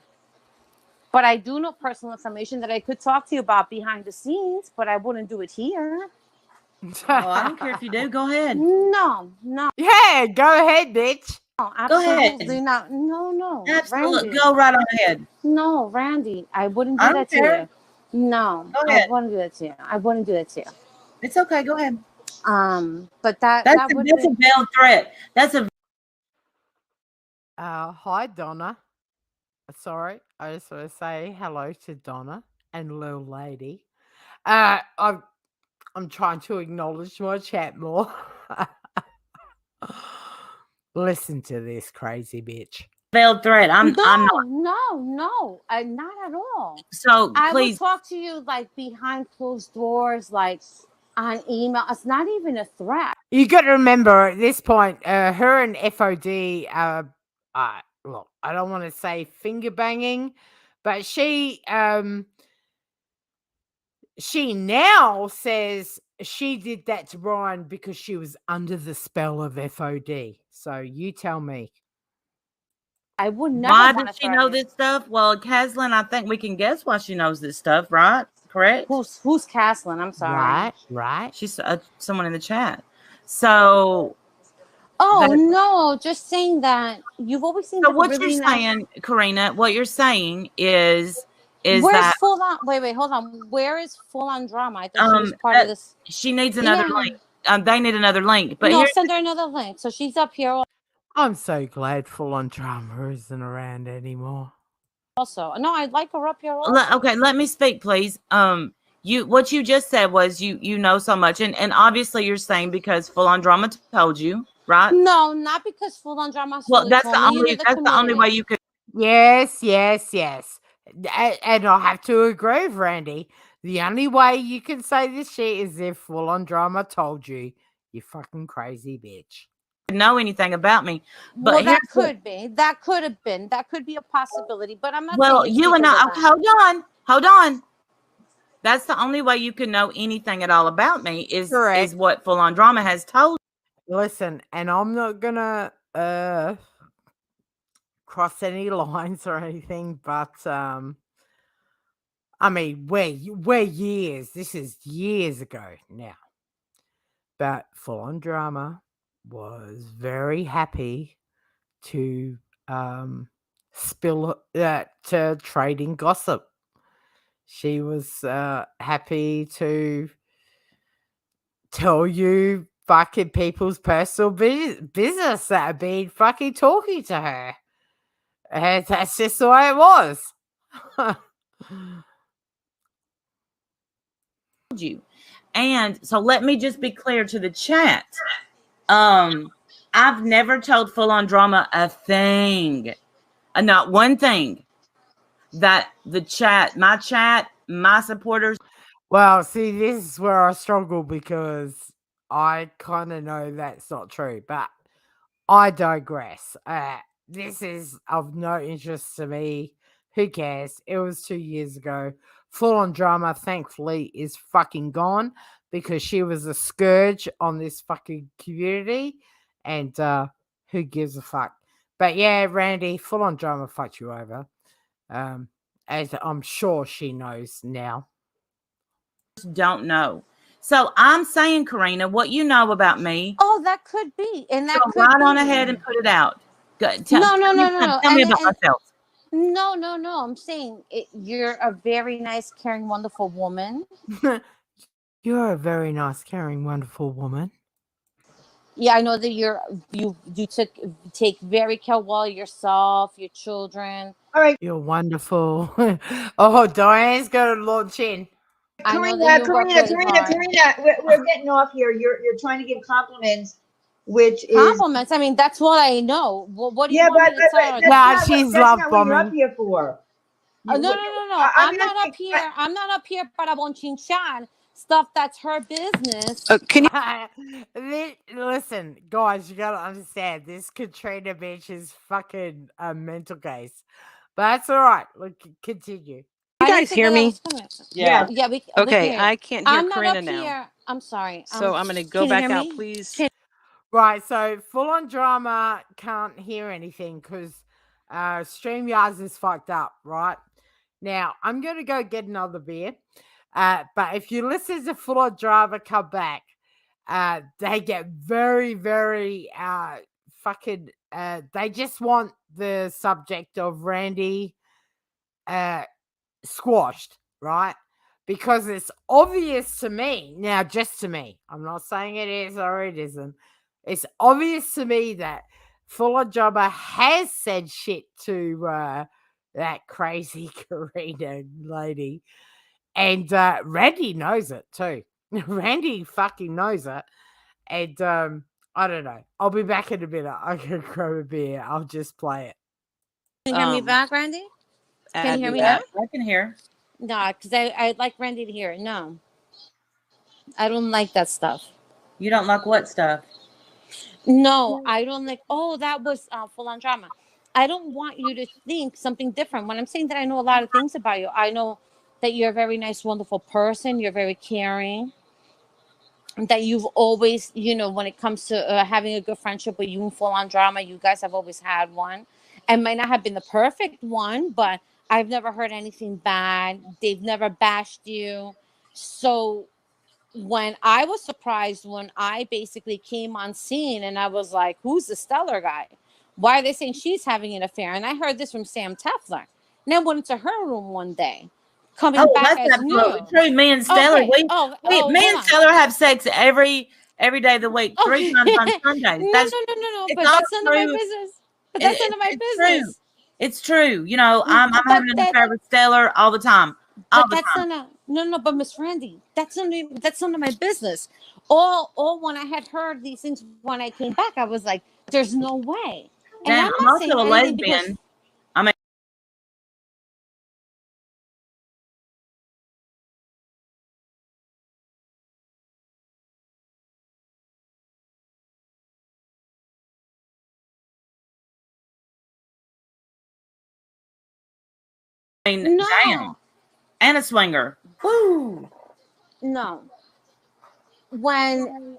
[SPEAKER 11] But I do know personal information that I could talk to you about behind the scenes, but I wouldn't do it here.
[SPEAKER 8] Well, I don't care if you do. Go ahead.
[SPEAKER 11] No,
[SPEAKER 1] Yeah, go ahead, bitch.
[SPEAKER 11] absolutely not. No,
[SPEAKER 8] Absolutely.
[SPEAKER 11] Randy.
[SPEAKER 8] Go right on ahead.
[SPEAKER 11] No, Randy, I wouldn't
[SPEAKER 8] I
[SPEAKER 11] do
[SPEAKER 8] don't
[SPEAKER 11] that to
[SPEAKER 8] care.
[SPEAKER 11] you. No,
[SPEAKER 8] Go
[SPEAKER 11] I
[SPEAKER 8] ahead.
[SPEAKER 11] wouldn't do that to you. I wouldn't do that to you.
[SPEAKER 8] It's okay. Go ahead.
[SPEAKER 11] But that would
[SPEAKER 8] That's a
[SPEAKER 11] be.
[SPEAKER 8] veiled threat. That's a
[SPEAKER 1] Hi, Donna. Sorry, I just want to say hello to Donna and little lady. I'm trying to acknowledge my chat more. Listen to this crazy bitch.
[SPEAKER 8] veiled threat. I'm not.
[SPEAKER 11] No, not at all.
[SPEAKER 8] So
[SPEAKER 11] I would
[SPEAKER 8] please,
[SPEAKER 11] talk to you like behind closed doors, like on email. It's not even a threat.
[SPEAKER 1] You got to remember at this point, her and FOD, look, I don't want to say finger banging, but she now says she did that to Ryan because she was under the spell of FOD. So you tell me.
[SPEAKER 11] I would never.
[SPEAKER 8] why
[SPEAKER 11] wanna
[SPEAKER 8] does she know
[SPEAKER 11] threaten you.
[SPEAKER 8] this stuff? Well, Caslin, I think we can guess why she knows this stuff, right? Correct?
[SPEAKER 11] Who's Caslin? I'm sorry.
[SPEAKER 1] Right.
[SPEAKER 8] She's someone in the chat. So,
[SPEAKER 11] Oh
[SPEAKER 8] that-
[SPEAKER 11] no, just saying that you've always seen.
[SPEAKER 8] so
[SPEAKER 11] like,
[SPEAKER 8] what
[SPEAKER 11] really
[SPEAKER 8] you're
[SPEAKER 11] nice.
[SPEAKER 8] saying, Karina, what you're saying is
[SPEAKER 11] Where's
[SPEAKER 8] that
[SPEAKER 11] full on? Wait, hold on. Where is full on drama? I thought she was part of this.
[SPEAKER 8] she needs another
[SPEAKER 11] Yeah.
[SPEAKER 8] link. They need another link. But
[SPEAKER 11] No,
[SPEAKER 8] here's
[SPEAKER 11] send her another link. So she's up here
[SPEAKER 1] I'm so glad Full On Drama isn't around anymore.
[SPEAKER 11] also. No, I'd like her up here also.
[SPEAKER 8] okay, let me speak, please. What you just said was you know so much, and obviously you're saying because Full On Drama told you, right?
[SPEAKER 11] No, not because full on drama.
[SPEAKER 8] Well, that's
[SPEAKER 11] told
[SPEAKER 8] the
[SPEAKER 11] me and
[SPEAKER 8] only that's the only way you could.
[SPEAKER 1] Yes. And I have to agree with Randy. The only way you can say this shit is if Full On Drama told you, you fucking crazy bitch.
[SPEAKER 8] Know anything about me, but
[SPEAKER 11] Well, that
[SPEAKER 8] here's what-
[SPEAKER 11] could be. That could have been. That could be a possibility. But I'm not.
[SPEAKER 8] well,
[SPEAKER 11] saying it's
[SPEAKER 8] you and
[SPEAKER 11] because
[SPEAKER 8] I.
[SPEAKER 11] of
[SPEAKER 8] Okay,
[SPEAKER 11] that.
[SPEAKER 8] hold on. That's the only way you can know anything at all about me is
[SPEAKER 1] Correct.
[SPEAKER 8] what Full On Drama has told.
[SPEAKER 1] Listen, and I'm not gonna cross any lines or anything, but I mean, we're years. This is years ago now. But Full On Drama was very happy to spill to trading gossip. She was happy to tell you fucking people's personal business that have been fucking talking to her. And that's just the way it was.
[SPEAKER 8] You. And so let me just be clear to the chat. I've never told Full On Drama a thing, not one thing that my supporters.
[SPEAKER 1] Well, see, this is where I struggle because I kind of know that's not true, but I digress. This is of no interest to me. Who cares? It was 2 years ago. Full On Drama, thankfully, is fucking gone because she was a scourge on this fucking community. And who gives a fuck? But yeah, Randy, Full On Drama fucked you over. As I'm sure she knows now.
[SPEAKER 8] Don't know. So I'm saying, Karina, what you know about me.
[SPEAKER 11] Oh, that could be, and that
[SPEAKER 8] go
[SPEAKER 11] could
[SPEAKER 8] right
[SPEAKER 11] be.
[SPEAKER 8] on ahead and put it out.
[SPEAKER 11] No.
[SPEAKER 8] Tell me about myself.
[SPEAKER 11] No. I'm saying you're a very nice, caring, wonderful woman.
[SPEAKER 1] You're a very nice, caring, wonderful woman.
[SPEAKER 11] Yeah, I know that you take very care well of yourself, your children.
[SPEAKER 9] All right.
[SPEAKER 1] You're wonderful. Oh, Diane's going to launch in.
[SPEAKER 11] I know that you work really hard.
[SPEAKER 9] Karina, we're getting off here. You're trying to give compliments, which is
[SPEAKER 11] compliments. I mean, that's what I know. What do you want me to tell her?
[SPEAKER 1] She's love
[SPEAKER 9] what you're
[SPEAKER 1] bombing.
[SPEAKER 9] up here for.
[SPEAKER 11] No. I'm not up here. I'm not up here para bonchinchar stuff that's her business.
[SPEAKER 10] Can you
[SPEAKER 1] listen, guys? You gotta understand this Katrina bitch is fucking a mental case, but that's all right. Look, continue.
[SPEAKER 10] you guys hear me?
[SPEAKER 11] Yeah.
[SPEAKER 10] Okay, I can't hear
[SPEAKER 11] I'm not
[SPEAKER 10] Karina
[SPEAKER 11] up
[SPEAKER 10] now.
[SPEAKER 11] here. I'm sorry.
[SPEAKER 10] So I'm going to go
[SPEAKER 11] can you
[SPEAKER 10] back
[SPEAKER 11] hear
[SPEAKER 10] out,
[SPEAKER 11] me?
[SPEAKER 10] please.
[SPEAKER 1] Right, so Full On Drama can't hear anything because StreamYards is fucked up, right? Now, I'm going to go get another beer. But if you listen to Full On Drama, come back. they get very, very fucking. They just want the subject of Randy squashed, right? Because it's obvious to me now, just to me. I'm not saying it is or it isn't. It's obvious to me that Fuller Jobber has said shit to that crazy Karina lady, and Randy knows it too. Randy fucking knows it, and I don't know. I'll be back in a minute. I can grab a beer. I'll just play it.
[SPEAKER 11] Can you hear me back, Randy? Can you hear me
[SPEAKER 8] Yeah,
[SPEAKER 11] now?
[SPEAKER 8] I can hear.
[SPEAKER 11] No, because I'd like Randy to hear it. No, I don't like that stuff.
[SPEAKER 8] You don't like what stuff?
[SPEAKER 11] No, I don't like. Oh, that was full on drama. I don't want you to think something different. When I'm saying that I know a lot of things about you, I know that you're a very nice, wonderful person. You're very caring. That you've always, when it comes to having a good friendship with you and full on drama, you guys have always had one. And might not have been the perfect one, but I've never heard anything bad. They've never bashed you. So when I was surprised when I basically came on scene and I was like, who's the stellar guy? Why are they saying she's having an affair? And I heard this from Sam Tefler. And I went into her room one day, coming
[SPEAKER 8] Oh,
[SPEAKER 11] back
[SPEAKER 8] that's
[SPEAKER 11] as new.
[SPEAKER 8] absolutely true. Me and Stellar,
[SPEAKER 11] Okay.
[SPEAKER 8] me
[SPEAKER 11] hold
[SPEAKER 8] and
[SPEAKER 11] on.
[SPEAKER 8] Stellar have sex every day of the week, 3 times on Sundays.
[SPEAKER 11] No,
[SPEAKER 8] That's
[SPEAKER 11] no.
[SPEAKER 8] it's
[SPEAKER 11] But
[SPEAKER 8] all
[SPEAKER 11] that's none of my
[SPEAKER 8] true.
[SPEAKER 11] business. But that's none of my
[SPEAKER 8] It's
[SPEAKER 11] business.
[SPEAKER 8] true. It's true. You know, I'm
[SPEAKER 11] But
[SPEAKER 8] having an affair with Stellar all the time. All
[SPEAKER 11] But
[SPEAKER 8] the
[SPEAKER 11] that's
[SPEAKER 8] time.
[SPEAKER 11] no. But Miss Randy, that's none of my business. All when I had heard these things when I came back, I was like, "There's no way." And
[SPEAKER 8] Dan,
[SPEAKER 11] I'm
[SPEAKER 8] I'm
[SPEAKER 11] not saying
[SPEAKER 8] also a
[SPEAKER 11] anything because
[SPEAKER 8] lesbian. I mean, damn.
[SPEAKER 11] no,
[SPEAKER 8] And a swinger. Woo!
[SPEAKER 11] no. When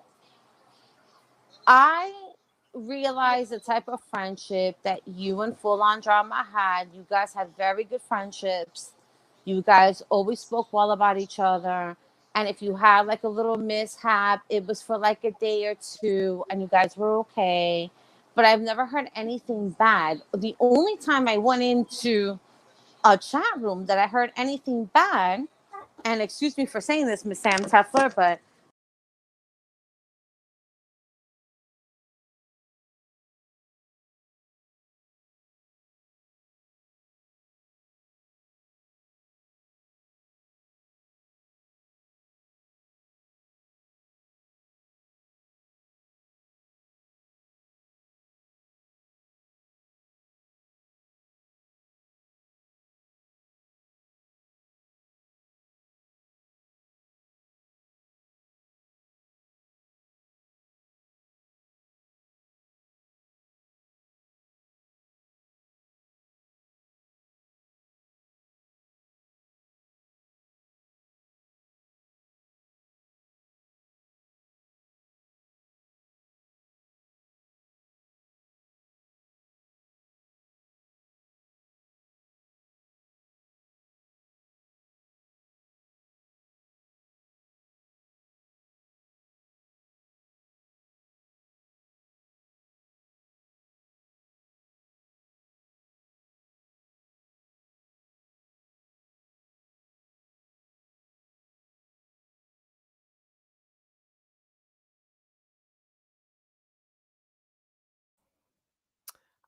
[SPEAKER 11] I realized the type of friendship that you and Full On Drama had, you guys had very good friendships. You guys always spoke well about each other. And if you had like a little mishap, it was for like a day or two and you guys were okay. But I've never heard anything bad. The only time I went into a chat room that I heard anything bad, and excuse me for saying this, Miss Sam Tefler, but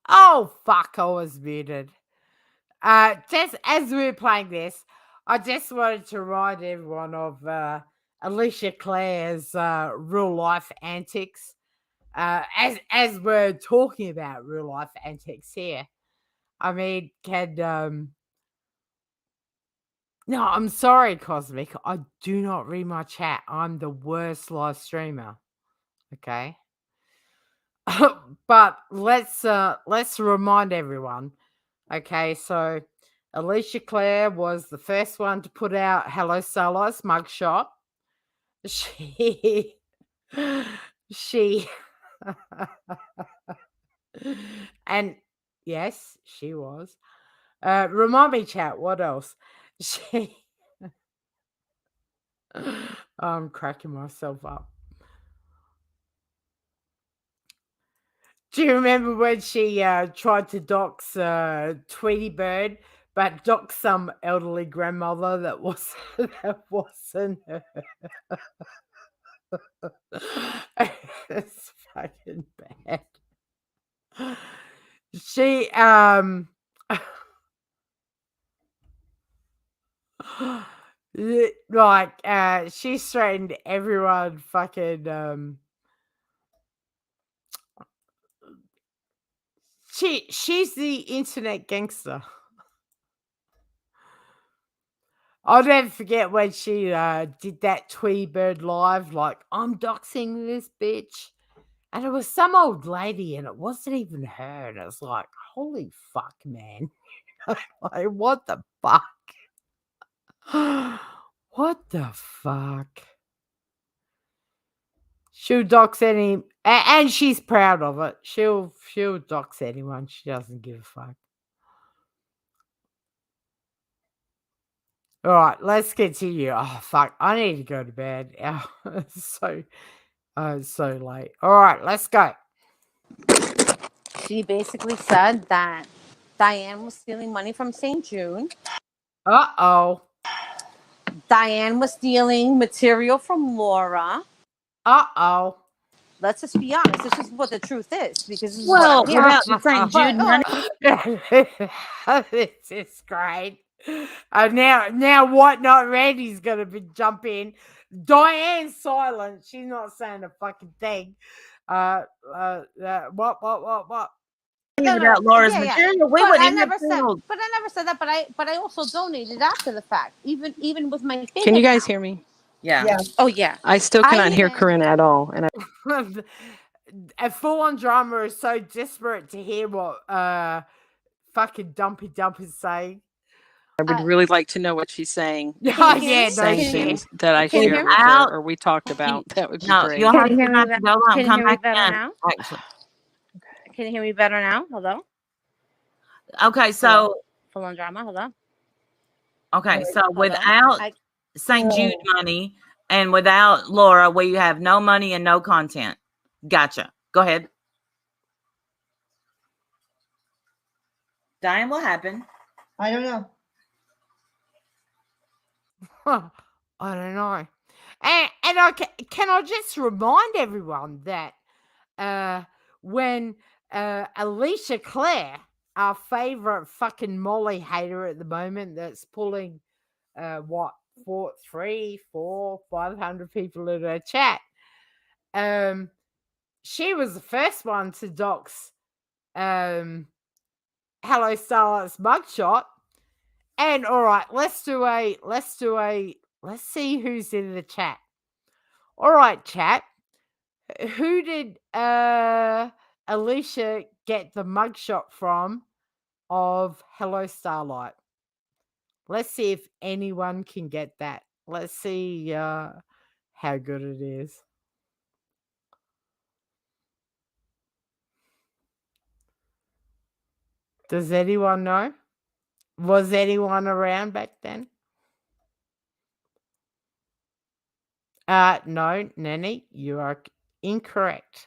[SPEAKER 1] Oh fuck! I was muted. Just as we were playing this, I just wanted to remind everyone of Alicia Clare's real life antics. As we're talking about real life antics here, I mean, no, I'm sorry, Cosmic. I do not read my chat. I'm the worst live streamer. Okay. But let's remind everyone. Okay, so Alicia Clare was the first one to put out Hello Solos mugshot. She she and yes, she was. Remind me, chat, what else? I'm cracking myself up. Do you remember when she tried to dox Tweety Bird, but dox some elderly grandmother that wasn't her? It's fucking bad. She she threatened everyone fucking she's the internet gangster. I'll never forget when she did that Tweety Bird live, like, I'm doxing this bitch. And it was some old lady, and it wasn't even her. And it was like, holy fuck, man. Like, what the fuck? What the fuck? She'll dox any, and she's proud of it. She'll dox anyone. She doesn't give a fuck. All right, let's continue. Oh fuck, I need to go to bed. It's so late. All right, let's go.
[SPEAKER 11] She basically said that Diane was stealing money from St. Jude.
[SPEAKER 1] Uh-oh.
[SPEAKER 11] Diane was stealing material from Laura.
[SPEAKER 1] Uh-oh.
[SPEAKER 11] Let's just be honest. This is what the truth is. Because this is
[SPEAKER 8] Well,
[SPEAKER 11] what I'm
[SPEAKER 8] without the St. Jude money.
[SPEAKER 1] This is great. Now what not Randy's gonna jump in. Diane's silent. She's not saying a fucking thing. What?
[SPEAKER 8] Without Laura's material, we wouldn't even have filled.
[SPEAKER 11] But I never said that. But I also donated after the fact. Even with my family.
[SPEAKER 10] Can you guys hear me?
[SPEAKER 8] Yeah.
[SPEAKER 11] Oh yeah.
[SPEAKER 10] I still cannot hear Karina at all. And
[SPEAKER 1] a full-on drama is so desperate to hear what fucking dumpy is saying.
[SPEAKER 10] I would really like to know what she's saying.
[SPEAKER 1] Oh, yeah,
[SPEAKER 10] saying things that I shared with her or we talked about. That would be great.
[SPEAKER 8] You'll have to
[SPEAKER 11] Can you
[SPEAKER 8] come
[SPEAKER 11] hear me
[SPEAKER 8] back
[SPEAKER 11] better
[SPEAKER 8] in.
[SPEAKER 11] now?
[SPEAKER 8] Actually.
[SPEAKER 11] Can you hear me better now? Hello?
[SPEAKER 8] Okay, so
[SPEAKER 11] full on drama. Hello?
[SPEAKER 8] Okay, so without St. Jude money and without Laura, we have no money and no content. Gotcha. Go ahead. Diane, what happened?
[SPEAKER 9] I don't know.
[SPEAKER 1] I don't know. And can I just remind everyone that when Alicia Clare, our favorite fucking Molly hater at the moment, that's pulling 500 people in her chat. She was the first one to dox Hello Starlight's mugshot. And all right, let's see who's in the chat. All right, chat. Who did Alicia get the mugshot from of Hello Starlight? Let's see if anyone can get that. Let's see how good it is. Does anyone know? Was anyone around back then? No, Nanny, you are incorrect.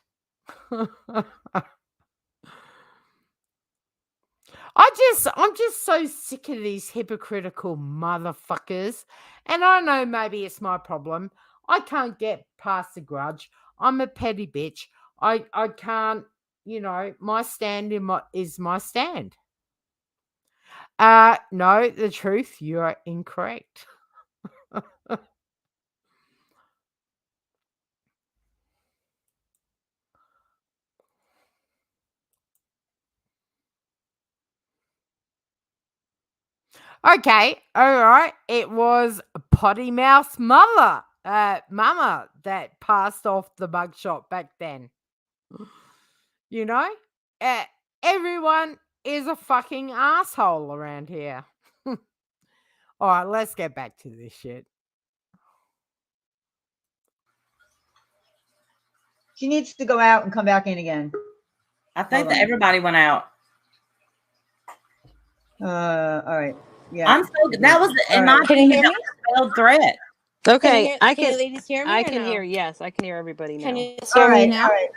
[SPEAKER 1] I'm just so sick of these hypocritical motherfuckers. And I know maybe it's my problem. I can't get past the grudge. I'm a petty bitch. I can't, my stand is my stand. No, the truth, you are incorrect. Okay, all right. It was Potty Mouth Mama that passed off the mugshot back then. Everyone is a fucking asshole around here. All right, let's get back to this shit.
[SPEAKER 9] She needs to go out and come back in again.
[SPEAKER 8] I think that everybody went out.
[SPEAKER 9] All right. Yeah.
[SPEAKER 8] I'm so that was in my opinion that was a failed threat.
[SPEAKER 10] Okay,
[SPEAKER 11] can you ladies hear me?
[SPEAKER 10] I can hear. Yes, I can hear everybody now.
[SPEAKER 11] Can you hear me now?
[SPEAKER 9] All right.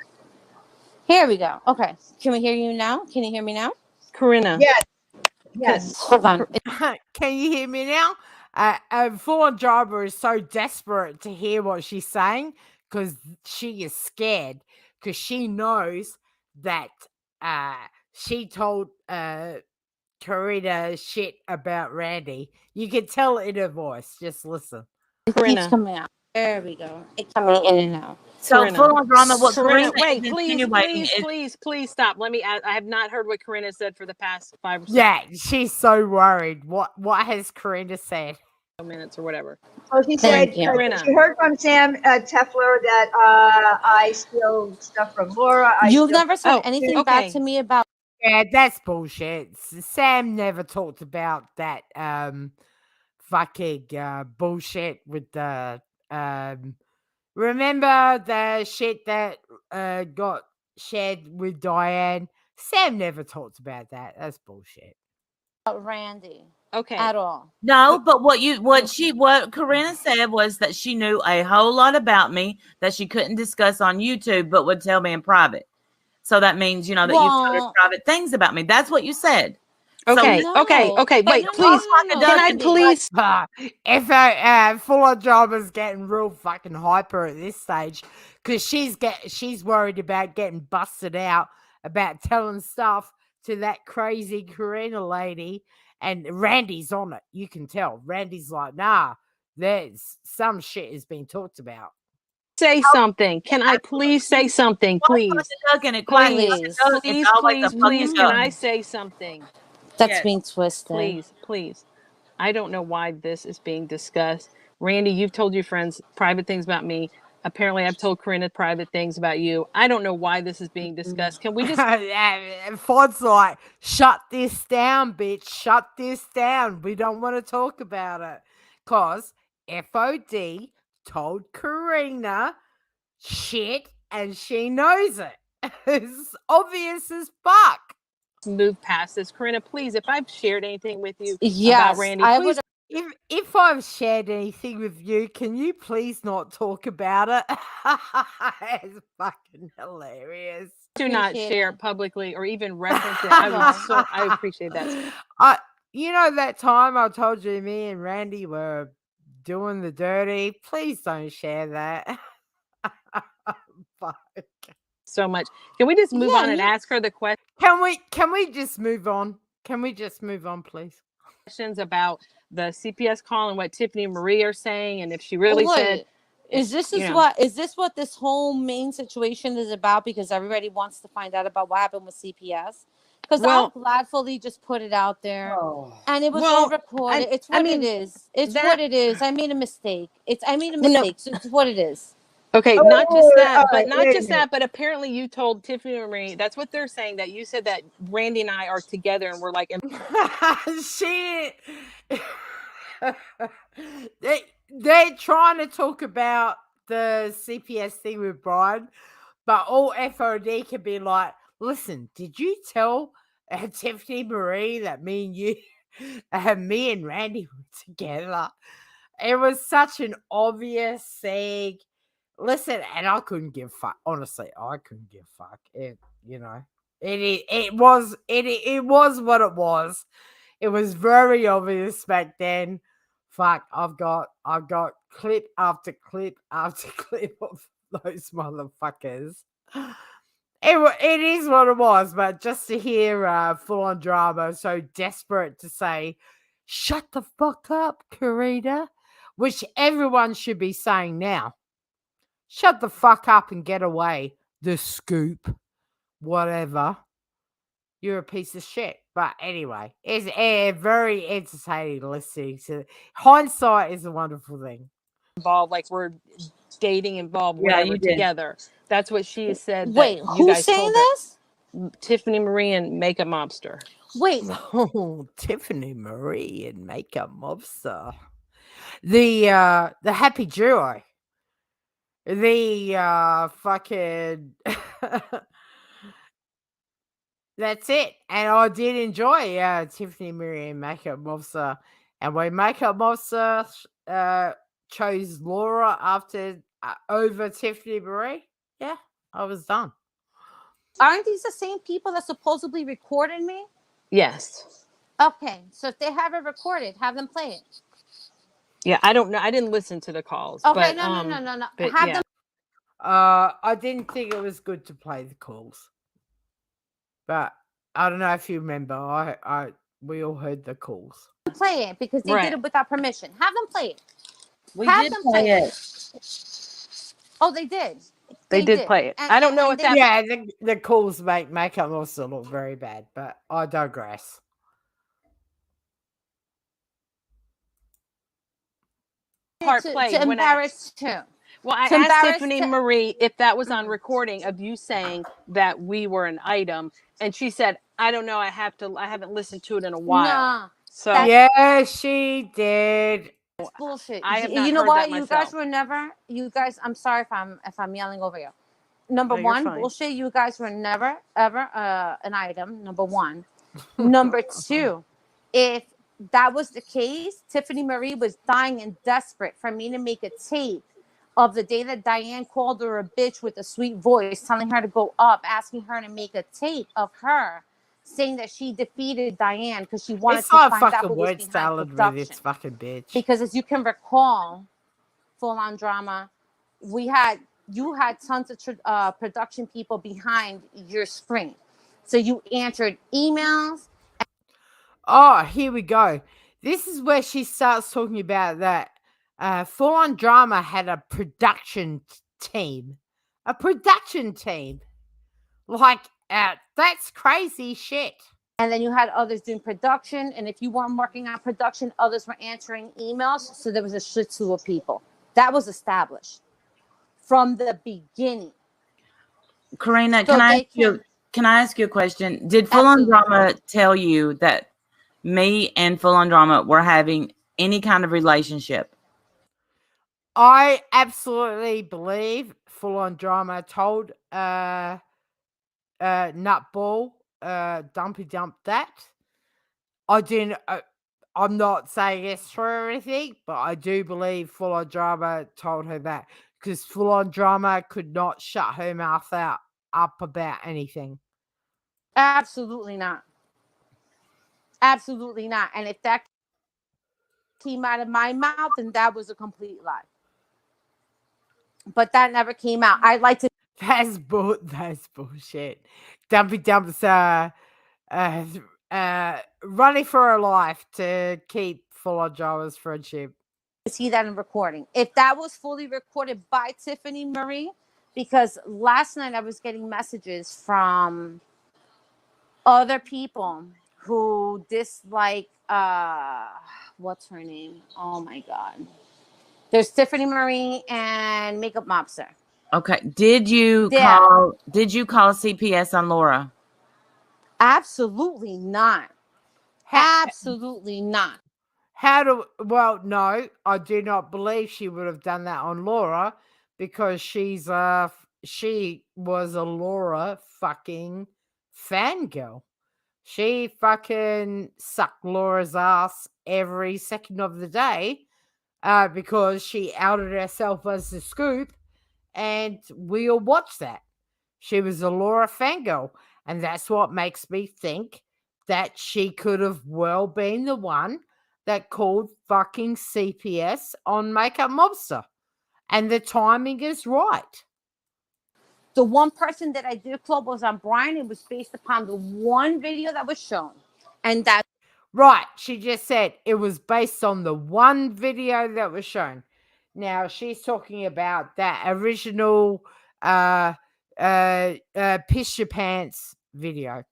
[SPEAKER 11] Here we go. Okay. Can we hear you now? Can you hear me now?
[SPEAKER 10] Karina.
[SPEAKER 9] Yes. Yes.
[SPEAKER 11] Hold on.
[SPEAKER 1] Can you hear me now? Full on driver is so desperate to hear what she's saying because she is scared because she knows that she told Karina shit about Randy. You can tell in her voice. Just listen.
[SPEAKER 11] It keeps
[SPEAKER 10] Karina.
[SPEAKER 11] coming out. There we go. It's coming in and out.
[SPEAKER 8] So
[SPEAKER 10] Karina.
[SPEAKER 8] full on drama. What
[SPEAKER 10] Karina,
[SPEAKER 8] Karina
[SPEAKER 10] wait,
[SPEAKER 8] is
[SPEAKER 10] please,
[SPEAKER 8] insinuating
[SPEAKER 10] please,
[SPEAKER 8] is
[SPEAKER 10] please stop. Let me add, I have not heard what Karina said for the past 5 or 6
[SPEAKER 1] Yeah, she's so worried. What has Karina said?
[SPEAKER 10] minutes or whatever.
[SPEAKER 9] So she said
[SPEAKER 11] Thank you.
[SPEAKER 10] Karina.
[SPEAKER 9] she heard from Sam Tefler that I steal stuff from Laura.
[SPEAKER 11] You've
[SPEAKER 9] steal
[SPEAKER 11] never said
[SPEAKER 10] Oh,
[SPEAKER 11] anything bad
[SPEAKER 10] okay.
[SPEAKER 11] to me about.
[SPEAKER 1] Yeah, that's bullshit. Sam never talked about that fucking bullshit with the remember the shit that got shared with Diane? Sam never talked about that. That's bullshit.
[SPEAKER 11] Randy
[SPEAKER 10] Okay.
[SPEAKER 11] at all.
[SPEAKER 8] no, but what Karina said was that she knew a whole lot about me that she couldn't discuss on YouTube, but would tell me in private. So that means, that you told her private things about me. That's what you said.
[SPEAKER 10] Okay,
[SPEAKER 11] No.
[SPEAKER 10] okay. Wait,
[SPEAKER 11] No,
[SPEAKER 10] please.
[SPEAKER 11] no,
[SPEAKER 10] Can I
[SPEAKER 11] Randy.
[SPEAKER 10] please?
[SPEAKER 1] If full on drama's getting real fucking hyper at this stage because she's worried about getting busted out about telling stuff to that crazy Karina lady, and Randy's on it. You can tell. Randy's like, nah, there's some shit is being talked about.
[SPEAKER 10] Say something. Can I please say something, please?
[SPEAKER 11] Please.
[SPEAKER 10] Please, can I say something?
[SPEAKER 11] That's being twisted.
[SPEAKER 10] Please. I don't know why this is being discussed. Randy, you've told your friends private things about me. Apparently, I've told Karina private things about you. I don't know why this is being discussed. Can we just...
[SPEAKER 1] Fod's like, shut this down, bitch. Shut this down. We don't want to talk about it. Because FOD told Karina shit and she knows it. It's obvious as fuck.
[SPEAKER 10] Move past this. Karina, please, if I've shared anything with you
[SPEAKER 11] Yes,
[SPEAKER 10] about Randy,
[SPEAKER 11] I
[SPEAKER 10] please...
[SPEAKER 1] If I've shared anything with you, can you please not talk about it? It's fucking hilarious.
[SPEAKER 10] Do not
[SPEAKER 11] Appreciate
[SPEAKER 10] share
[SPEAKER 11] it.
[SPEAKER 10] it publicly or even reference it. I appreciate that.
[SPEAKER 1] You know that time I told you me and Randy were doing the dirty? Please don't share that. Fuck.
[SPEAKER 10] So much. Can we just move
[SPEAKER 11] Yeah,
[SPEAKER 10] on and ask her the question?
[SPEAKER 1] Can we just move on? Can we just move on, please?
[SPEAKER 10] Questions about the CPS call and what Tiffany and Marie are saying, and if she really said,
[SPEAKER 11] is this what this whole main situation is about? Because everybody wants to find out about what happened with CPS. Because I'll gladly just put it out there, and it was all recorded. It's what it is. It's what it is. I made a mistake. I made a mistake. So it's what it is.
[SPEAKER 10] Okay, not just that, but apparently you told Tiffany and Marie, that's what they're saying, that you said that Randy and I are together and we're like...
[SPEAKER 1] Shit. They're trying to talk about the CPS thing with Brian, but all FOD can be like, listen, did you tell Tiffany Marie that me and you, me and Randy were together? It was such an obvious thing. Listen, and I couldn't give fuck. Honestly, I couldn't give fuck. It was what it was. It was very obvious back then. Fuck, I've got clip after clip after clip of those motherfuckers. It is what it was, but just to hear full on drama, so desperate to say, shut the fuck up, Karina, which everyone should be saying now. Shut the fuck up and get away. The scoop. Whatever. You're a piece of shit. But anyway, it's very entertaining listening to. Hindsight is a wonderful thing.
[SPEAKER 10] Involved, like we're dating involved,
[SPEAKER 8] Yeah,
[SPEAKER 10] whatever,
[SPEAKER 8] you did.
[SPEAKER 10] together. That's what she said.
[SPEAKER 11] Wait,
[SPEAKER 10] that you
[SPEAKER 11] who's
[SPEAKER 10] guys
[SPEAKER 11] saying
[SPEAKER 10] told her.
[SPEAKER 11] this?
[SPEAKER 10] Tiffany Marie and Makeup Mobster.
[SPEAKER 11] Wait.
[SPEAKER 1] Oh, Tiffany Marie and Makeup Mobster. The happy duo. The fucking that's it. And I did enjoy Tiffany Marie and Makeup Mobster. And when Makeup Mobster chose Laura after over Tiffany Marie, yeah, I was done.
[SPEAKER 11] Aren't these the same people that supposedly recorded me?
[SPEAKER 10] Yes.
[SPEAKER 11] Okay, so if they have it recorded, have them play it.
[SPEAKER 10] Yeah, I don't know. I didn't listen to the calls.
[SPEAKER 11] Okay,
[SPEAKER 10] but,
[SPEAKER 11] no.
[SPEAKER 10] But
[SPEAKER 11] Have
[SPEAKER 10] yeah.
[SPEAKER 11] them.
[SPEAKER 1] I didn't think it was good to play the calls, but I don't know if you remember. We all heard the calls.
[SPEAKER 11] Play it because they did it without permission. Have them play it.
[SPEAKER 8] We
[SPEAKER 11] Have
[SPEAKER 8] did
[SPEAKER 11] them
[SPEAKER 8] play it.
[SPEAKER 11] Oh, they did.
[SPEAKER 10] They did play it. I don't know if that.
[SPEAKER 1] Yeah, the calls make Makeup Monster look very bad, but I digress.
[SPEAKER 10] Part played
[SPEAKER 11] to
[SPEAKER 10] when
[SPEAKER 11] embarrass too.
[SPEAKER 10] Well, I
[SPEAKER 11] To
[SPEAKER 10] asked
[SPEAKER 11] embarrass
[SPEAKER 10] Tiffany
[SPEAKER 11] to-
[SPEAKER 10] Marie if that was on recording of you saying that we were an item, and she said, "I don't know. I haven't listened to it in a while."
[SPEAKER 11] Nah.
[SPEAKER 10] So
[SPEAKER 1] yeah, she did.
[SPEAKER 11] Bullshit.
[SPEAKER 10] I have not
[SPEAKER 11] You know
[SPEAKER 10] heard
[SPEAKER 11] what?
[SPEAKER 10] that
[SPEAKER 11] You
[SPEAKER 10] myself.
[SPEAKER 11] guys were never. You guys. I'm sorry if I'm yelling over you. Number
[SPEAKER 10] No, you're
[SPEAKER 11] one,
[SPEAKER 10] fine.
[SPEAKER 11] bullshit. You guys were never ever an item. Number one. Number two, if that was the case, Tiffany Marie was dying and desperate for me to make a tape of the day that Diane called her a bitch with a sweet voice, telling her to go up, asking her to make a tape of her saying that she defeated Diane because she wanted
[SPEAKER 1] It's
[SPEAKER 11] to
[SPEAKER 1] like
[SPEAKER 11] find out
[SPEAKER 1] fucking
[SPEAKER 11] who was
[SPEAKER 1] word
[SPEAKER 11] behind
[SPEAKER 1] salad with
[SPEAKER 11] production.
[SPEAKER 1] its fucking bitch.
[SPEAKER 11] Because as you can recall, Full On Drama, you had tons of production people behind your screen. So you answered emails.
[SPEAKER 1] Oh, here we go. This is where she starts talking about that Full On Drama had a production team. A production team. Like, that's crazy shit.
[SPEAKER 11] And then you had others doing production. And if you weren't working on production, others were answering emails. So there was a shit slew of people. That was established from the beginning.
[SPEAKER 8] Karina,
[SPEAKER 11] So
[SPEAKER 8] can I ask you a question? Did Full On
[SPEAKER 11] Absolutely.
[SPEAKER 8] Drama tell you that me and Full On Drama were having any kind of relationship?
[SPEAKER 1] I absolutely believe Full On Drama told Nutball dumpy dump that. I didn't I'm not saying it's true or anything, but I do believe Full On Drama told her that because Full On Drama could not shut her mouth up about anything.
[SPEAKER 11] Absolutely not. Absolutely not. And if that came out of my mouth, then that was a complete lie. But that never came out. I'd like to.
[SPEAKER 1] That's bullshit. Dumpy Dump's running for her life to keep Full On Drama's friendship.
[SPEAKER 11] See that in recording. If that was fully recorded by Tiffany Marie, because last night I was getting messages from other people who dislike what's her name? Oh my god. There's Tiffany Marie and Makeup Mobster.
[SPEAKER 8] Okay. Did you call CPS on Laura?
[SPEAKER 11] Absolutely not. Absolutely not.
[SPEAKER 1] Well, no, I do not believe she would have done that on Laura because she was a Laura fucking fangirl. She fucking sucked Laura's ass every second of the day because she outed herself as the scoop, and we all watched that. She was a Laura fangirl, and that's what makes me think that she could have well been the one that called fucking CPS on Makeup Mobster. And the timing is right.
[SPEAKER 11] The one person that I did club was on Brian. It was based upon the one video that was shown. And that.
[SPEAKER 1] Right. She just said it was based on the one video that was shown. Now, she's talking about that original Piss Your Pants video.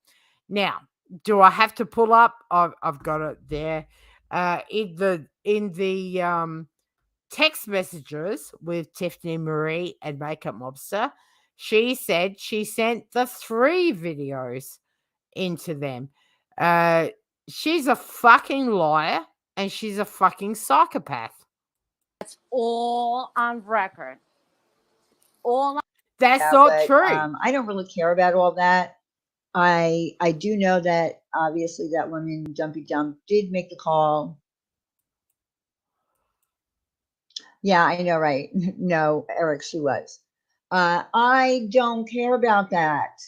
[SPEAKER 1] Now, do I have to pull up? I've got it there. In the text messages with Tiffany Marie and Makeup Mobster, she said she sent the 3 videos into them. She's a fucking liar and she's a fucking psychopath.
[SPEAKER 11] That's all on record.
[SPEAKER 1] That's not true.
[SPEAKER 9] I don't really care about all that. I do know that obviously that woman Dumpy Dump did make the call. Yeah, I know, right? No, Eric, she was. I don't care about that.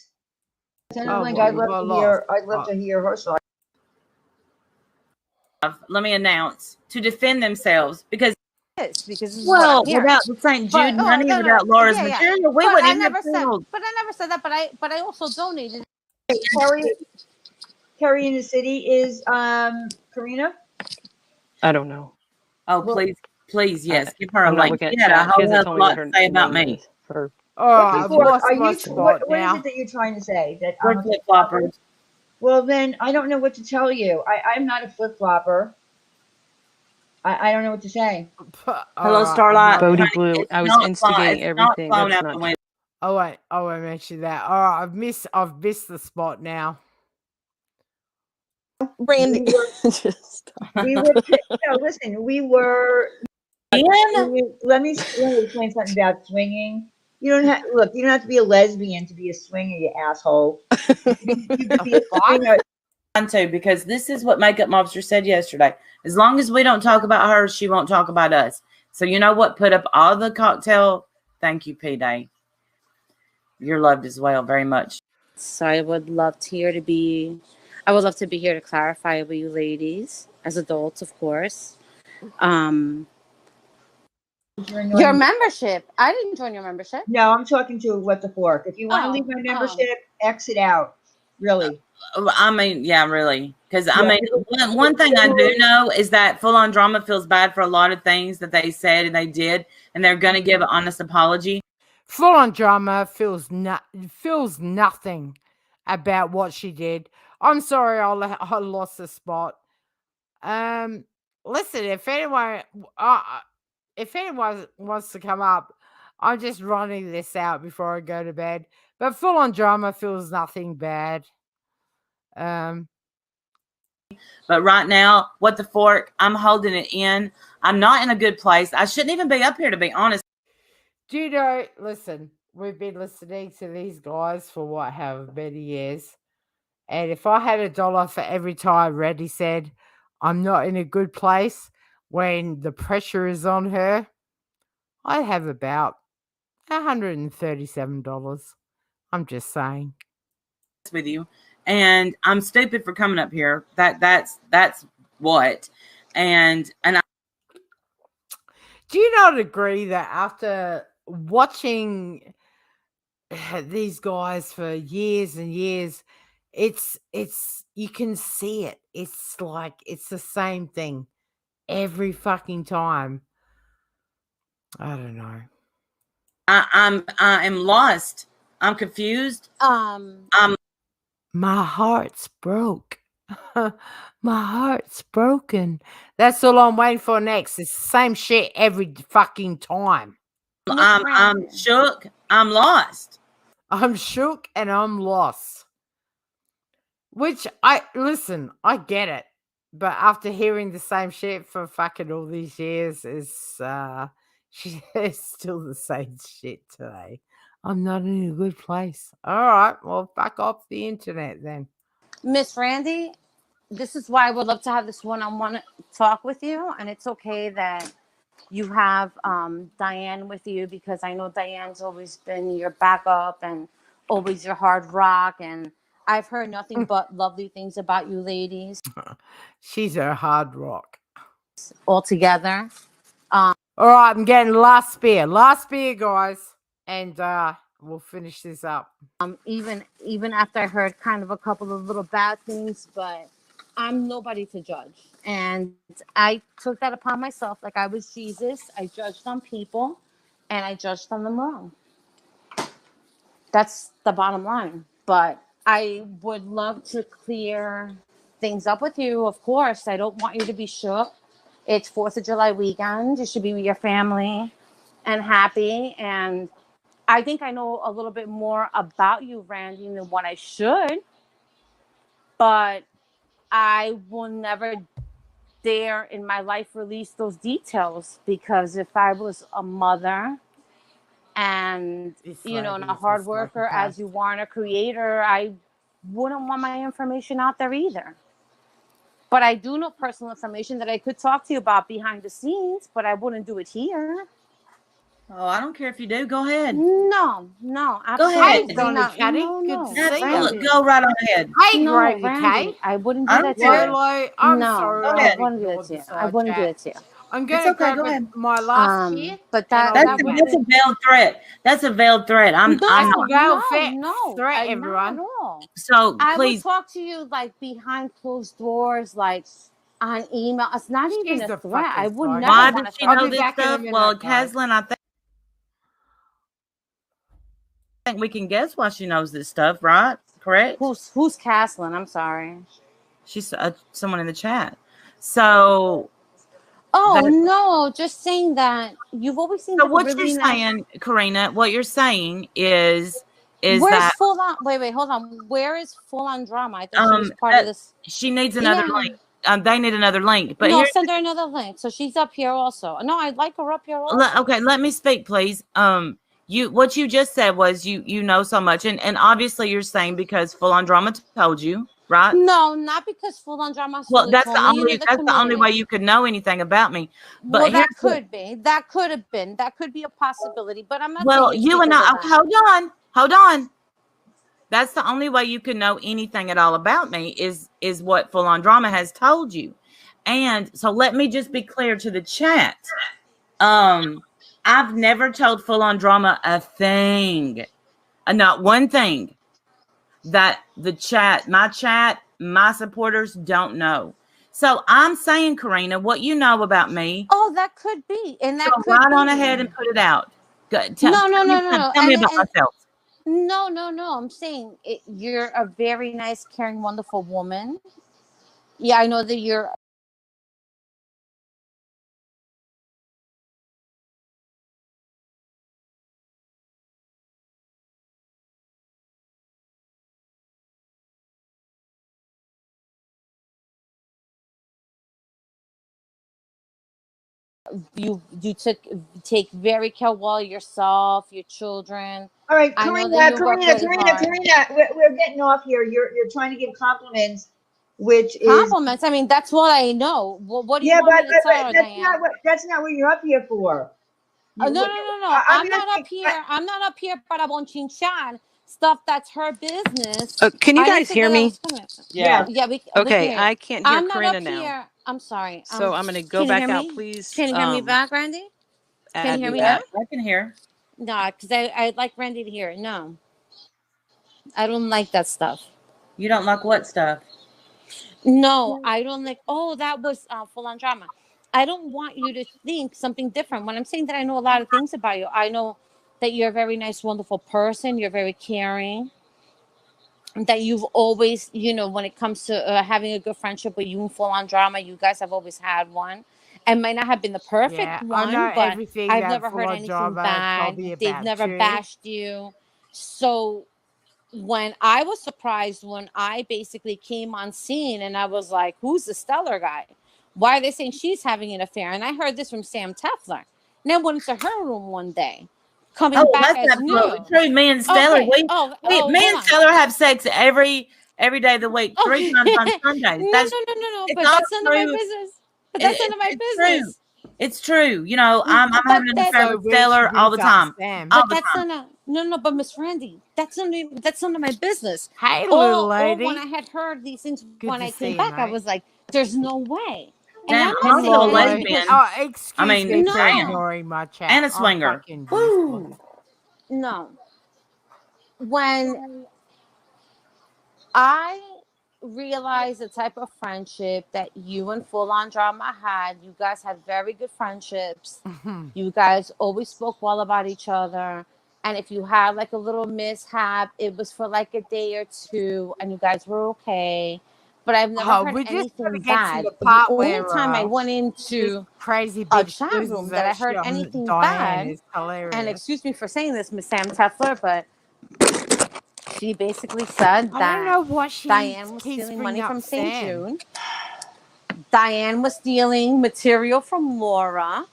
[SPEAKER 1] Oh,
[SPEAKER 9] think
[SPEAKER 1] well,
[SPEAKER 9] I'd
[SPEAKER 1] you
[SPEAKER 9] love
[SPEAKER 1] got
[SPEAKER 9] to
[SPEAKER 1] lost.
[SPEAKER 9] hear. I'd love to hear her side.
[SPEAKER 8] Let me announce to defend themselves because
[SPEAKER 11] Because this is what I'm hearing.
[SPEAKER 8] without the St. Jude
[SPEAKER 11] But
[SPEAKER 8] money, without Laura's
[SPEAKER 11] yeah, yeah.
[SPEAKER 8] material, we
[SPEAKER 11] But
[SPEAKER 8] wouldn't
[SPEAKER 11] I
[SPEAKER 8] even have
[SPEAKER 11] never said.
[SPEAKER 8] channeled.
[SPEAKER 11] But I never said that. But I also donated.
[SPEAKER 9] Carrie in the city is Karina.
[SPEAKER 10] I don't know.
[SPEAKER 8] Oh,
[SPEAKER 9] Well,
[SPEAKER 8] please, yes, give her a
[SPEAKER 10] I'm not
[SPEAKER 8] link.
[SPEAKER 10] looking at
[SPEAKER 8] She had a
[SPEAKER 10] chat. She
[SPEAKER 8] whole
[SPEAKER 10] hasn't
[SPEAKER 8] hell of
[SPEAKER 10] told
[SPEAKER 8] a
[SPEAKER 10] me
[SPEAKER 8] lot
[SPEAKER 10] what
[SPEAKER 8] to
[SPEAKER 10] her
[SPEAKER 8] say about
[SPEAKER 10] name
[SPEAKER 8] me.
[SPEAKER 10] is. For
[SPEAKER 1] Oh,
[SPEAKER 9] What's the
[SPEAKER 1] I've
[SPEAKER 9] fork?
[SPEAKER 1] lost my
[SPEAKER 9] What
[SPEAKER 1] spot
[SPEAKER 9] is
[SPEAKER 1] now.
[SPEAKER 9] it that you're trying to say? That
[SPEAKER 8] We're
[SPEAKER 9] I'm
[SPEAKER 8] flip floppers.
[SPEAKER 9] Well, then I don't know what to tell you. I'm not a flip flopper. I don't know what to say.
[SPEAKER 8] Hello,
[SPEAKER 1] I'm
[SPEAKER 8] Starlight.
[SPEAKER 1] not
[SPEAKER 10] Bodie
[SPEAKER 1] gonna.
[SPEAKER 10] Blue.
[SPEAKER 8] It's
[SPEAKER 10] I was
[SPEAKER 8] not
[SPEAKER 10] instigating
[SPEAKER 8] it's not
[SPEAKER 10] everything.
[SPEAKER 8] flown
[SPEAKER 10] That's
[SPEAKER 8] out the
[SPEAKER 10] not
[SPEAKER 8] window.
[SPEAKER 1] I won't mention that. All right, I've missed the spot now.
[SPEAKER 10] Randy.
[SPEAKER 9] We were
[SPEAKER 10] Just
[SPEAKER 9] no, listen, we were.
[SPEAKER 8] Ian?
[SPEAKER 9] Let me explain something about swinging. You don't have look. You don't have to be a lesbian to be a swinger, you asshole. You could be a swinger.
[SPEAKER 8] Too, because this is what Makeup Mobster said yesterday. As long as we don't talk about her, she won't talk about us. So you know what? Put up all the cocktail. Thank you, P Day. You're loved as well, very much.
[SPEAKER 11] So I would love to be here to clarify with you ladies, as adults, of course. Your membership. I didn't join your membership.
[SPEAKER 9] No, I'm talking to What the Fork. If you want to leave my membership, exit out. Really.
[SPEAKER 8] I mean, yeah, really. Because I mean, one thing I do know is that Full On Drama feels bad for a lot of things that they said and they did, and they're going to give an honest apology.
[SPEAKER 1] Full On Drama feels nothing about what she did. I'm sorry, I lost the spot. Listen, if anyone wants to come up, I'm just running this out before I go to bed. But Full On Drama feels nothing bad.
[SPEAKER 8] But right now, What the Fork, I'm holding it in. I'm not in a good place. I shouldn't even be up here, to be honest.
[SPEAKER 1] Do you know, listen, we've been listening to these guys for however many years. And if I had $1 for every time Randy said, I'm not in a good place when the pressure is on her, I'd have about $137. I'm just saying.
[SPEAKER 8] With you, and I'm stupid for coming up here. That's what. And
[SPEAKER 1] do you not agree that after watching these guys for years and years, it's you can see it. It's like it's the same thing every fucking time. I don't know.
[SPEAKER 8] I am lost. I'm confused.
[SPEAKER 1] My heart's broke. My heart's broken. That's all I'm waiting for next. It's the same shit every fucking time.
[SPEAKER 8] I'm shook. I'm lost.
[SPEAKER 1] I'm shook and I'm lost. Which listen, I get it. But after hearing the same shit for fucking all these years, it's still the same shit today. I'm not in a good place. All right, well, fuck off the internet then.
[SPEAKER 11] Miss Randy, this is why I would love to have this one-on-one talk with you, and it's okay that you have Diane with you, because I know Diane's always been your backup and always your hard rock, and I've heard nothing but lovely things about you ladies.
[SPEAKER 1] She's a hard rock.
[SPEAKER 11] All together.
[SPEAKER 1] All right, I'm getting last beer, guys, and we'll finish this up.
[SPEAKER 11] Even after I heard kind of a couple of little bad things, but I'm nobody to judge. And I took that upon myself like I was Jesus. I judged on people and I judged on them wrong. That's the bottom line. But I would love to clear things up with you, of course. I don't want you to be shook. It's 4th of July weekend. You should be with your family and happy. And I think I know a little bit more about you, Randy, than what I should. But I will never dare in my life release those details, because if I was a mother and and a hard worker as you are and a creator, I wouldn't want my information out there either. But I do know personal information that I could talk to you about behind the scenes, but I wouldn't do it here.
[SPEAKER 8] Oh, I don't care if you do. Go ahead.
[SPEAKER 11] No,
[SPEAKER 8] Go
[SPEAKER 11] absolutely
[SPEAKER 8] ahead.
[SPEAKER 1] Hey, Donna
[SPEAKER 11] not.
[SPEAKER 1] Caddy,
[SPEAKER 11] No,
[SPEAKER 1] good
[SPEAKER 11] no,
[SPEAKER 1] to see you.
[SPEAKER 8] Absolutely.
[SPEAKER 11] Randy.
[SPEAKER 8] Go right on ahead.
[SPEAKER 1] Hey,
[SPEAKER 11] No,
[SPEAKER 1] Gravy
[SPEAKER 11] Randy,
[SPEAKER 1] Kate.
[SPEAKER 11] I wouldn't
[SPEAKER 8] I
[SPEAKER 11] do
[SPEAKER 8] don't
[SPEAKER 11] that to
[SPEAKER 8] care.
[SPEAKER 11] you.
[SPEAKER 1] Lolo, I'm
[SPEAKER 11] No,
[SPEAKER 1] sorry,
[SPEAKER 8] Go
[SPEAKER 11] I
[SPEAKER 8] ahead.
[SPEAKER 1] I've
[SPEAKER 11] wouldn't do
[SPEAKER 1] ignored
[SPEAKER 11] that
[SPEAKER 1] the
[SPEAKER 11] to you. I
[SPEAKER 1] side
[SPEAKER 11] wouldn't do
[SPEAKER 1] chat.
[SPEAKER 11] that to you.
[SPEAKER 1] I'm
[SPEAKER 8] It's
[SPEAKER 1] gonna
[SPEAKER 8] okay.
[SPEAKER 1] grab
[SPEAKER 8] Go ahead.
[SPEAKER 1] my last here,
[SPEAKER 11] But
[SPEAKER 1] and
[SPEAKER 11] that
[SPEAKER 1] I'll
[SPEAKER 11] that
[SPEAKER 1] be back.
[SPEAKER 8] That's a
[SPEAKER 11] wouldn't.
[SPEAKER 8] veiled threat. That's a veiled threat. I'm
[SPEAKER 11] No,
[SPEAKER 1] That's a
[SPEAKER 8] not.
[SPEAKER 1] veiled
[SPEAKER 11] no,
[SPEAKER 1] threat,
[SPEAKER 11] not
[SPEAKER 1] everyone.
[SPEAKER 11] at all.
[SPEAKER 8] So
[SPEAKER 11] I would
[SPEAKER 8] please,
[SPEAKER 11] talk to you like behind closed doors, like on email. It's not even
[SPEAKER 1] She's
[SPEAKER 11] a
[SPEAKER 1] a
[SPEAKER 11] threat. I
[SPEAKER 1] fucking
[SPEAKER 11] would
[SPEAKER 1] psycho.
[SPEAKER 11] never
[SPEAKER 8] why
[SPEAKER 11] want
[SPEAKER 8] does
[SPEAKER 11] to
[SPEAKER 8] she
[SPEAKER 1] I'll
[SPEAKER 11] threaten
[SPEAKER 8] know
[SPEAKER 1] be
[SPEAKER 11] you.
[SPEAKER 8] this
[SPEAKER 1] back in a
[SPEAKER 8] stuff?
[SPEAKER 1] minute,
[SPEAKER 8] Well,
[SPEAKER 1] guys.
[SPEAKER 8] Caslin, I think we can guess why she knows this stuff, right? Correct?
[SPEAKER 11] Who's Caslin? I'm sorry.
[SPEAKER 8] She's someone in the chat. So
[SPEAKER 11] Oh
[SPEAKER 8] that.
[SPEAKER 11] no, just saying that you've always seemed
[SPEAKER 8] So
[SPEAKER 11] like a
[SPEAKER 8] what you're
[SPEAKER 11] really nice.
[SPEAKER 8] saying, Karina, what you're saying is
[SPEAKER 11] Where's
[SPEAKER 8] that
[SPEAKER 11] full on? Wait, hold on. Where is full on drama? I thought she was part of
[SPEAKER 8] that
[SPEAKER 11] this.
[SPEAKER 8] she needs another
[SPEAKER 11] Yeah.
[SPEAKER 8] link. They need another link. But
[SPEAKER 11] No,
[SPEAKER 8] here's
[SPEAKER 11] send her another link. So she's up here also. No, I'd like her up here also.
[SPEAKER 8] okay, let me speak, please. What you just said was you know so much, and obviously you're saying because Full On Drama told you, right?
[SPEAKER 11] No, not because full on drama
[SPEAKER 8] Well,
[SPEAKER 11] fully told me into the
[SPEAKER 8] that's the only
[SPEAKER 11] community.
[SPEAKER 8] way you could know anything about me. But
[SPEAKER 11] Well,
[SPEAKER 8] here's
[SPEAKER 11] that could be. That could have been. That could be a possibility. But I'm not
[SPEAKER 8] well,
[SPEAKER 11] saying it's
[SPEAKER 8] you and
[SPEAKER 11] because
[SPEAKER 8] I.
[SPEAKER 11] of
[SPEAKER 8] Okay,
[SPEAKER 11] that.
[SPEAKER 8] hold on. That's the only way you can know anything at all about me is what Full On Drama has told you. And so let me just be clear to the chat. I've never told Full On Drama a thing, not one thing that my supporters don't know. So I'm saying, Karina, what you know about me.
[SPEAKER 11] Oh, that could be, and that
[SPEAKER 8] Go
[SPEAKER 11] could
[SPEAKER 8] right
[SPEAKER 11] be.
[SPEAKER 8] on ahead and put it out.
[SPEAKER 11] No.
[SPEAKER 8] Tell me about myself.
[SPEAKER 11] No. I'm saying you're a very nice, caring, wonderful woman. Yeah, I know that you're. You take very care well yourself, your children.
[SPEAKER 9] All right,
[SPEAKER 11] I know
[SPEAKER 9] Karina,
[SPEAKER 11] that you work
[SPEAKER 9] Karina,
[SPEAKER 11] really
[SPEAKER 9] Karina,
[SPEAKER 11] hard.
[SPEAKER 9] Karina. We're getting off here. You're trying to give compliments, which is
[SPEAKER 11] Compliments. I mean, that's what I know. What do you
[SPEAKER 9] yeah,
[SPEAKER 11] want me to
[SPEAKER 9] but
[SPEAKER 11] tell her, Diane?
[SPEAKER 9] that's not what you're up here for.
[SPEAKER 11] No.
[SPEAKER 9] I'm
[SPEAKER 11] I'm not up
[SPEAKER 9] asking.
[SPEAKER 11] here. I'm not up here para bonchinchan stuff. That's her business.
[SPEAKER 10] Can you
[SPEAKER 11] I didn't
[SPEAKER 10] guys
[SPEAKER 11] think
[SPEAKER 10] hear
[SPEAKER 11] that
[SPEAKER 10] me?
[SPEAKER 11] was coming.
[SPEAKER 8] Yeah.
[SPEAKER 11] Yeah, we can
[SPEAKER 10] Okay,
[SPEAKER 11] hear you.
[SPEAKER 10] I can't hear
[SPEAKER 11] I'm not
[SPEAKER 10] Karina
[SPEAKER 11] up
[SPEAKER 10] now.
[SPEAKER 11] here. I'm sorry.
[SPEAKER 10] So I'm going to go
[SPEAKER 11] Can you
[SPEAKER 10] back
[SPEAKER 11] hear
[SPEAKER 10] out,
[SPEAKER 11] me?
[SPEAKER 10] please.
[SPEAKER 11] Can you hear me back, Randy? Can you hear me
[SPEAKER 8] Yeah,
[SPEAKER 11] now?
[SPEAKER 8] I can hear.
[SPEAKER 11] No, because I'd like Randy to hear it. No, I don't like that stuff.
[SPEAKER 8] You don't like what stuff?
[SPEAKER 11] No, I don't like. Oh, that was full on drama. I don't want you to think something different. When I'm saying that I know a lot of things about you, I know that you're a very nice, wonderful person. You're very caring. That you've always, when it comes to having a good friendship with you and full on drama, you guys have always had one. And might not have been the perfect
[SPEAKER 1] Yeah, I know
[SPEAKER 11] one, but
[SPEAKER 1] everything
[SPEAKER 11] I've
[SPEAKER 1] that
[SPEAKER 11] never
[SPEAKER 1] Full
[SPEAKER 11] heard
[SPEAKER 1] On
[SPEAKER 11] anything
[SPEAKER 1] Drama told
[SPEAKER 11] bad.
[SPEAKER 1] me
[SPEAKER 11] They've
[SPEAKER 1] about
[SPEAKER 11] never
[SPEAKER 1] you.
[SPEAKER 11] bashed you. So when I was surprised when I basically came on scene and I was like, who's the stellar guy? Why are they saying she's having an affair? And I heard this from Sam Tefler. And I went into her room one day, coming
[SPEAKER 8] Oh,
[SPEAKER 11] back
[SPEAKER 8] that's
[SPEAKER 11] as
[SPEAKER 8] absolutely
[SPEAKER 11] new.
[SPEAKER 8] true. Me and Stellar,
[SPEAKER 11] Okay.
[SPEAKER 8] me
[SPEAKER 11] Hold
[SPEAKER 8] and
[SPEAKER 11] on.
[SPEAKER 8] Stellar have sex every day of the week, 3 times on Sundays.
[SPEAKER 11] No.
[SPEAKER 8] It's
[SPEAKER 11] But
[SPEAKER 8] all
[SPEAKER 11] that's none of my
[SPEAKER 8] true.
[SPEAKER 11] business. But that's none of my
[SPEAKER 8] It's
[SPEAKER 11] business.
[SPEAKER 8] true. It's true. You know, I'm
[SPEAKER 11] But
[SPEAKER 8] having an affair
[SPEAKER 1] So
[SPEAKER 8] with
[SPEAKER 1] weird she
[SPEAKER 8] Stellar all
[SPEAKER 1] brings
[SPEAKER 8] the
[SPEAKER 1] up
[SPEAKER 8] time.
[SPEAKER 1] Sam.
[SPEAKER 11] But that's no. But Miss Randy, that's none of my business.
[SPEAKER 1] Hey, little lady.
[SPEAKER 11] When I had heard these things
[SPEAKER 1] Good
[SPEAKER 11] when
[SPEAKER 1] to
[SPEAKER 11] I
[SPEAKER 1] see
[SPEAKER 11] came
[SPEAKER 1] you,
[SPEAKER 11] back, I
[SPEAKER 1] mate.
[SPEAKER 11] was like, "There's no way." And
[SPEAKER 8] Damn,
[SPEAKER 11] I'm
[SPEAKER 8] I'm
[SPEAKER 11] not
[SPEAKER 8] a little
[SPEAKER 11] saying this
[SPEAKER 8] lesbian.
[SPEAKER 11] because
[SPEAKER 1] Oh, excuse
[SPEAKER 8] I mean,
[SPEAKER 1] me for
[SPEAKER 8] damn.
[SPEAKER 1] ignoring my chat.
[SPEAKER 8] And a
[SPEAKER 1] I'm
[SPEAKER 8] swinger.
[SPEAKER 1] fucking
[SPEAKER 8] Woo.
[SPEAKER 1] useless.
[SPEAKER 11] no. When I realized the type of friendship that you and Full On Drama had, you guys had very good friendships. You guys always spoke well about each other. And if you had like a little mishap, it was for like a day or two and you guys were okay. But I've never heard
[SPEAKER 1] we just gotta
[SPEAKER 11] anything
[SPEAKER 1] get to
[SPEAKER 11] bad.
[SPEAKER 1] the
[SPEAKER 11] The
[SPEAKER 1] part
[SPEAKER 11] only
[SPEAKER 1] where
[SPEAKER 11] time I went
[SPEAKER 1] this
[SPEAKER 11] into
[SPEAKER 1] crazy
[SPEAKER 11] a
[SPEAKER 1] bitch
[SPEAKER 11] chat
[SPEAKER 1] loses
[SPEAKER 11] room that I
[SPEAKER 1] her shit
[SPEAKER 11] heard
[SPEAKER 1] on
[SPEAKER 11] anything
[SPEAKER 1] Diane
[SPEAKER 11] bad,
[SPEAKER 1] is hilarious.
[SPEAKER 11] and excuse me for saying this, Miss Sam Tefler, but she basically said
[SPEAKER 1] I
[SPEAKER 11] that
[SPEAKER 1] don't know why she
[SPEAKER 11] Diane was
[SPEAKER 1] keeps
[SPEAKER 11] stealing
[SPEAKER 1] bringing
[SPEAKER 11] money
[SPEAKER 1] up
[SPEAKER 11] from St.
[SPEAKER 1] Sam.
[SPEAKER 11] Jude. Diane was stealing material from Laura.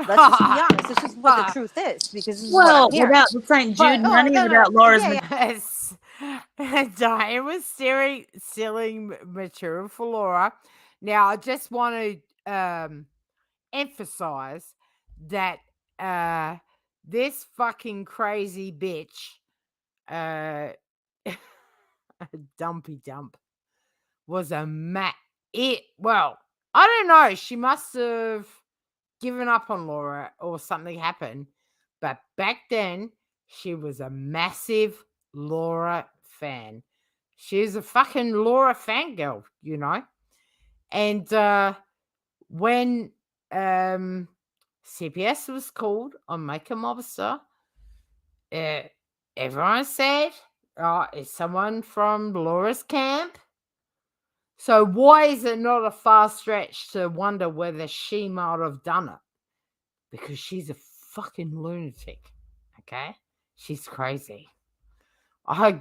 [SPEAKER 11] Let's just be honest. This is what the truth is, because this is what I'm hearing.
[SPEAKER 8] Without the St. Jude money, without Laura's
[SPEAKER 1] Yes. Diane was stealing material for Laura. Now, I just want to emphasize that this fucking crazy bitch, dumpy dump, was a well, I don't know. She must have given up on Laura or something happened. But back then, she was a massive Laura fan. She's a fucking Laura fangirl, you know. And when CPS was called on Make a Mobster, everyone said, oh, it's someone from Laura's camp. So why is it not a far stretch to wonder whether she might have done it? Because she's a fucking lunatic, okay? She's crazy. I've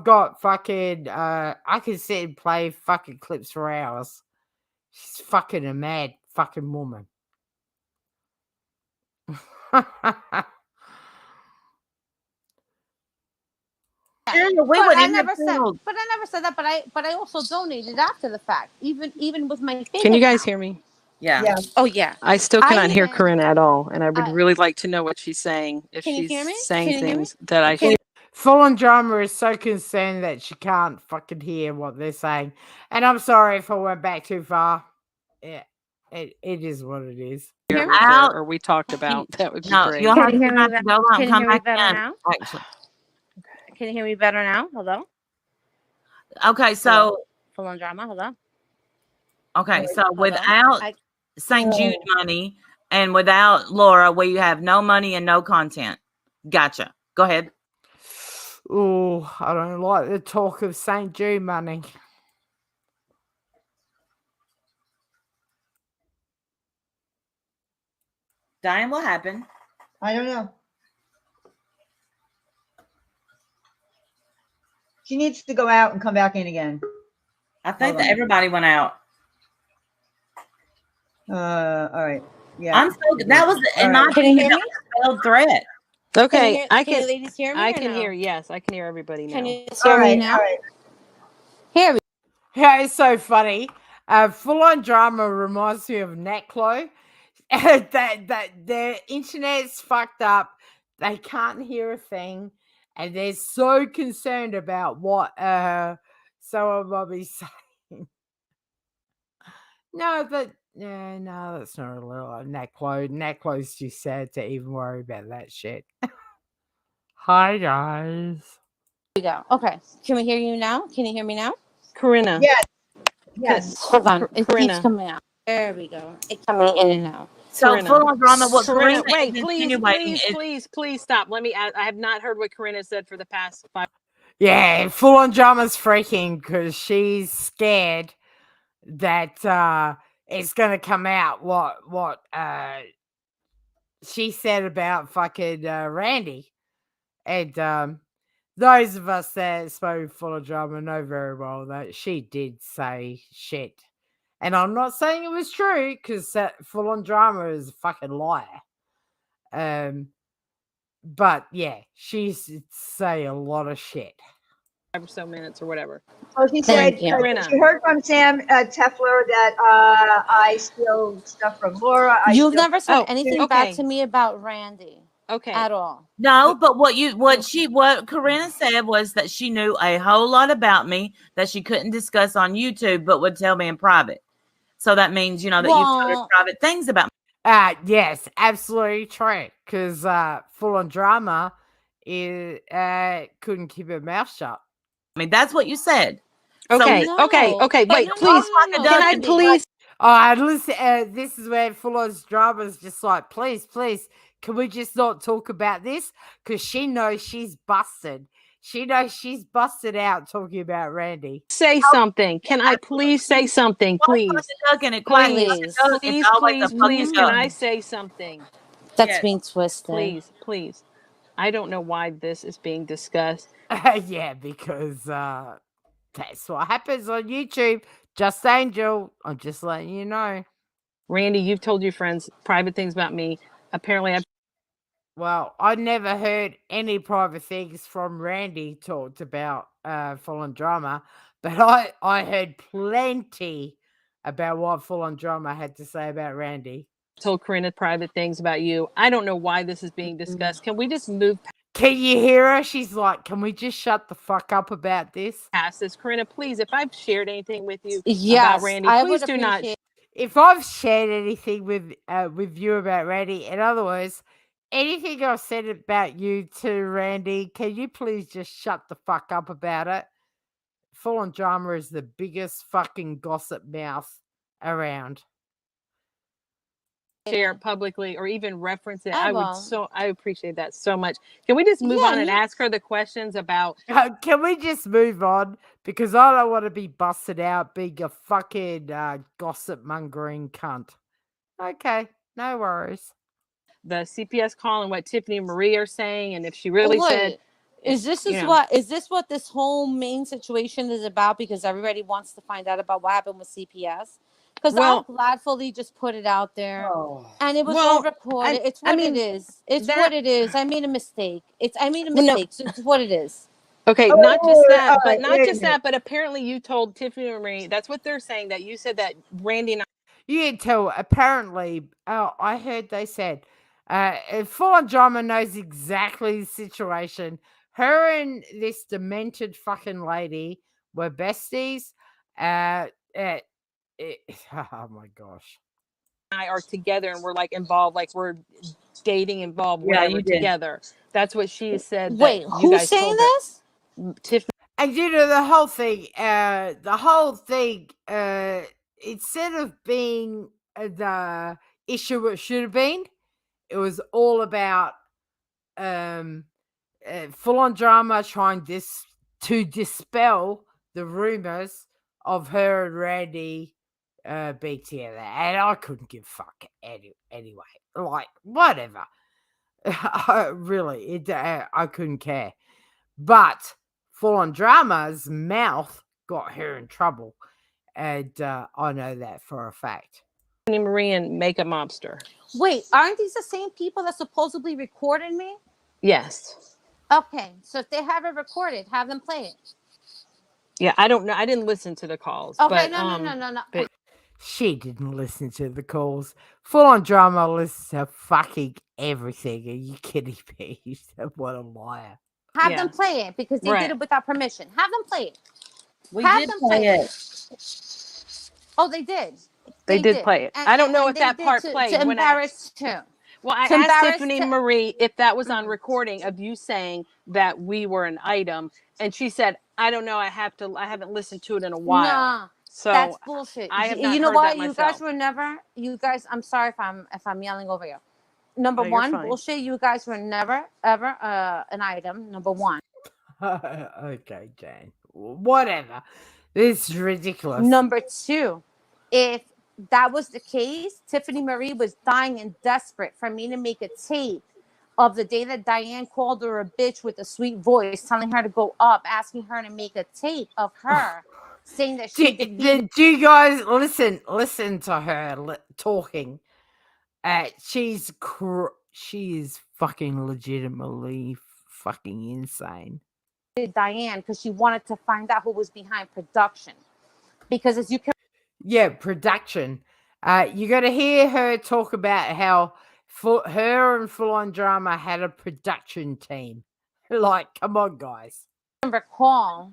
[SPEAKER 1] got fucking, I can sit and play fucking clips for hours. She's fucking a mad fucking woman.
[SPEAKER 11] I never said that, but I also donated after the fact, even with my
[SPEAKER 10] Can you guys hear me?
[SPEAKER 8] Yeah.
[SPEAKER 11] Oh yeah.
[SPEAKER 10] I still cannot hear
[SPEAKER 11] even-
[SPEAKER 10] Karina at all, and I would really like to know what she's saying. If
[SPEAKER 11] Can you
[SPEAKER 10] she's
[SPEAKER 11] hear me?
[SPEAKER 10] saying
[SPEAKER 11] Can you hear me?
[SPEAKER 10] things that I hear.
[SPEAKER 1] Full on Drama is so concerned that she can't fucking hear what they're saying. And I'm sorry if I went back too far. Yeah, it is what it is.
[SPEAKER 10] Which or we talked about. That would be great.
[SPEAKER 8] You'll have to
[SPEAKER 11] Can you hear me
[SPEAKER 8] go out and
[SPEAKER 11] Can you
[SPEAKER 8] come
[SPEAKER 11] hear me
[SPEAKER 8] back
[SPEAKER 11] better
[SPEAKER 8] in.
[SPEAKER 11] now?
[SPEAKER 8] Actually.
[SPEAKER 11] Can you hear me better now? Hello?
[SPEAKER 8] Okay, so
[SPEAKER 11] Full on Drama. Hello?
[SPEAKER 8] okay, so
[SPEAKER 11] Hello?
[SPEAKER 8] without St. Jude money and without Laura, where you have no money and no content. Gotcha. Go ahead.
[SPEAKER 1] Oh, I don't like the talk of St. Jude money.
[SPEAKER 8] Diane, what happened?
[SPEAKER 9] I don't know. She needs to go out and come back in again.
[SPEAKER 8] I think that everybody went out.
[SPEAKER 9] All right. Yeah.
[SPEAKER 8] I'm so that was in my opinion that was a failed threat.
[SPEAKER 10] Okay,
[SPEAKER 11] Can you ladies hear me?
[SPEAKER 10] I
[SPEAKER 11] or
[SPEAKER 10] can
[SPEAKER 11] no?
[SPEAKER 10] hear. Yes, I can hear everybody now.
[SPEAKER 11] Can you hear me now? Hear me.
[SPEAKER 1] Yeah, it's so funny. Full on Drama reminds me of Natclo. that their internet's fucked up. They can't hear a thing, and they're so concerned about what someone might be saying. No, that's not a little Natclo. Natclo's too sad to even worry about that shit. Hi guys.
[SPEAKER 11] Here we go. Okay. Can we hear you now? Can you hear me now?
[SPEAKER 10] Karina.
[SPEAKER 9] Yes. Yes.
[SPEAKER 11] Hold on. It
[SPEAKER 10] Karina.
[SPEAKER 11] keeps coming out. There we go. It's coming in and out.
[SPEAKER 8] So
[SPEAKER 10] Karina.
[SPEAKER 8] full on drama. What
[SPEAKER 10] Karina,
[SPEAKER 8] Karina
[SPEAKER 10] wait,
[SPEAKER 8] is
[SPEAKER 10] please,
[SPEAKER 8] insinuating
[SPEAKER 10] please stop. Let me. I have not heard what Karina said for the past 5.
[SPEAKER 1] Yeah, Full on Drama's freaking because she's scared that it's gonna come out what she said about fucking Randy. And those of us that spoke Full of Drama know very well that she did say shit. And I'm not saying it was true because Full on Drama is a fucking liar. But yeah, she used to say a lot of shit.
[SPEAKER 10] 5 or so minutes or whatever.
[SPEAKER 9] Oh, she said she heard from Sam Tefler that I steal stuff from Laura.
[SPEAKER 11] You've never said anything bad to me about Randy.
[SPEAKER 10] Okay.
[SPEAKER 11] At all.
[SPEAKER 8] No, but what Karina said was that she knew a whole lot about me that she couldn't discuss on YouTube, but would tell me in private. So that means, that you told her private things about me.
[SPEAKER 1] Yes, absolutely true. Because Full on Drama couldn't keep her mouth shut.
[SPEAKER 8] I mean, that's what you said.
[SPEAKER 10] Okay, okay. Wait, please. Can I please?
[SPEAKER 1] Listen, this is where Full on Drama is just like, please, can we just not talk about this? Because she knows she's busted. She knows she's busted out talking about Randy.
[SPEAKER 10] Say something. Can I please say something, please? Please, can I say something?
[SPEAKER 11] That's being twisted.
[SPEAKER 10] Please. I don't know why this is being discussed.
[SPEAKER 1] Yeah, because that's what happens on YouTube. Just Angel. I'm just letting you know.
[SPEAKER 10] Randy, you've told your friends private things about me. Apparently,
[SPEAKER 1] Well, I never heard any private things from Randy talked about Full on Drama, but I heard plenty about what Full on Drama had to say about Randy.
[SPEAKER 10] told Karina private things about you. I don't know why this is being discussed. Can we just move
[SPEAKER 1] Can you hear her? She's like, can we just shut the fuck up about this?
[SPEAKER 10] past this? Karina, please, if I've shared anything with you about
[SPEAKER 11] Yes,
[SPEAKER 10] Randy,
[SPEAKER 11] I
[SPEAKER 10] please
[SPEAKER 11] would
[SPEAKER 10] do not.
[SPEAKER 11] appreciate.
[SPEAKER 1] If I've shared anything with you about Randy, in other words, anything I've said about you to Randy, can you please just shut the fuck up about it? Full On Drama is the biggest fucking gossip mouth around.
[SPEAKER 10] Share it publicly or even reference it.
[SPEAKER 11] I
[SPEAKER 10] I appreciate that so much. Can we just move
[SPEAKER 11] Yeah,
[SPEAKER 10] on and
[SPEAKER 11] you-
[SPEAKER 10] ask her the questions about
[SPEAKER 1] Can we just move on? Because I don't want to be busted out being a fucking gossip mongering cunt. Okay, no worries.
[SPEAKER 10] the CPS call and what Tiffany and Marie are saying, and if she really
[SPEAKER 11] Wait,
[SPEAKER 10] said,
[SPEAKER 11] is this
[SPEAKER 10] you know.
[SPEAKER 11] what this whole main situation is about? Because everybody wants to find out about what happened with CPS. Because
[SPEAKER 10] Well-
[SPEAKER 11] I'll gladfully just put it out there,
[SPEAKER 9] Oh.
[SPEAKER 11] and it was
[SPEAKER 10] Well,
[SPEAKER 11] all recorded. It's
[SPEAKER 10] I
[SPEAKER 11] what
[SPEAKER 10] mean,
[SPEAKER 11] it is. It's
[SPEAKER 10] that-
[SPEAKER 11] what it is. I made a mistake. I made a
[SPEAKER 10] Well, no.
[SPEAKER 11] mistake. So it's what it is.
[SPEAKER 10] Okay,
[SPEAKER 9] Oh,
[SPEAKER 10] not just that,
[SPEAKER 9] all
[SPEAKER 10] but
[SPEAKER 9] right,
[SPEAKER 10] not
[SPEAKER 9] wait a
[SPEAKER 10] just
[SPEAKER 9] minute.
[SPEAKER 10] that, but apparently you told Tiffany and Marie, that's what they're saying, that you said that Randy and I.
[SPEAKER 1] You can tell, apparently, I heard they said, Full On Drama knows exactly the situation. Her and this demented fucking lady were besties. Oh my gosh.
[SPEAKER 10] Are together and we're like involved, like we're dating involved,
[SPEAKER 8] Yeah,
[SPEAKER 10] whatever,
[SPEAKER 8] you did.
[SPEAKER 10] together. That's what she said.
[SPEAKER 11] Wait,
[SPEAKER 10] that you
[SPEAKER 11] who's
[SPEAKER 10] guys
[SPEAKER 11] saying
[SPEAKER 10] told her.
[SPEAKER 11] this?
[SPEAKER 10] Tiffany.
[SPEAKER 1] And you know, the whole thing, instead of being the issue it should have been, it was all about Full On Drama trying to dispel the rumors of her and Randy being together, and I couldn't give a fuck anyway. Like, whatever. Really, I couldn't care. But Full On Drama's mouth got her in trouble, and I know that for a fact.
[SPEAKER 10] Tiffany Marie and Makeup Mobster.
[SPEAKER 11] Wait, aren't these the same people that supposedly recorded me?
[SPEAKER 10] Yes.
[SPEAKER 11] Okay, so if they have it recorded, have them play it.
[SPEAKER 10] Yeah, I don't know. I didn't listen to the calls.
[SPEAKER 11] Okay,
[SPEAKER 10] but,
[SPEAKER 11] no.
[SPEAKER 1] But she didn't listen to the calls. Full On Drama listens to fucking everything. Are you kidding me? What a liar.
[SPEAKER 11] Have them play it because they did it without permission. Have them play it.
[SPEAKER 8] We
[SPEAKER 11] Have
[SPEAKER 8] did
[SPEAKER 11] them
[SPEAKER 8] play it.
[SPEAKER 11] Oh, they did.
[SPEAKER 10] They did play it. I don't know if that part played.
[SPEAKER 11] To embarrass too.
[SPEAKER 10] Well, I asked Tiffany Marie if that was on recording of you saying that we were an item, and she said, "I don't know. I haven't listened to it in a while."
[SPEAKER 11] Nah,
[SPEAKER 10] so
[SPEAKER 11] that's bullshit.
[SPEAKER 10] I have not
[SPEAKER 11] you know
[SPEAKER 10] heard
[SPEAKER 11] what?
[SPEAKER 10] that
[SPEAKER 11] You
[SPEAKER 10] myself.
[SPEAKER 11] guys were never. You guys. I'm sorry if I'm yelling over you. Number
[SPEAKER 10] No, you're
[SPEAKER 11] one,
[SPEAKER 10] fine.
[SPEAKER 11] bullshit. You guys were never ever an item. Number one.
[SPEAKER 1] Okay, Jane. Whatever. This is ridiculous.
[SPEAKER 11] Number two, if that was the case, Tiffany Marie was dying and desperate for me to make a tape of the day that Diane called her a bitch with a sweet voice, telling her to go up, asking her to make a tape of her saying that she defeated.
[SPEAKER 1] Do you guys listen to her talking? She is fucking legitimately fucking insane.
[SPEAKER 11] Diane, because she wanted to find out who was behind production. Because as you can,
[SPEAKER 1] yeah, production. You got to hear her talk about how her and Full On Drama had a production team. Like, come on, guys.
[SPEAKER 11] Recall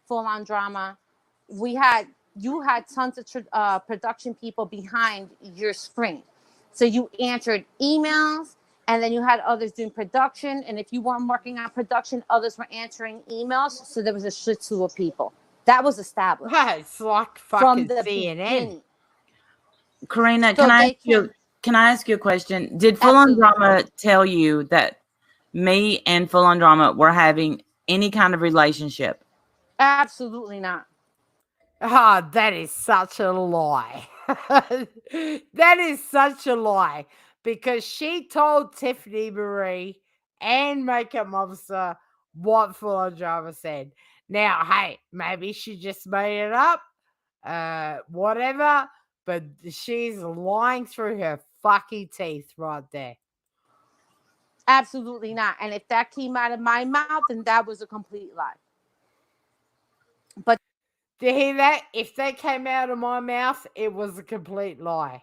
[SPEAKER 11] Full On Drama. You had tons of production people behind your screen, so you answered emails. And then you had others doing production. And if you weren't working on production, others were answering emails. So there was a shit slew of people. That was established.
[SPEAKER 1] Right, it's like fucking CNN.
[SPEAKER 8] Karina, can I ask you a question? Did Full On Drama tell you that me and Full On Drama were having any kind of relationship?
[SPEAKER 11] Absolutely not.
[SPEAKER 1] Oh, that is such a lie. That is such a lie. Because she told Tiffany Marie and Makeup Mobster what Full On Drama said. Now, hey, maybe she just made it up. Whatever. But she's lying through her fucking teeth right there.
[SPEAKER 11] Absolutely not. And if that came out of my mouth, then that was a complete lie. But
[SPEAKER 1] do you hear that? If that came out of my mouth, it was a complete lie.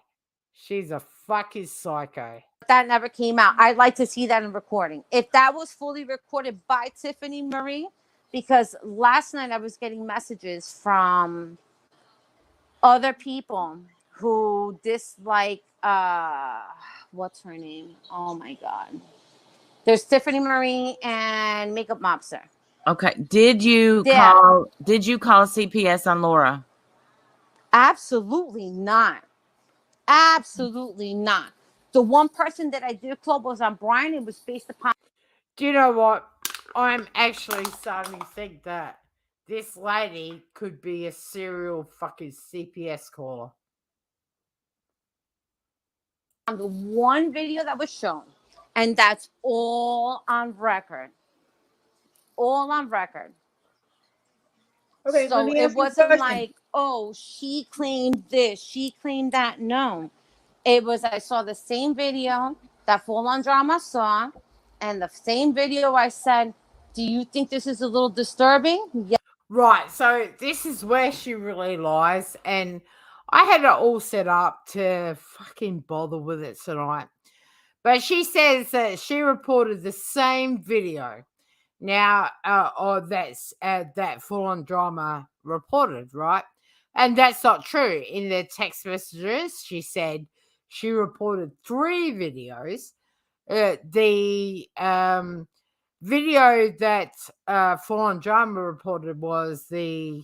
[SPEAKER 1] She's a fucking psycho.
[SPEAKER 11] That never came out. I'd like to see that in recording. If that was fully recorded by Tiffany Marie, because last night I was getting messages from other people who dislike what's her name? Oh my god. There's Tiffany Marie and Makeup Mobster.
[SPEAKER 8] Okay. Did you call CPS on Laura?
[SPEAKER 11] Absolutely not. Absolutely not. The one person that I did call was on Brian. It was based upon.
[SPEAKER 1] Do you know what? I'm actually starting to think that this lady could be a serial fucking CPS caller.
[SPEAKER 11] On the one video that was shown, and that's all on record. All on record.
[SPEAKER 9] Okay,
[SPEAKER 11] So
[SPEAKER 9] let me
[SPEAKER 11] it
[SPEAKER 9] ask you a
[SPEAKER 11] wasn't
[SPEAKER 9] question.
[SPEAKER 11] like, oh, she claimed this, she claimed that. No. It was, I saw the same video that Full On Drama saw, and the same video I said, do you think this is a little disturbing? Yeah.
[SPEAKER 1] Right, so this is where she really lies, and I had it all set up to fucking bother with it tonight. But she says that she reported the same video. Now, or that's that Full On Drama reported, right? And that's not true. In the text messages, she said she reported 3 videos. The video that Full On Drama reported was the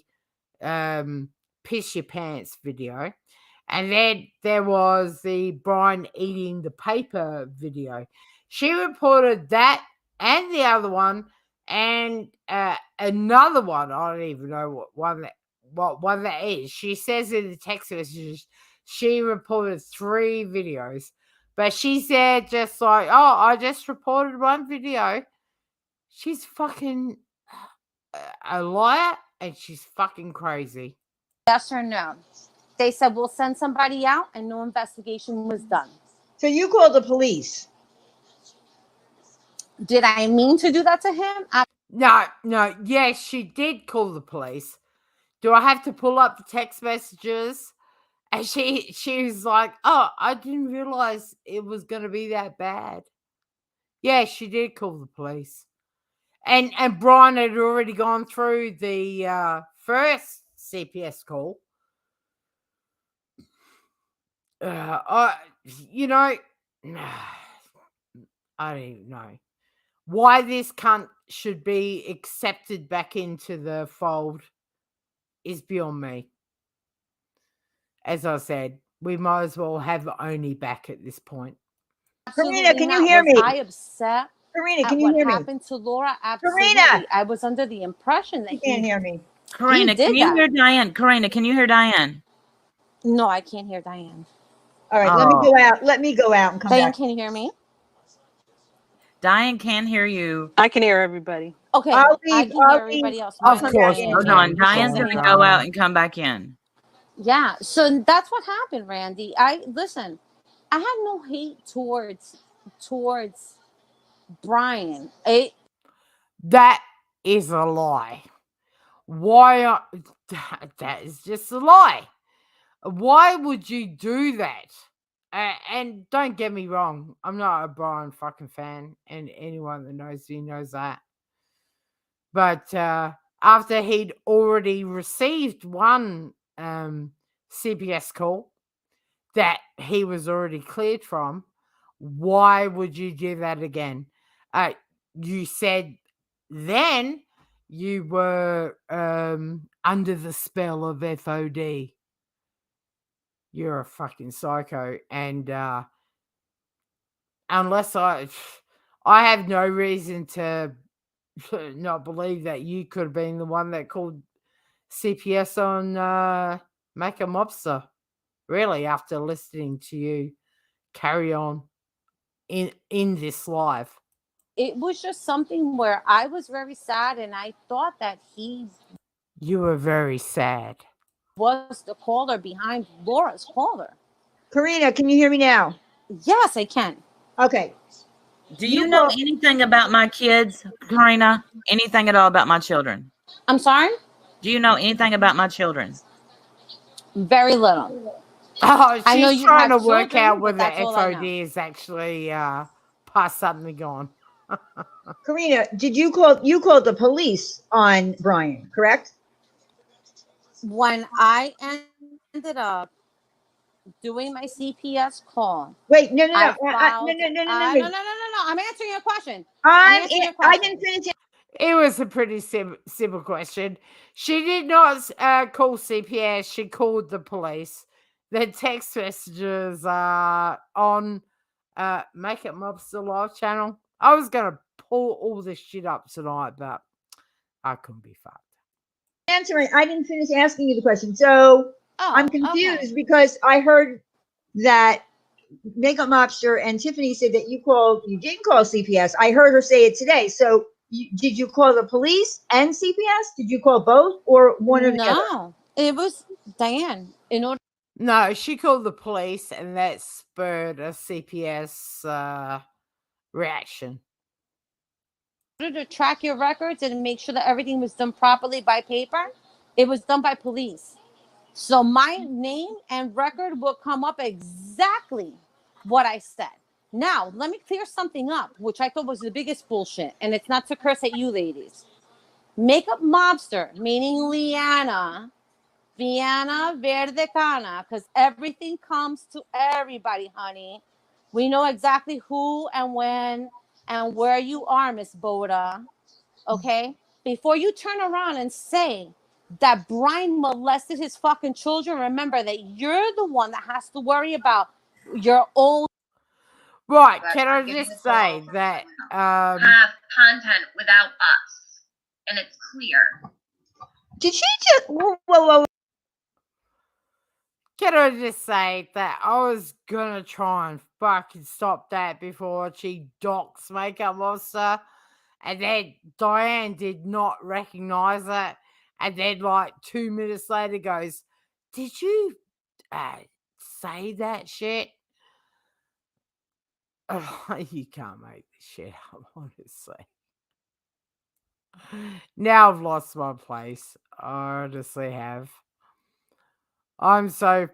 [SPEAKER 1] Piss Your Pants video. And then there was the Brian eating the paper video. She reported that and the other one and another one. I don't even know what one that is. She says in the text messages she reported 3 videos. But she said just like, oh, I just reported 1 video. She's fucking a liar and she's fucking crazy.
[SPEAKER 11] Yes or no? They said, we'll send somebody out, and no investigation was done.
[SPEAKER 9] So you called the police?
[SPEAKER 11] Did I mean to do that to him?
[SPEAKER 1] No. Yes, she did call the police. Do I have to pull up the text messages? And she was like, oh, I didn't realize it was going to be that bad. Yeah, she did call the police. And Brian had already gone through the first CPS call. I don't even know why this cunt should be accepted back into the fold is beyond me. As I said, we might as well have Oni back at this point.
[SPEAKER 9] Karina, can you hear me?
[SPEAKER 11] Was I upset
[SPEAKER 9] Karina,
[SPEAKER 11] at
[SPEAKER 9] can you
[SPEAKER 11] what
[SPEAKER 9] hear me?
[SPEAKER 11] happened to Laura? Absolutely.
[SPEAKER 9] Karina!
[SPEAKER 11] I was under the impression that
[SPEAKER 9] You can't hear me.
[SPEAKER 8] Karina, can you hear Diane? Karina, can you hear Diane?
[SPEAKER 11] No, I can't hear Diane.
[SPEAKER 9] All right, let me go out. Let me go out and come
[SPEAKER 11] Diane,
[SPEAKER 9] back.
[SPEAKER 11] can you hear me?
[SPEAKER 8] Diane can hear you.
[SPEAKER 10] I can hear everybody.
[SPEAKER 11] Okay,
[SPEAKER 9] I'll
[SPEAKER 11] I
[SPEAKER 9] leave.
[SPEAKER 11] can hear everybody else.
[SPEAKER 1] Of course.
[SPEAKER 8] Hold on. Diane's going to go out and come back in.
[SPEAKER 11] Yeah, so that's what happened, Randy. Listen, I had no hate towards Brian.
[SPEAKER 1] That is a lie. Why? That is just a lie. Why would you do that? And don't get me wrong, I'm not a Brian fucking fan, and anyone that knows me knows that. But after he'd already received 1 CPS call that he was already cleared from, why would you do that again? You said then you were under the spell of FOD. You're a fucking psycho. And unless I have no reason to not believe that you could have been the one that called CPS on Make a Mobster. Really, after listening to you carry on in this live.
[SPEAKER 11] It was just something where I was very sad, and I thought that
[SPEAKER 1] You were very sad.
[SPEAKER 11] Was the caller behind Laura's caller.
[SPEAKER 9] Karina, can you hear me now?
[SPEAKER 11] Yes, I can.
[SPEAKER 9] Okay.
[SPEAKER 8] Do you know anything about my kids, Karina? Anything at all about my children?
[SPEAKER 11] I'm sorry?
[SPEAKER 8] Do you know anything about my children?
[SPEAKER 11] Very little.
[SPEAKER 1] Oh,
[SPEAKER 11] I know
[SPEAKER 1] she's
[SPEAKER 11] you
[SPEAKER 1] trying
[SPEAKER 11] have
[SPEAKER 1] to work
[SPEAKER 11] children,
[SPEAKER 1] out
[SPEAKER 11] but
[SPEAKER 1] whether
[SPEAKER 11] that's all I
[SPEAKER 1] FOD
[SPEAKER 11] know.
[SPEAKER 1] is actually passed something on.
[SPEAKER 9] Karina, did you called the police on Brian, correct?
[SPEAKER 11] When I ended up doing my CPS call,
[SPEAKER 9] Wait, no, no, no,
[SPEAKER 11] I filed.
[SPEAKER 9] no, no, no, no,
[SPEAKER 11] No,
[SPEAKER 9] no.
[SPEAKER 11] no, no, no, no. I'm answering your question.
[SPEAKER 9] I didn't finish.
[SPEAKER 1] It was a pretty simple question. She did not call CPS. She called the police. The text messages are on Make It Mobster Live channel. I was going to pull all this shit up tonight, but I couldn't be fucked.
[SPEAKER 9] Answering, I didn't finish asking you the question. So I'm confused because I heard that Makeup Mobster and Tiffany said that you didn't call CPS. I heard her say it today. So did you call the police and CPS? Did you call both or one or the other?
[SPEAKER 11] No, it was Diane.
[SPEAKER 1] No, she called the police, and that spurred a CPS reaction.
[SPEAKER 11] In order to track your records and make sure that everything was done properly by paper, it was done by police. So my name and record will come up exactly what I said. Now, let me clear something up, which I thought was the biggest bullshit, and it's not to curse at you ladies. Makeup Mobster, meaning Liana, Viana Verde Cana, because everything comes to everybody, honey. We know exactly who and when and where you are, Miss Boda. Okay? Before you turn around and say that Brian molested his fucking children, remember that you're the one that has to worry about your own.
[SPEAKER 1] Right, can I just say that
[SPEAKER 12] have content without us, and it's clear.
[SPEAKER 9] Did she just whoa?
[SPEAKER 1] Can I just say that I was gonna try and fucking stop that before she docks Makeup Monster, and then Diane did not recognize it, and then like 2 minutes later goes, "Did you say that shit?" Oh, you can't make this shit up, honestly. Now I've lost my place. I honestly have. I'm so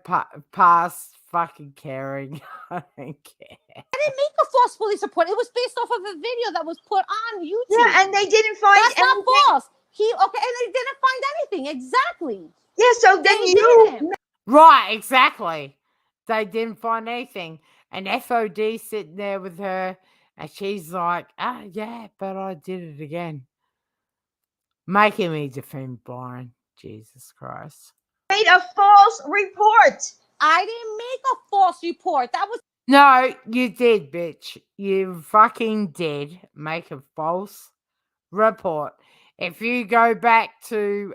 [SPEAKER 1] past fucking caring. I don't care.
[SPEAKER 11] I didn't make a false police report. It was based off of a video that was put on YouTube.
[SPEAKER 9] Yeah, and they didn't find
[SPEAKER 11] That's
[SPEAKER 9] anything.
[SPEAKER 11] not false. And they didn't find anything. Exactly.
[SPEAKER 9] Yeah, so then
[SPEAKER 11] They
[SPEAKER 9] you
[SPEAKER 11] didn't.
[SPEAKER 1] Right, exactly. They didn't find anything. And FOD sitting there with her, and she's like, yeah, but I did it again. Making me defend Brian. Jesus Christ.
[SPEAKER 9] Made a false report.
[SPEAKER 11] I didn't make a false report. That was.
[SPEAKER 1] No, you did, bitch. You fucking did make a false report. If you go back to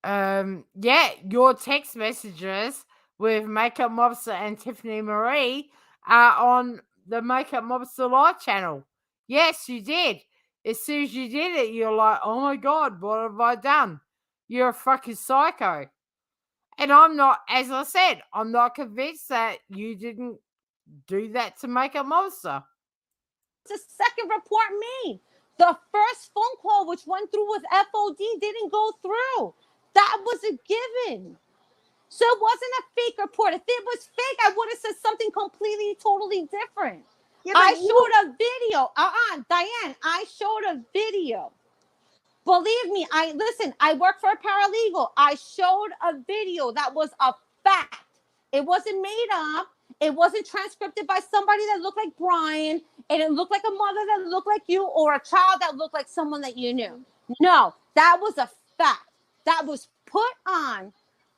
[SPEAKER 1] your text messages with Makeup Mobster and Tiffany Marie are on the Makeup Mobster Live channel. Yes, you did. As soon as you did it, you're like, oh my God, what have I done? You're a fucking psycho. And I'm not, as I said, I'm not convinced that you didn't do that to Makeup Monster.
[SPEAKER 11] The second report made. The first phone call, which went through with FOD, didn't go through. That was a given. So it wasn't a fake report. If it was fake, I would have said something completely, totally different.
[SPEAKER 9] Yeah,
[SPEAKER 11] I showed a video. Diane, I showed a video. Believe me, I work for a paralegal. I showed a video that was a fact. It wasn't made up. It wasn't transcribed by somebody that looked like Brian. And it looked like a mother that looked like you or a child that looked like someone that you knew. No, that was a fact. That was put on,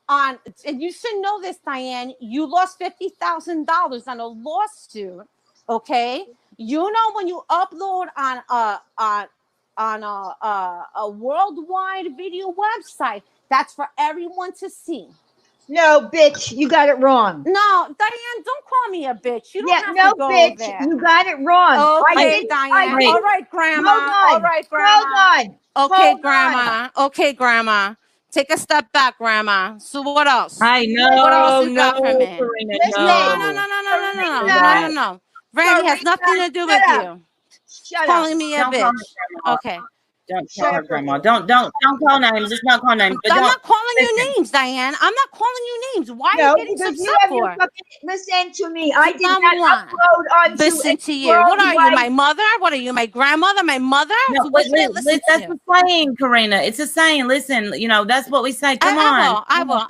[SPEAKER 11] and you should know this, Diane. You lost $50,000 on a lawsuit, okay? You know when you upload on a worldwide video website, that's for everyone to see.
[SPEAKER 9] No, bitch, you got it wrong.
[SPEAKER 11] No, Diane, don't call me a bitch. You don't have
[SPEAKER 9] no,
[SPEAKER 11] to go
[SPEAKER 9] bitch,
[SPEAKER 11] there.
[SPEAKER 9] you got it wrong.
[SPEAKER 11] Okay, Diane. All right, Grandma.
[SPEAKER 9] Hold on.
[SPEAKER 11] All right, Grandma.
[SPEAKER 9] Hold on.
[SPEAKER 11] Okay,
[SPEAKER 9] Hold
[SPEAKER 11] Grandma.
[SPEAKER 9] on.
[SPEAKER 11] Okay, Grandma. Take a step back, Grandma. So what else?
[SPEAKER 8] I know.
[SPEAKER 11] What else you got for me?
[SPEAKER 8] Karina,
[SPEAKER 11] No. Randy has nothing to do with you.
[SPEAKER 9] Shut
[SPEAKER 11] Calling
[SPEAKER 9] up.
[SPEAKER 11] me a
[SPEAKER 8] Don't call
[SPEAKER 11] bitch.
[SPEAKER 8] me Grandma.
[SPEAKER 11] Okay.
[SPEAKER 8] Don't call her grandma. Don't call names. Just not call names. But
[SPEAKER 11] I'm
[SPEAKER 8] don't,
[SPEAKER 11] not calling
[SPEAKER 8] listen.
[SPEAKER 11] you names, Diane. I'm not calling you names. Why are
[SPEAKER 9] No,
[SPEAKER 11] you getting so
[SPEAKER 9] because you
[SPEAKER 11] upset
[SPEAKER 9] have your
[SPEAKER 11] for?
[SPEAKER 9] fucking, listen to me. I did
[SPEAKER 11] Number
[SPEAKER 9] not
[SPEAKER 11] one,
[SPEAKER 9] upload onto
[SPEAKER 11] listen
[SPEAKER 9] a
[SPEAKER 11] to you. What are you, my
[SPEAKER 9] worldwide.
[SPEAKER 11] mother? What are you, my grandmother? My mother?
[SPEAKER 8] No,
[SPEAKER 11] So what should I listen
[SPEAKER 8] that's
[SPEAKER 11] to?
[SPEAKER 8] a saying, Karina. It's a saying. Listen, that's what we say. Come on.
[SPEAKER 11] I will.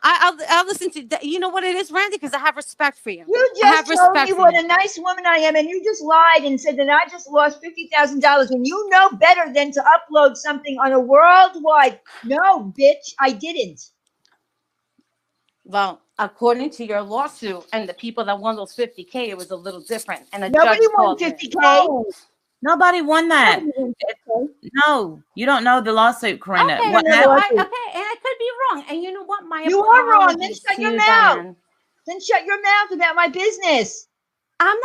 [SPEAKER 11] I'll listen to that. You know what it is, Randy? Because I have respect for you.
[SPEAKER 9] You
[SPEAKER 11] I have
[SPEAKER 9] just told
[SPEAKER 11] respect
[SPEAKER 9] me
[SPEAKER 11] for
[SPEAKER 9] what
[SPEAKER 11] you.
[SPEAKER 9] a nice woman I am, and you just lied and said that I just lost $50,000 when you know better than to upload something on a worldwide. No, bitch, I didn't.
[SPEAKER 11] Well, according to your lawsuit and the people that won those 50K, it was a little different. And a
[SPEAKER 9] Nobody
[SPEAKER 11] judge
[SPEAKER 9] won
[SPEAKER 11] called it.
[SPEAKER 9] 50K.
[SPEAKER 8] No, nobody won that.
[SPEAKER 9] Nobody won 50K.
[SPEAKER 8] No, you don't know the lawsuit, Karina.
[SPEAKER 11] Okay,
[SPEAKER 8] What
[SPEAKER 11] so
[SPEAKER 8] happened?
[SPEAKER 11] and I could be wrong. And you know what? My
[SPEAKER 9] You are wrong. Then
[SPEAKER 11] apologies
[SPEAKER 9] shut
[SPEAKER 11] to
[SPEAKER 9] your
[SPEAKER 11] you,
[SPEAKER 9] mouth.
[SPEAKER 11] Diane.
[SPEAKER 9] Then shut your mouth about my business.
[SPEAKER 11] I'm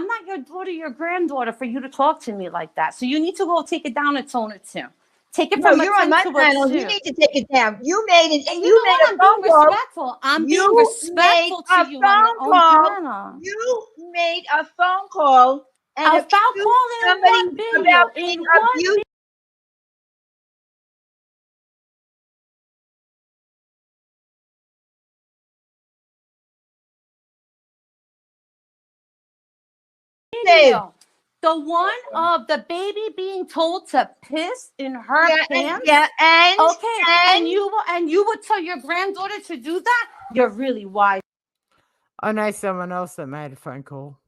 [SPEAKER 11] not your daughter, your granddaughter for you to talk to me like that. So you need to go take it down a tone or two. Take it
[SPEAKER 9] No,
[SPEAKER 11] from a
[SPEAKER 9] you're on
[SPEAKER 11] 10
[SPEAKER 9] my
[SPEAKER 11] to
[SPEAKER 9] channel.
[SPEAKER 11] a 2.
[SPEAKER 9] You need to take it down. You made it.
[SPEAKER 11] And
[SPEAKER 9] You
[SPEAKER 11] you know
[SPEAKER 9] made
[SPEAKER 11] what?
[SPEAKER 9] a
[SPEAKER 11] I'm
[SPEAKER 9] phone
[SPEAKER 11] being
[SPEAKER 9] call.
[SPEAKER 11] respectful. I'm being
[SPEAKER 9] You
[SPEAKER 11] respectful
[SPEAKER 9] made
[SPEAKER 11] to
[SPEAKER 9] a
[SPEAKER 11] you on your
[SPEAKER 9] phone
[SPEAKER 11] own
[SPEAKER 9] call.
[SPEAKER 11] channel.
[SPEAKER 9] You made a phone call and
[SPEAKER 11] About
[SPEAKER 9] accused
[SPEAKER 11] calling in
[SPEAKER 9] somebody
[SPEAKER 11] what video?
[SPEAKER 9] about
[SPEAKER 11] In
[SPEAKER 9] being
[SPEAKER 11] what
[SPEAKER 9] abused.
[SPEAKER 11] video? The one of the baby being told to piss in her pants? And you would tell your granddaughter to do that? You're really wise,
[SPEAKER 1] I know someone else that made a phone call.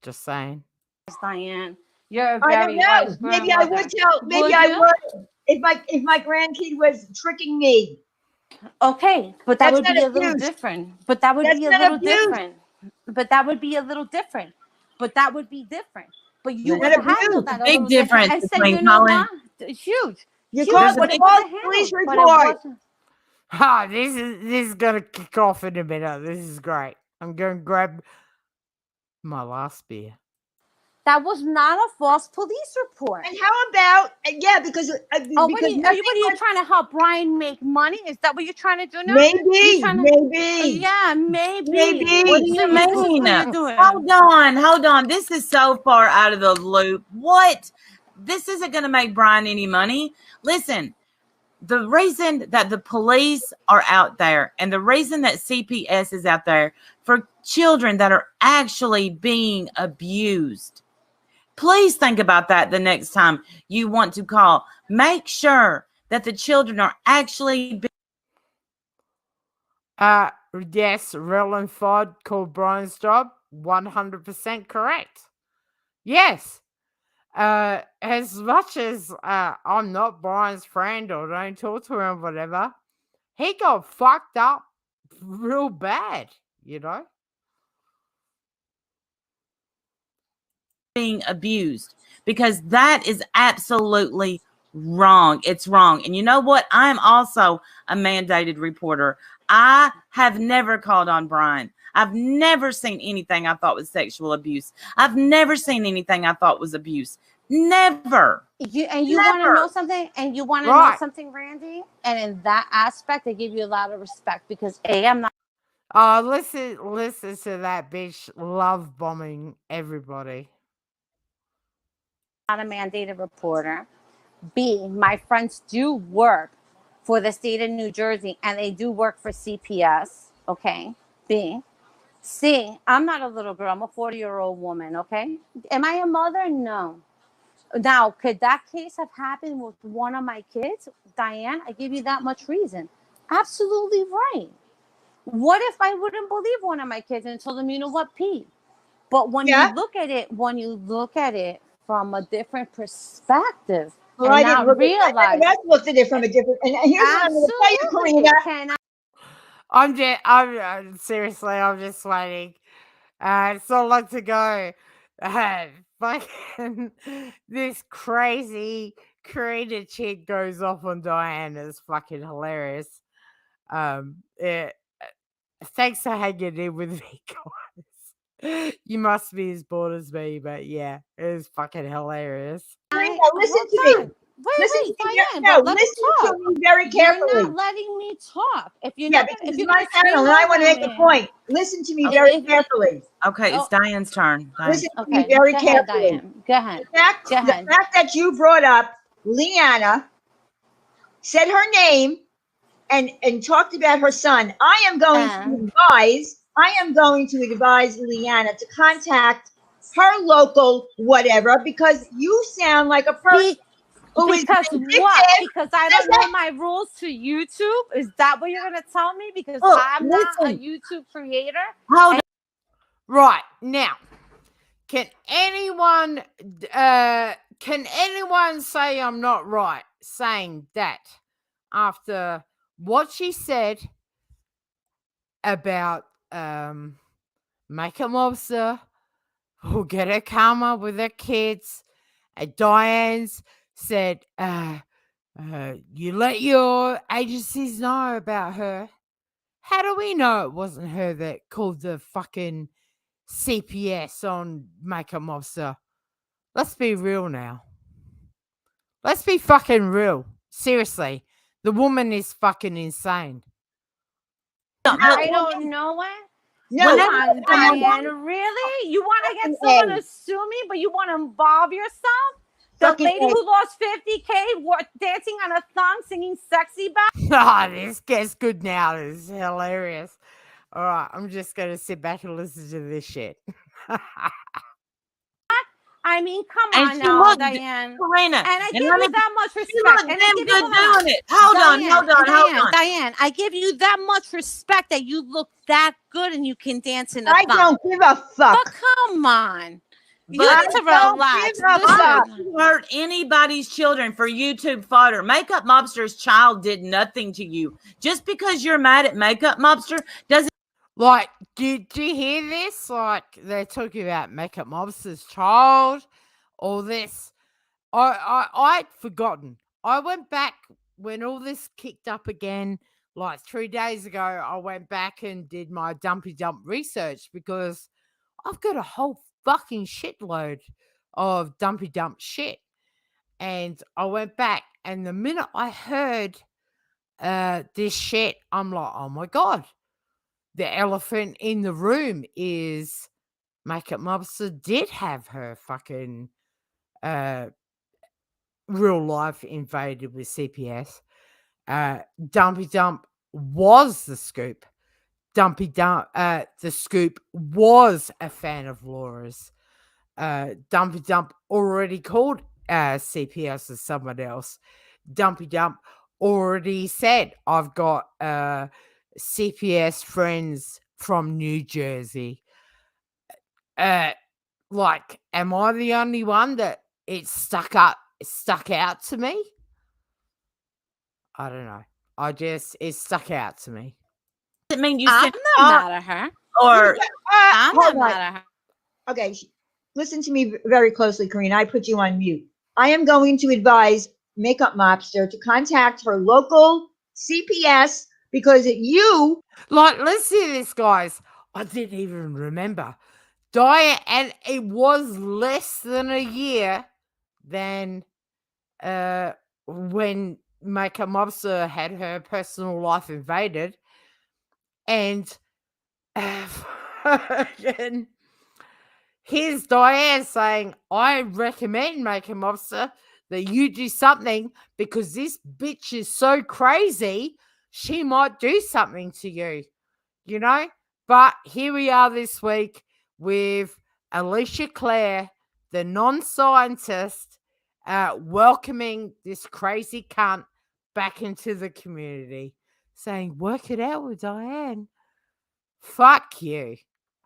[SPEAKER 1] Just saying.
[SPEAKER 11] Diane. You're a
[SPEAKER 9] I don't
[SPEAKER 11] very
[SPEAKER 9] know.
[SPEAKER 11] wise
[SPEAKER 9] Maybe I
[SPEAKER 11] grandmother.
[SPEAKER 9] would tell. Maybe
[SPEAKER 11] Would
[SPEAKER 9] I
[SPEAKER 11] you?
[SPEAKER 9] would if my grandkid was tricking me.
[SPEAKER 11] Okay, but that
[SPEAKER 9] That's
[SPEAKER 11] would
[SPEAKER 9] not
[SPEAKER 11] be a little
[SPEAKER 9] abuse.
[SPEAKER 11] different. But that would
[SPEAKER 9] That's
[SPEAKER 11] be a
[SPEAKER 9] not
[SPEAKER 11] little
[SPEAKER 9] abuse.
[SPEAKER 11] different. But that would be a little different. But that would be different. But you
[SPEAKER 8] There's
[SPEAKER 11] would
[SPEAKER 9] not
[SPEAKER 11] have handled
[SPEAKER 9] abuse.
[SPEAKER 11] that a
[SPEAKER 8] big
[SPEAKER 11] little different
[SPEAKER 8] difference
[SPEAKER 11] and said,
[SPEAKER 8] between
[SPEAKER 11] you know
[SPEAKER 8] calling.
[SPEAKER 11] what? It's huge.
[SPEAKER 9] You
[SPEAKER 11] Huge,
[SPEAKER 9] call
[SPEAKER 8] There's a
[SPEAKER 11] but
[SPEAKER 8] big
[SPEAKER 11] it was a
[SPEAKER 9] police
[SPEAKER 11] handled. But it
[SPEAKER 9] report.
[SPEAKER 11] wasn't.
[SPEAKER 1] Ah, this is gonna kick off in a minute. This is great. I'm gonna grab my last beer.
[SPEAKER 11] That was not a false police report.
[SPEAKER 9] And how about because
[SPEAKER 11] Oh,
[SPEAKER 9] because
[SPEAKER 11] what are you trying to help Brian make money? Is that what you're trying to do now?
[SPEAKER 9] maybe
[SPEAKER 11] Yeah, maybe.
[SPEAKER 8] What do you
[SPEAKER 11] So this is
[SPEAKER 8] mean?
[SPEAKER 11] what you're doing.
[SPEAKER 8] Hold on. This is so far out of the loop. What? This isn't going to make Brian any money. Listen, the reason that the police are out there and the reason that CPS is out there for children that are actually being abused. Please think about that the next time you want to call. Make sure that the children are actually
[SPEAKER 1] Yes, Roland Ford called Brian's job 100% correct. Yes. As much as I'm not Brian's friend or don't talk to him, whatever, he got fucked up real bad, you know?
[SPEAKER 8] being abused, because that is absolutely wrong. It's wrong. And you know what? I'm also a mandated reporter. I have never called on Brian. I've never seen anything I thought was sexual abuse. I've never seen anything I thought was abuse. Never.
[SPEAKER 11] You want to know something? And you want to know something, Randy? And in that aspect, I give you a lot of respect because I'm not.
[SPEAKER 1] Listen to that bitch love bombing everybody.
[SPEAKER 11] Not a mandated reporter. B, my friends do work for the state of New Jersey and they do work for CPS. Okay. B. C, I'm not a little girl. I'm a 40-year-old woman. Okay. Am I a mother? No. Now, could that case have happened with one of my kids? Diane, I give you that much reason. Absolutely right. What if I wouldn't believe one of my kids and told them, you know what, Pete? But when you look at it from a different perspective,
[SPEAKER 9] well, I didn't look at it. I looked at it from a different. And here's what I'm going to tell you, Karina.
[SPEAKER 1] I'm seriously, I'm just waiting. It's not long to go. Fucking this crazy creator chick goes off on Diane. It's fucking hilarious. Thanks for hanging in with me, guys. You must be as bored as me, but yeah, it was fucking hilarious.
[SPEAKER 9] Karina, listen to me.
[SPEAKER 11] Wait, Diane,
[SPEAKER 9] no,
[SPEAKER 11] but let me
[SPEAKER 9] listen
[SPEAKER 11] talk.
[SPEAKER 9] to me very carefully.
[SPEAKER 11] You're not letting me talk. If you're
[SPEAKER 9] yeah,
[SPEAKER 11] not,
[SPEAKER 9] because
[SPEAKER 11] if
[SPEAKER 9] it's
[SPEAKER 11] you're
[SPEAKER 9] my channel and I want to make a point. Listen to me very carefully.
[SPEAKER 8] Okay, it's Diane's turn.
[SPEAKER 9] Listen to me very carefully.
[SPEAKER 11] Go ahead.
[SPEAKER 9] The fact that you brought up Leanna, said her name, and talked about her son. I am going to advise Leanna to contact her local whatever, because you sound like a person who is
[SPEAKER 11] Because
[SPEAKER 9] vindictive.
[SPEAKER 11] what? Because I don't know my rules to YouTube? Is that what you're going to tell me? Because I'm not a YouTube creator?
[SPEAKER 1] Right, now, can anyone say I'm not right saying that after what she said about Makeup Mobster who get her karma with her kids, and Diane's said you let your agencies know about her. How do we know it wasn't her that called the fucking CPS on Makeup Mobster? Let's be real now. Let's be fucking real. Seriously. The woman is fucking insane.
[SPEAKER 11] I don't know it.
[SPEAKER 9] No,
[SPEAKER 11] Come on, Diane. Really? You want to get someone to sue me, but you want to involve yourself? The lady who lost 50K dancing on a thong singing sexy back?
[SPEAKER 1] Oh, this gets good now. This is hilarious. All right, I'm just going to sit back and listen to this shit.
[SPEAKER 11] I mean, come on now, Diane.
[SPEAKER 8] Karina,
[SPEAKER 11] and I give you that much respect.
[SPEAKER 8] And I give you doing it. Hold on.
[SPEAKER 11] Diane, I give you that much respect that you look that good and you can dance in a
[SPEAKER 9] I
[SPEAKER 11] thong.
[SPEAKER 9] don't give a fuck.
[SPEAKER 11] But come on. You
[SPEAKER 8] But
[SPEAKER 11] need to relax.
[SPEAKER 8] Listen, hurt anybody's children for YouTube fodder. Makeup Mobster's child did nothing to you. Just because you're mad at Makeup Mobster doesn't.
[SPEAKER 1] Like, did you hear this? Like, they're talking about Makeup Mobster's child, all this. I'd forgotten. I went back when all this kicked up again, like 3 days ago. I went back and did my dumpy dump research because I've got a whole fucking shitload of dumpy dump shit. And I went back, and the minute I heard this shit, I'm like, oh my God. The elephant in the room is Makeup Mobster did have her fucking real life invaded with CPS. Dumpy Dump was the scoop. Dumpy Dump, the scoop was a fan of Laura's. Dumpy Dump already called CPS as someone else. Dumpy Dump already said, I've got CPS friends from New Jersey. Like, am I the only one that it stuck out to me? I don't know. It stuck out to me.
[SPEAKER 8] Does it mean you
[SPEAKER 11] I'm not mad at her.
[SPEAKER 8] Or
[SPEAKER 11] I'm not mad at her.
[SPEAKER 9] Okay, listen to me very closely, Karina. I put you on mute. I am going to advise Makeup Mobster to contact her local CPS because you...
[SPEAKER 1] Like, let's see this, guys. I didn't even remember. Diane, and it was less than a year than when Makeup Mobster had her personal life invaded. And here's Diane saying, I recommend Makeup Mobster that you do something because this bitch is so crazy, she might do something to you, you know? But here we are this week with Alicia Clare, the non-scientist, welcoming this crazy cunt back into the community, saying, work it out with Diane. Fuck you.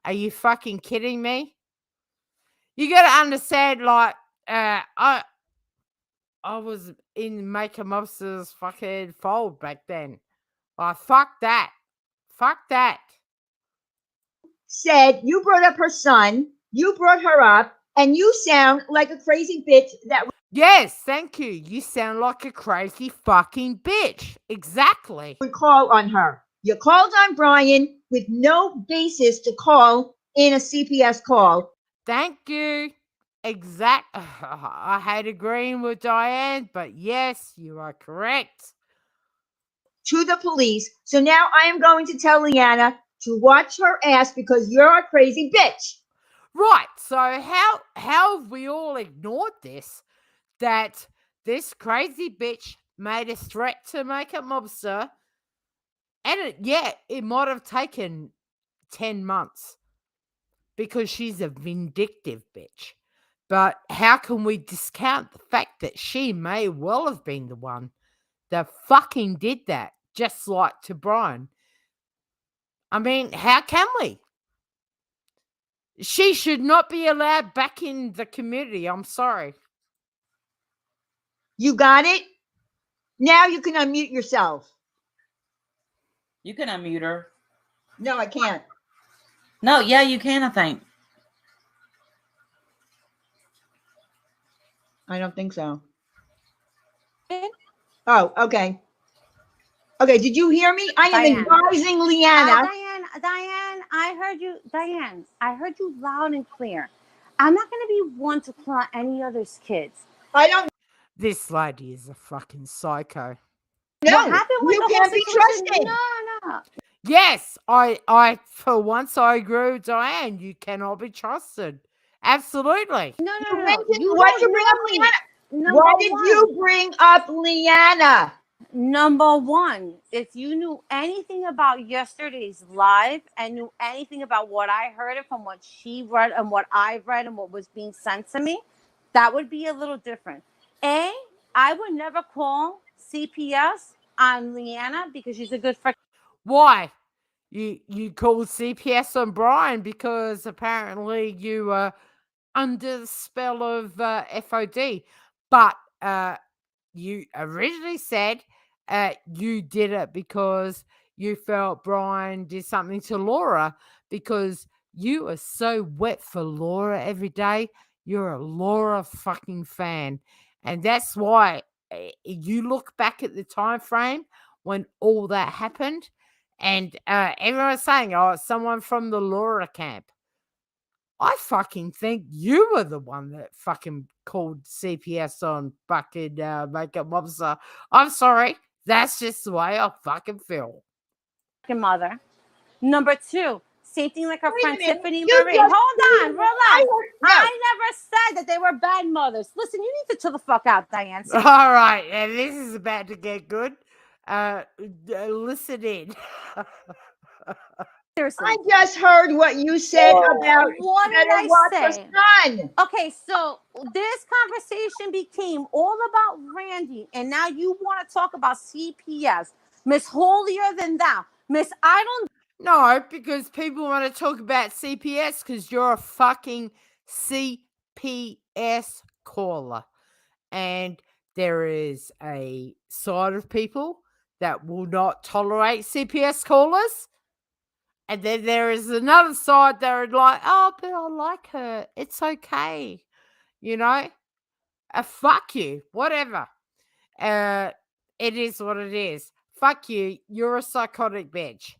[SPEAKER 1] Are you fucking kidding me? You got to understand, like, I was in Makeup Mobster's fucking fold back then. Like, fuck that. Fuck that.
[SPEAKER 9] Said you brought up her son, you brought her up, and you sound like a crazy bitch that...
[SPEAKER 1] Yes, thank you. You sound like a crazy fucking bitch. Exactly.
[SPEAKER 9] We call on her. You called on Brian with no basis to call in a CPS call.
[SPEAKER 1] Thank you. I hate agreeing with Diane, but yes, you are correct.
[SPEAKER 9] To the police. So now I am going to tell Leanna to watch her ass because you're a crazy bitch.
[SPEAKER 1] Right. So how have we all ignored this? That this crazy bitch made a threat to Makeup Mobster, and it might have taken 10 months because she's a vindictive bitch. But how can we discount the fact that she may well have been the one that fucking did that, just like to Brian? I mean, how can we? She should not be allowed back in the community. I'm sorry.
[SPEAKER 9] You got it? Now you can unmute yourself.
[SPEAKER 8] You can unmute her.
[SPEAKER 9] No, I can't.
[SPEAKER 8] No, yeah, you can, I think.
[SPEAKER 9] I don't think so. Oh, okay. Okay, did you hear me? I am
[SPEAKER 11] Diane.
[SPEAKER 9] advising Leanna.
[SPEAKER 11] Diane, I heard you. Diane, I heard you loud and clear. I'm not going to be one to call out any other's kids.
[SPEAKER 9] I don't.
[SPEAKER 1] This lady is a fucking psycho.
[SPEAKER 9] No,
[SPEAKER 11] what happened with
[SPEAKER 9] you
[SPEAKER 11] the
[SPEAKER 9] can't
[SPEAKER 11] whole
[SPEAKER 9] be
[SPEAKER 11] situation?
[SPEAKER 9] trusted.
[SPEAKER 11] No.
[SPEAKER 1] Yes, I for once I agree with Diane. You cannot be trusted. Absolutely.
[SPEAKER 11] No.
[SPEAKER 9] Why did you bring up Leanna? Why did you bring up Leanna?
[SPEAKER 11] Number one, if you knew anything about yesterday's live and knew anything about what I heard and from what she read and what I read and what was being sent to me, that would be a little different. I would never call CPS on Leanna because she's a good friend.
[SPEAKER 1] Why? You called CPS on Brian because apparently you were under the spell of FOD. But you originally said you did it because you felt Brian did something to Laura, because you are so wet for Laura every day. You're a Laura fucking fan. And that's why you look back at the time frame when all that happened, and everyone's saying, oh, it's someone from the Laura camp. I fucking think you were the one that fucking called CPS on fucking Makeup Mobster. I'm sorry. That's just the way I fucking feel.
[SPEAKER 11] Mother. Number two, same thing like our friend Tiffany
[SPEAKER 9] You
[SPEAKER 11] Marie.
[SPEAKER 9] just-
[SPEAKER 11] Hold on, relax.
[SPEAKER 9] No.
[SPEAKER 11] I never said that they were bad mothers. Listen, you need to chill the fuck out, Diane.
[SPEAKER 1] All right. And this is about to get good. Listen in.
[SPEAKER 11] Seriously.
[SPEAKER 9] I just heard what you said about
[SPEAKER 11] what did
[SPEAKER 9] better
[SPEAKER 11] I
[SPEAKER 9] watch
[SPEAKER 11] say?
[SPEAKER 9] your son.
[SPEAKER 11] Okay, so this conversation became all about Randy, and now you want to talk about CPS. Miss Holier Than Thou. Miss I don't.
[SPEAKER 1] No, because people want to talk about CPS because you're a fucking CPS caller. And there is a side of people that will not tolerate CPS callers. And then there is another side that are like, oh, but I like her. It's okay. You know? Fuck you. Whatever. It is what it is. Fuck you. You're a psychotic bitch.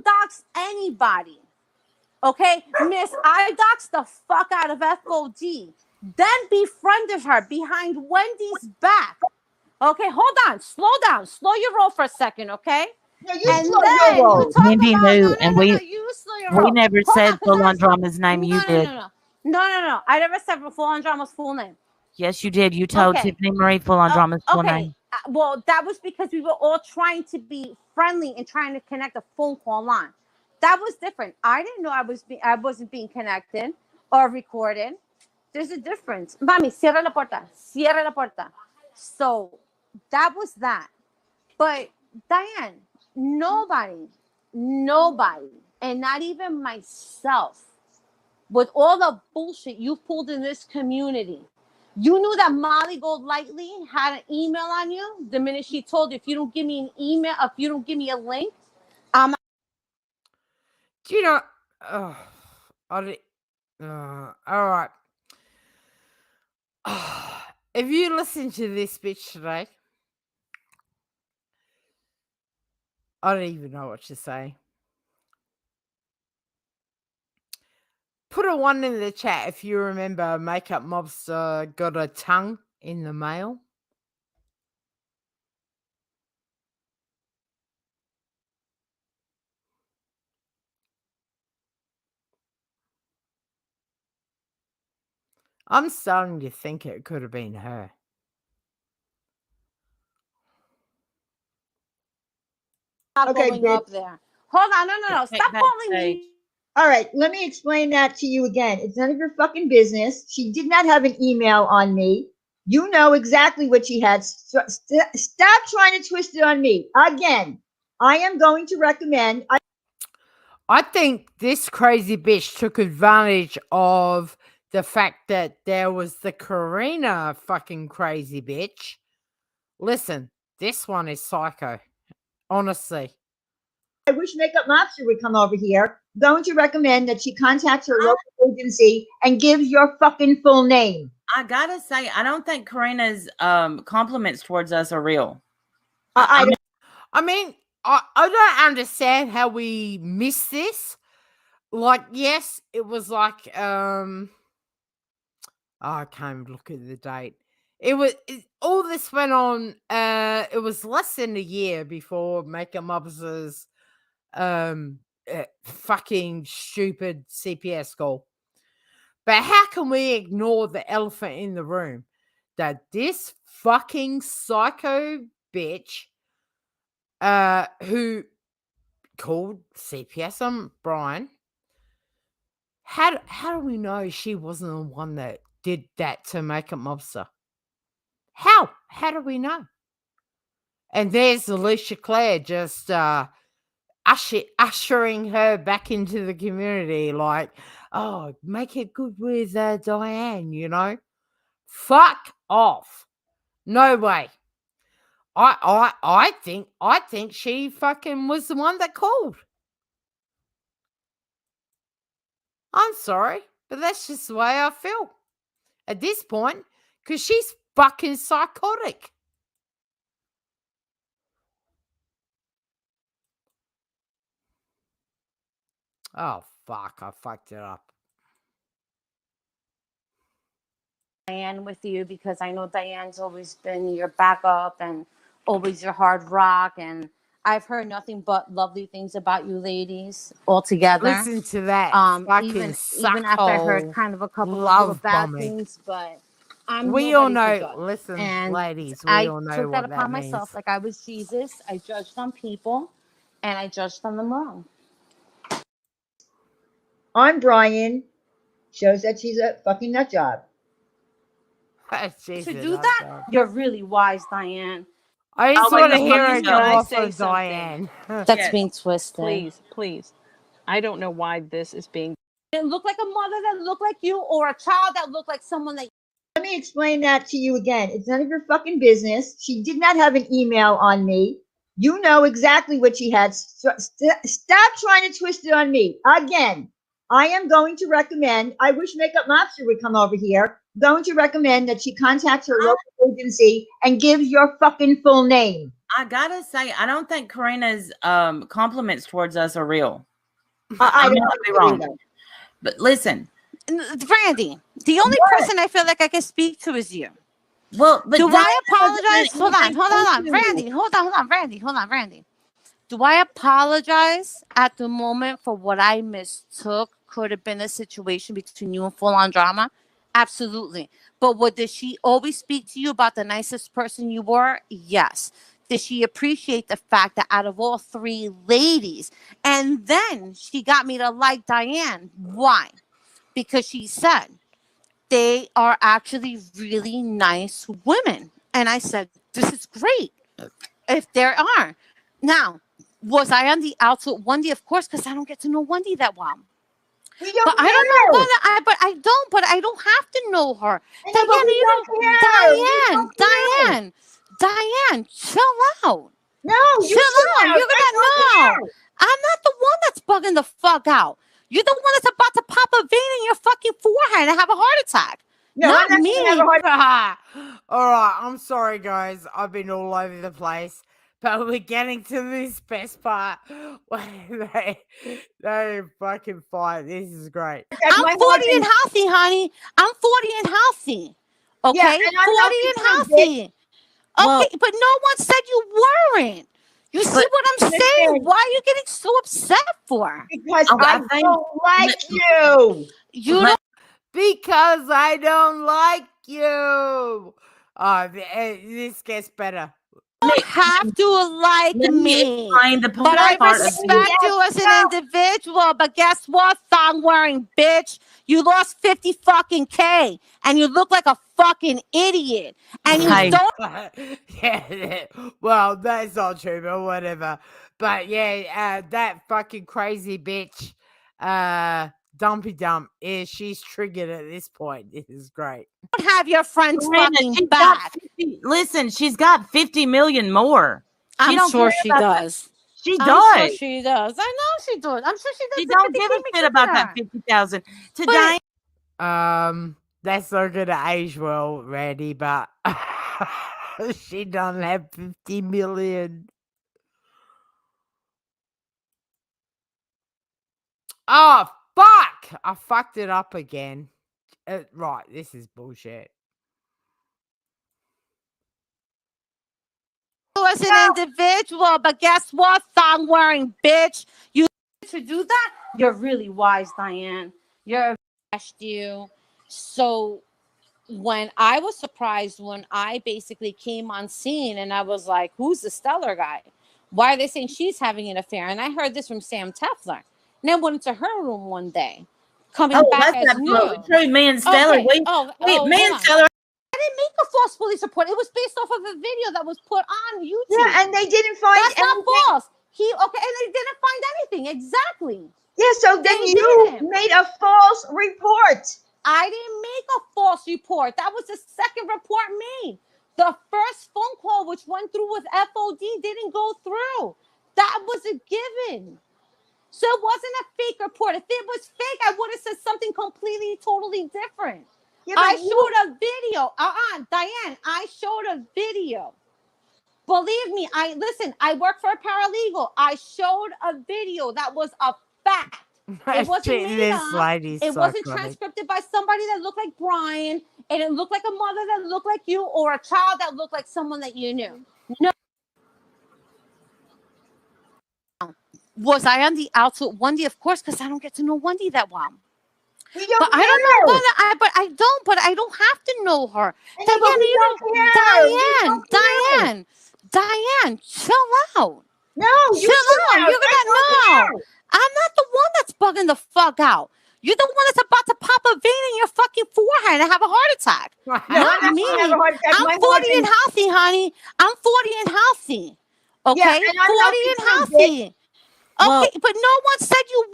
[SPEAKER 11] Dox anybody. Okay? Miss, I doxed the fuck out of FOD. Then befriended her behind Wendy's back. Okay, hold on. Slow down. Slow your roll for a second, okay?
[SPEAKER 9] No, you
[SPEAKER 11] and
[SPEAKER 9] slow
[SPEAKER 11] then
[SPEAKER 9] your roll.
[SPEAKER 11] you talk
[SPEAKER 8] Wendy
[SPEAKER 11] about
[SPEAKER 8] knew,
[SPEAKER 11] no,
[SPEAKER 8] and
[SPEAKER 11] you slow your roll.
[SPEAKER 8] we never
[SPEAKER 11] Hold
[SPEAKER 8] said
[SPEAKER 11] on, 'cause
[SPEAKER 8] full on
[SPEAKER 11] that's-
[SPEAKER 8] drama's name. You did.
[SPEAKER 11] No. I never said full on drama's full name.
[SPEAKER 8] Yes, you did. You told
[SPEAKER 11] Okay.
[SPEAKER 8] Tiffany Marie full on drama's full
[SPEAKER 11] Okay.
[SPEAKER 8] name.
[SPEAKER 11] Well, that was because we were all trying to be friendly and trying to connect a phone call line. That was different. I didn't know I wasn't being connected or recorded. There's a difference. Mami, cierra la puerta. Cierra la puerta. So that was that. But Diane, nobody, and not even myself, with all the bullshit you pulled in this community, you knew that Molly Goldlightly had an email on you the minute she told you, if you don't give me an email, if you don't give me a link, I'm.
[SPEAKER 1] Do you know? All right. If you listen to this bitch today, I don't even know what to say. Put a 1 in the chat if you remember Makeup Mobster got a tongue in the mail. I'm starting to think it could have been her.
[SPEAKER 11] Not
[SPEAKER 9] Okay,
[SPEAKER 11] going
[SPEAKER 9] bitch.
[SPEAKER 11] up there. Hold on, no. Stop calling me.
[SPEAKER 9] All right, let me explain that to you again. It's none of your fucking business. She did not have an email on me. You know exactly what she had. Stop trying to twist it on me. Again, I am going to recommend.
[SPEAKER 1] I think this crazy bitch took advantage of the fact that there was the Karina fucking crazy bitch. Listen, this one is psycho. Honestly.
[SPEAKER 9] I wish Makeup Mobster would come over here. Going to recommend that she contacts her local agency and gives your fucking full name.
[SPEAKER 8] I gotta say, I don't think Karina's compliments towards us are real.
[SPEAKER 1] I mean, I don't understand how we missed this. Like, yes, it was like I can't even look at the date. All this went on. It was less than a year before Makeup Mobster's fucking stupid CPS call. But how can we ignore the elephant in the room? That this fucking psycho bitch who called CPS on Brian, how do we know she wasn't the one that did that to Makeup Mobster? How do we know? And there's Alicia Claire just ushering her back into the community, like, oh, make it good with Diane, you know? Fuck off. No way. I think she fucking was the one that called. I'm sorry, but that's just the way I feel at this point, because she's fucking psychotic. Oh, fuck. I fucked it up.
[SPEAKER 11] Diane with you because I know Diane's always been your backup and always your hard rock. And I've heard nothing but lovely things about you ladies all together.
[SPEAKER 1] Listen to that.
[SPEAKER 11] Even after I heard kind of a couple of little bad things, but
[SPEAKER 1] we all know.
[SPEAKER 11] for good.
[SPEAKER 1] Listen,
[SPEAKER 11] And
[SPEAKER 1] ladies, we
[SPEAKER 11] I
[SPEAKER 1] all know
[SPEAKER 11] took
[SPEAKER 1] what
[SPEAKER 11] that upon
[SPEAKER 1] means.
[SPEAKER 11] myself. Like I was Jesus. I judged on people, and I judged on them wrong.
[SPEAKER 9] On Brian shows that she's a fucking nut job.
[SPEAKER 11] To do that, you're really wise, Diane.
[SPEAKER 1] I just want to hear it go off of Diane.
[SPEAKER 11] That's being twisted.
[SPEAKER 10] Please. I don't know why this is being.
[SPEAKER 11] It looked like a mother that looked like you, or a child that looked like someone that.
[SPEAKER 9] Let me explain that to you again. It's none of your fucking business. She did not have an email on me. You know exactly what she had. Stop trying to twist it on me. Again, I am going to recommend. I wish Makeup Mobster would come over here. Going to recommend that she contacts her local agency and gives your fucking full name.
[SPEAKER 8] I gotta say, I don't think Karina's compliments towards us are real.
[SPEAKER 9] I
[SPEAKER 8] may not be wrong, but listen,
[SPEAKER 11] Randy, the only person I feel like I can speak to is you.
[SPEAKER 8] Well, but
[SPEAKER 11] do I apologize? Hold on, Randy. Hold on, Randy. Do I apologize at the moment for what I mistook? Could have been a situation between you and Full On Drama. Absolutely. But did she always speak to you about the nicest person you were? Yes. Did she appreciate the fact that out of all three ladies, and then she got me to like Diane? Why? Because she said they are actually really nice women. And I said, this is great if there are. Now, was I on the outs with Wendy? Of course, because I don't get to know Wendy that well. But I don't know whether but I don't have to know her. Diane, chill out.
[SPEAKER 9] No,
[SPEAKER 11] chill out. You're gonna know. I'm not the one that's bugging the fuck out. You're the one that's about to pop a vein in your fucking forehead and have a heart attack.
[SPEAKER 9] No,
[SPEAKER 11] not
[SPEAKER 9] I'm
[SPEAKER 11] me.
[SPEAKER 1] All right, I'm sorry, guys. I've been all over the place. But we're getting to this best part where they fucking fight. This is great.
[SPEAKER 11] I'm 40 and healthy, honey. I'm 40 and healthy. Okay?
[SPEAKER 9] Yeah,
[SPEAKER 11] 40 and healthy. Okay, but no one said you weren't. You see what I'm saying? Why are you getting so upset for?
[SPEAKER 9] Because I don't like you.
[SPEAKER 11] You don't.
[SPEAKER 1] Because I don't like you. Oh, this gets better.
[SPEAKER 11] don't have to like
[SPEAKER 8] Let me
[SPEAKER 11] me,
[SPEAKER 8] explain the
[SPEAKER 11] but I
[SPEAKER 8] part of
[SPEAKER 11] respect you as an individual. But guess what, thong wearing bitch? You lost 50 fucking K and you look like a fucking idiot. And you
[SPEAKER 8] Hey.
[SPEAKER 11] don't.
[SPEAKER 1] Yeah, well, that's not true, but whatever. But yeah, that fucking crazy bitch, Dumpy Dump, she's triggered at this point. This is great.
[SPEAKER 11] Don't have your friends
[SPEAKER 8] Karina,
[SPEAKER 11] fucking
[SPEAKER 8] she's
[SPEAKER 11] back.
[SPEAKER 8] Listen, she's got 50 million more.
[SPEAKER 11] I'm
[SPEAKER 8] don't
[SPEAKER 11] sure
[SPEAKER 8] care
[SPEAKER 11] she
[SPEAKER 8] about
[SPEAKER 11] does.
[SPEAKER 8] She
[SPEAKER 11] I'm
[SPEAKER 8] does.
[SPEAKER 11] sure she does. I know she does. I'm sure she does.
[SPEAKER 8] She
[SPEAKER 11] The
[SPEAKER 8] don't
[SPEAKER 11] 50K
[SPEAKER 8] give a
[SPEAKER 11] makes
[SPEAKER 8] shit
[SPEAKER 11] it
[SPEAKER 8] about that
[SPEAKER 11] better.
[SPEAKER 8] 50,000. Today,
[SPEAKER 1] That's not gonna age well, Randy, but she doesn't have 50 million. Oh, fuck! I fucked it up again. Right, this is bullshit.
[SPEAKER 11] You as an individual, but guess what, thong wearing bitch? You to do that? You're really wise, Diane. You're you. So when I was surprised when I basically came on scene and I was like, who's the stellar guy? Why are they saying she's having an affair? And I heard this from Sam Tefler. And I went into her room one day, coming back
[SPEAKER 8] that's
[SPEAKER 11] as new.
[SPEAKER 8] absolutely true. Me and Stellar,
[SPEAKER 11] Okay.
[SPEAKER 8] me
[SPEAKER 11] hold
[SPEAKER 8] and
[SPEAKER 11] on.
[SPEAKER 8] Stellar.
[SPEAKER 11] I didn't make a false police report. It was based off of a video that was put on YouTube.
[SPEAKER 9] Yeah, and they didn't find
[SPEAKER 11] That's not
[SPEAKER 9] anything.
[SPEAKER 11] false. And they didn't find anything. Exactly.
[SPEAKER 9] Yeah, so then
[SPEAKER 11] They
[SPEAKER 9] you
[SPEAKER 11] didn't.
[SPEAKER 9] made a false report.
[SPEAKER 11] I didn't make a false report. That was the second report made. The first phone call, which went through with FOD, didn't go through. That was a given. So it wasn't a fake report. If it was fake, I would have said something completely, totally different.
[SPEAKER 9] Yeah,
[SPEAKER 11] I showed a video. Diane, I showed a video. Believe me, I work for a paralegal. I showed a video that was a fact. It wasn't made up. It wasn't transcribed by somebody that looked like Brian, and it looked like a mother that looked like you, or a child that looked like someone that you knew. No. Was I on the outs with Wendy? Of course, because I don't get to know Wendy that well.
[SPEAKER 9] We don't
[SPEAKER 11] But I don't know. But I don't have to know her. Diane, chill out.
[SPEAKER 9] No,
[SPEAKER 11] chill out. You're gonna know. I'm not the one that's bugging the fuck out. You're the one that's about to pop a vein in your fucking forehead and have a heart attack. Not me. I'm 40 and healthy, honey. I'm 40 and healthy. Okay,
[SPEAKER 9] Yeah, and I'm
[SPEAKER 11] 40 and
[SPEAKER 9] healthy,
[SPEAKER 11] healthy. Okay, but no one said you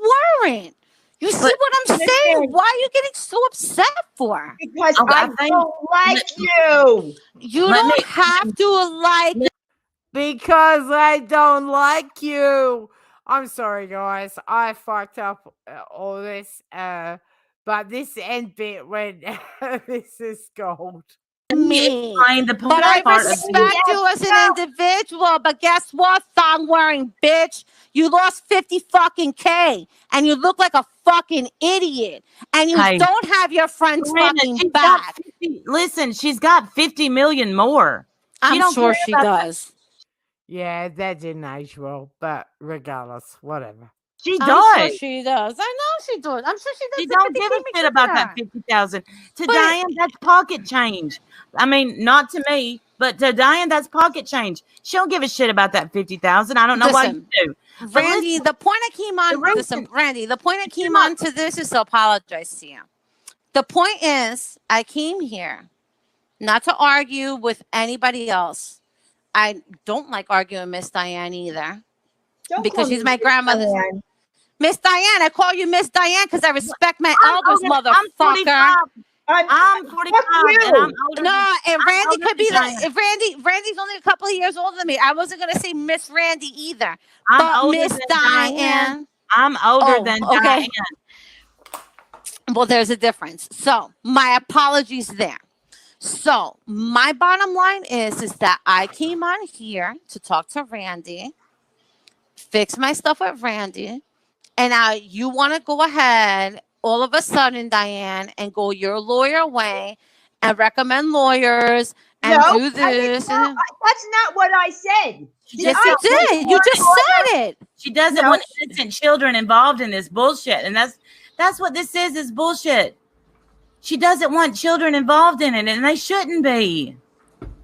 [SPEAKER 11] weren't. You see what I'm saying? Why are you getting so upset for?
[SPEAKER 9] Because I don't like you.
[SPEAKER 11] You don't have to like.
[SPEAKER 1] Because I don't like you. I'm sorry, guys. I fucked up all this. But this end bit when this is gold.
[SPEAKER 11] Me. But I respect you as an individual. But guess what, thong wearing bitch? You lost 50 fucking K and you look like a fucking idiot. And you don't have your friends fucking back.
[SPEAKER 8] Listen, she's got 50 million more.
[SPEAKER 11] I'm sure she does.
[SPEAKER 1] Yeah, that didn't age well, but regardless, whatever.
[SPEAKER 8] She does.
[SPEAKER 11] I'm sure she does. I know she does. I'm sure she does.
[SPEAKER 8] She don't give a shit about that 50,000. To Diane, that's pocket change. I mean, not to me, but to Diane, that's pocket change. She don't give a shit about that 50,000. I don't know why you do.
[SPEAKER 11] Randy, the point I came on. Randy, the point I came on to this is to apologize to you. The point is, I came here not to argue with anybody else. I don't like arguing with Miss Diane either. Because she's my grandmother. Miss Diane, I call you Miss Diane because I respect my elders, motherfucker.
[SPEAKER 8] I'm 45 and I'm older.
[SPEAKER 11] No, and Randy could be
[SPEAKER 8] like
[SPEAKER 11] if Randy's only a couple of years older than me. I wasn't gonna say Miss Randy either.
[SPEAKER 8] I'm
[SPEAKER 11] but
[SPEAKER 8] older
[SPEAKER 11] Miss
[SPEAKER 8] than
[SPEAKER 11] Diane.
[SPEAKER 8] I'm older than Diane.
[SPEAKER 11] Well, there's a difference. So my apologies there. So my bottom line is that I came on here to talk to Randy, fix my stuff with Randy, and now you want to go ahead all of a sudden, Diane, and go your lawyer way and recommend lawyers and do this.
[SPEAKER 9] That's not what I said.
[SPEAKER 11] Yes, you did. You just said it.
[SPEAKER 8] She doesn't want innocent children involved in this bullshit, and that's what this is bullshit. She doesn't want children involved in it, and they shouldn't be.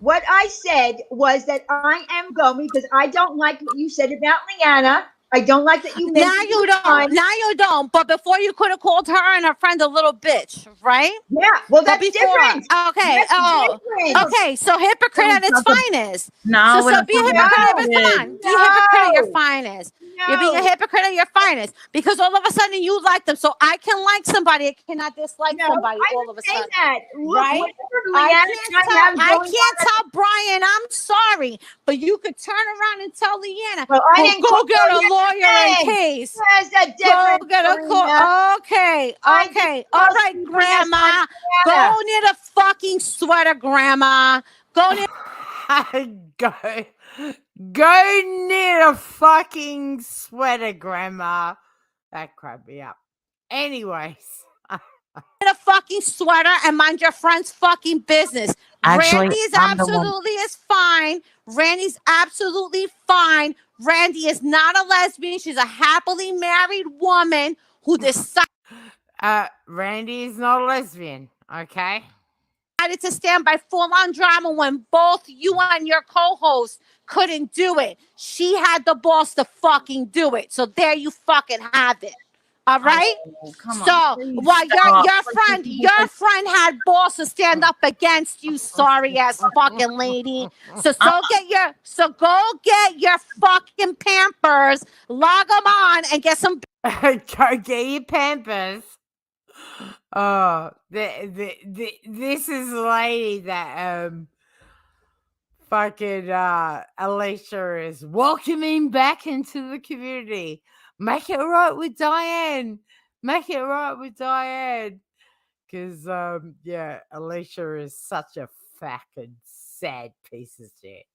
[SPEAKER 9] What I said was that I am going because I don't like what you said about Leanna. I don't like that you
[SPEAKER 11] Now
[SPEAKER 9] mentioned
[SPEAKER 11] you don't. Now you don't. But before you could have called her and her friend a little bitch, right?
[SPEAKER 9] Yeah. Well,
[SPEAKER 11] But
[SPEAKER 9] that's
[SPEAKER 11] before,
[SPEAKER 9] different.
[SPEAKER 11] okay.
[SPEAKER 9] That's different.
[SPEAKER 11] Okay. So hypocrite at its finest.
[SPEAKER 8] No,
[SPEAKER 11] So
[SPEAKER 8] we don't
[SPEAKER 11] be a
[SPEAKER 8] talk
[SPEAKER 11] hypocrite
[SPEAKER 8] about
[SPEAKER 11] at its
[SPEAKER 8] that.
[SPEAKER 11] fine. Be a hypocrite at your
[SPEAKER 9] No.
[SPEAKER 11] finest. You're being a
[SPEAKER 9] No.
[SPEAKER 11] hypocrite at your finest because all of a sudden you like them. So I can like somebody, I cannot dislike
[SPEAKER 9] No,
[SPEAKER 11] somebody
[SPEAKER 9] I
[SPEAKER 11] all
[SPEAKER 9] would
[SPEAKER 11] of a
[SPEAKER 9] say
[SPEAKER 11] sudden.
[SPEAKER 9] that. Look,
[SPEAKER 11] Right?
[SPEAKER 9] whatever
[SPEAKER 11] I
[SPEAKER 9] Leanna
[SPEAKER 11] can't
[SPEAKER 9] and I
[SPEAKER 11] tell.
[SPEAKER 9] have
[SPEAKER 11] I
[SPEAKER 9] going
[SPEAKER 11] can't
[SPEAKER 9] on.
[SPEAKER 11] tell Brian. I'm sorry, but you could turn around and tell Leanna.
[SPEAKER 9] Well, I
[SPEAKER 11] Well,
[SPEAKER 9] didn't
[SPEAKER 11] go
[SPEAKER 9] call
[SPEAKER 11] get a
[SPEAKER 9] her
[SPEAKER 11] lawyer in
[SPEAKER 9] anything.
[SPEAKER 11] case.
[SPEAKER 9] There's a
[SPEAKER 11] Go
[SPEAKER 9] difference,
[SPEAKER 11] get a
[SPEAKER 9] Karina.
[SPEAKER 11] call. Okay.
[SPEAKER 9] I didn't
[SPEAKER 11] Okay. All
[SPEAKER 9] call
[SPEAKER 11] right,
[SPEAKER 9] CPS
[SPEAKER 11] Grandma.
[SPEAKER 9] on
[SPEAKER 11] Go
[SPEAKER 9] Leanna.
[SPEAKER 11] knit a fucking sweater, Grandma. Go knit.
[SPEAKER 1] Go knit a fucking sweater, Grandma. That cracked me up. Anyways.
[SPEAKER 11] A fucking sweater and mind your friend's fucking business.
[SPEAKER 8] Actually,
[SPEAKER 11] Randy is
[SPEAKER 8] I'm the one.
[SPEAKER 11] absolutely is fine. Randy's absolutely fine. Randy is not a lesbian. She's a happily married woman who decided
[SPEAKER 1] Randy is not a lesbian, okay?
[SPEAKER 11] to stand by full-on drama when both you and your co-host couldn't do it. She had the balls to fucking do it. So there you fucking have it. All right.
[SPEAKER 8] Come on,
[SPEAKER 11] So
[SPEAKER 8] please
[SPEAKER 11] while
[SPEAKER 8] stop.
[SPEAKER 11] your friend had balls to stand up against you, sorry ass fucking lady. So go get your fucking Pampers, log them on, and get some.
[SPEAKER 1] Go get your Pampers. Oh, this is the lady that fucking Alicia is welcoming back into the community. Make it right with Diane. Make it right with Diane. Because yeah, Alicia is such a fucking sad piece of shit.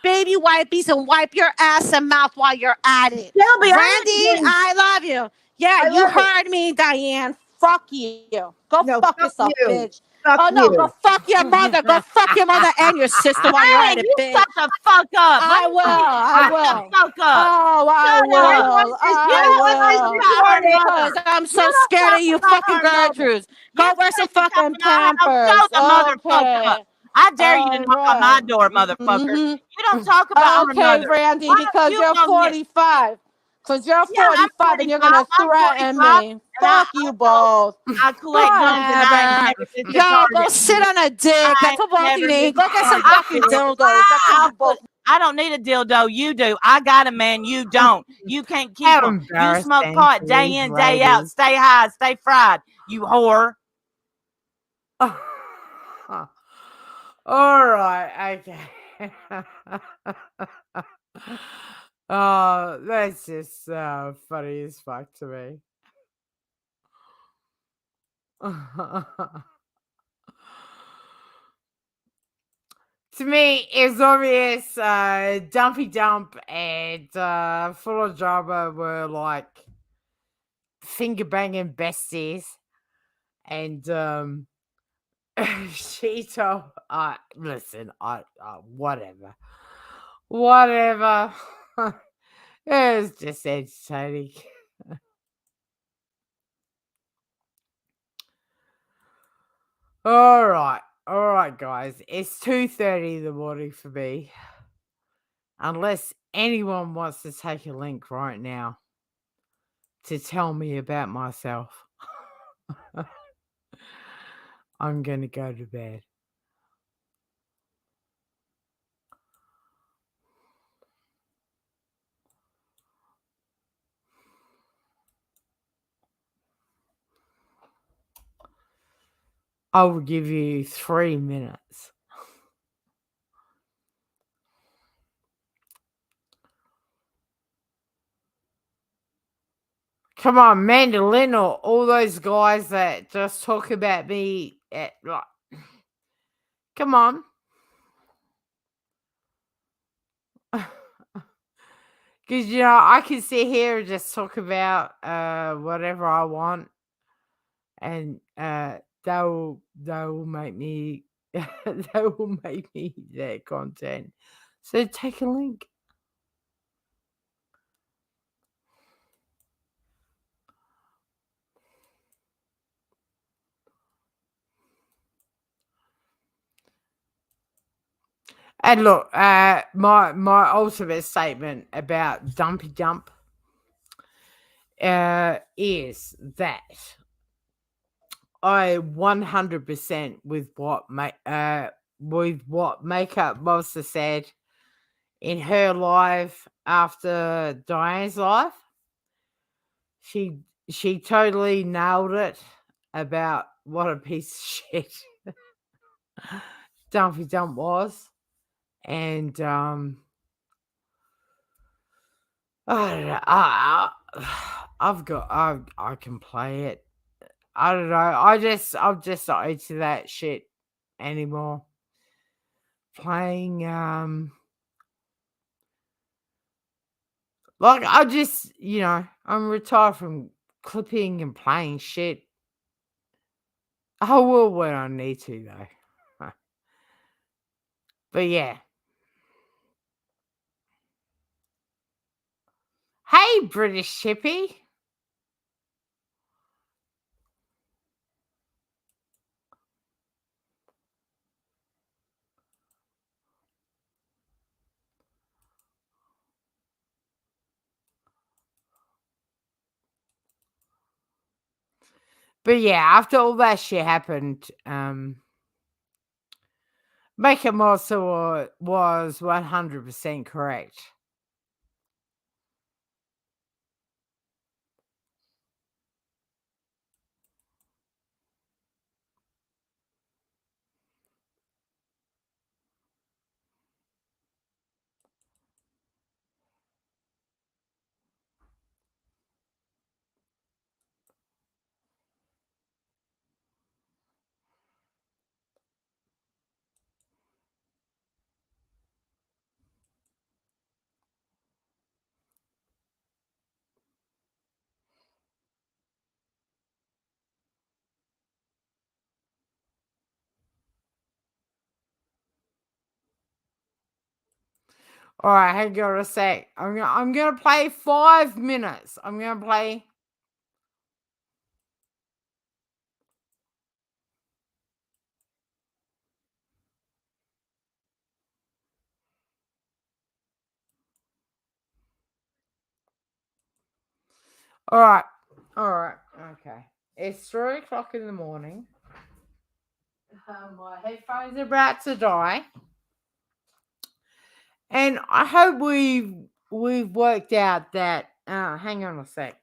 [SPEAKER 11] Baby wipes and wipe your ass and mouth while you're at it.
[SPEAKER 8] Shelby,
[SPEAKER 11] Randy, I love you. Yeah,
[SPEAKER 9] I
[SPEAKER 11] you
[SPEAKER 9] love it.
[SPEAKER 11] heard me, Diane. Fuck you. Go
[SPEAKER 9] No,
[SPEAKER 11] fuck
[SPEAKER 9] fuck
[SPEAKER 11] yourself,
[SPEAKER 9] you.
[SPEAKER 11] bitch.
[SPEAKER 9] Fuck
[SPEAKER 11] Oh no,
[SPEAKER 9] you.
[SPEAKER 11] go fuck your mother. Go fuck your mother and your sister while you're
[SPEAKER 8] Hey,
[SPEAKER 11] at it,
[SPEAKER 8] you
[SPEAKER 11] bitch.
[SPEAKER 8] shut the fuck up.
[SPEAKER 11] I will. I will.
[SPEAKER 8] Shut the fuck up.
[SPEAKER 11] Oh, I
[SPEAKER 8] Shut
[SPEAKER 11] will.
[SPEAKER 8] up.
[SPEAKER 11] I will.
[SPEAKER 8] About her
[SPEAKER 11] Because
[SPEAKER 8] mother.
[SPEAKER 11] I'm so
[SPEAKER 8] You don't
[SPEAKER 11] scared of
[SPEAKER 8] talk
[SPEAKER 11] you
[SPEAKER 8] about
[SPEAKER 11] fucking
[SPEAKER 8] her mother.
[SPEAKER 11] Gertrudes. Go
[SPEAKER 8] You
[SPEAKER 11] wear some
[SPEAKER 8] crazy
[SPEAKER 11] fucking
[SPEAKER 8] talking out. I'll
[SPEAKER 11] Pampers.
[SPEAKER 8] show the motherfucker
[SPEAKER 11] Okay.
[SPEAKER 8] up. I dare you to
[SPEAKER 11] All
[SPEAKER 8] knock on my
[SPEAKER 11] right.
[SPEAKER 8] door, motherfucker.
[SPEAKER 11] Mhm.
[SPEAKER 8] You don't talk about her
[SPEAKER 11] Okay,
[SPEAKER 8] mother.
[SPEAKER 11] Randy,
[SPEAKER 8] Why don't
[SPEAKER 11] because
[SPEAKER 8] you
[SPEAKER 11] you're
[SPEAKER 8] go get?
[SPEAKER 11] 45. Because you're
[SPEAKER 8] Yeah, I'm
[SPEAKER 11] 45 and you're going
[SPEAKER 8] 45.
[SPEAKER 11] to
[SPEAKER 8] I'm
[SPEAKER 11] threaten
[SPEAKER 8] 45,
[SPEAKER 11] me.
[SPEAKER 8] and
[SPEAKER 11] Fuck you both.
[SPEAKER 8] I collect guns and I ain't
[SPEAKER 11] Whatever.
[SPEAKER 8] never been
[SPEAKER 11] Yo,
[SPEAKER 8] retarded.
[SPEAKER 11] go sit on a dick.
[SPEAKER 8] I
[SPEAKER 11] That's
[SPEAKER 8] ain't
[SPEAKER 11] what both
[SPEAKER 8] never
[SPEAKER 11] you
[SPEAKER 8] been
[SPEAKER 11] need. Go get some
[SPEAKER 8] retarded.
[SPEAKER 11] fucking dildos. That's what you both.
[SPEAKER 8] I don't need a dildo. You do. I got a man. You don't. You can't keep
[SPEAKER 1] How
[SPEAKER 8] them. You smoke
[SPEAKER 1] embarrassing
[SPEAKER 8] pot
[SPEAKER 1] for
[SPEAKER 8] day
[SPEAKER 1] these
[SPEAKER 8] in, day out.
[SPEAKER 1] ladies.
[SPEAKER 8] Stay high, stay fried. You whore.
[SPEAKER 1] All right, okay. Oh, that's just funny as fuck to me. To me, it's obvious Dumpy Dump and Full of Drama were like finger banging besties. And she told, listen, whatever. Whatever. It was just entertaining. All right, guys. It's 2:30 in the morning for me. Unless anyone wants to take a link right now to tell me about myself, I'm gonna go to bed. I will give you 3 minutes. Come on, Mandolin or all those guys that just talk about me at like, come on. Because I can sit here and just talk about whatever I want, and they'll make me they will make me their content. So take a link. And look, my ultimate statement about dumpy dump is that I 100% with what Makeup Monster said in her live after Diane's live. She totally nailed it about what a piece of shit Dumpy Dump was. And I don't know. I can play it. I don't know. I'm just not into that shit anymore. Playing like I just I'm retired from clipping and playing shit. I will when I need to though. But yeah. Hey, British Chippy. But yeah, after all that shit happened, Makeup Monster was 100% correct. All right, hang on a sec. I'm gonna play 5 minutes. I'm gonna play. All right, okay. It's 3:00 in the morning. My headphones are about to die, and I hope we've worked out that. Hang on a sec.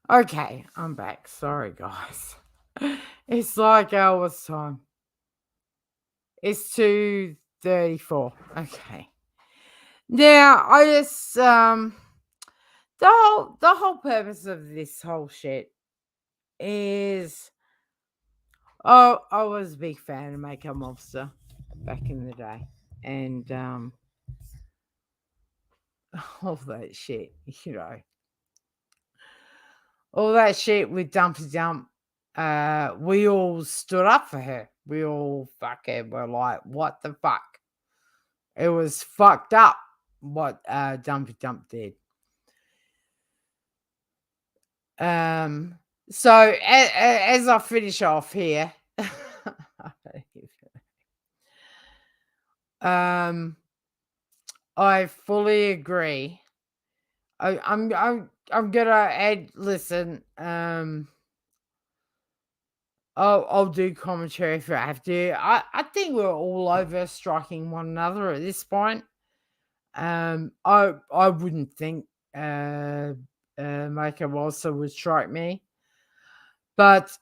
[SPEAKER 1] Okay, I'm back. Sorry, guys. It's like hours time. It's 2:34. Okay. Now I just the whole purpose of this whole shit is I was a big fan of Makeup Monster back in the day. And all that shit, all that shit with Dumpy Dump, we all stood up for her. We all fucking were like, what the fuck? It was fucked up what Dumpy Dump did. So as I finish off here, I fully agree. I'm gonna add. Listen, I'll do commentary if I have to. I think we're all over striking one another at this point. I wouldn't think makeup also would strike me. But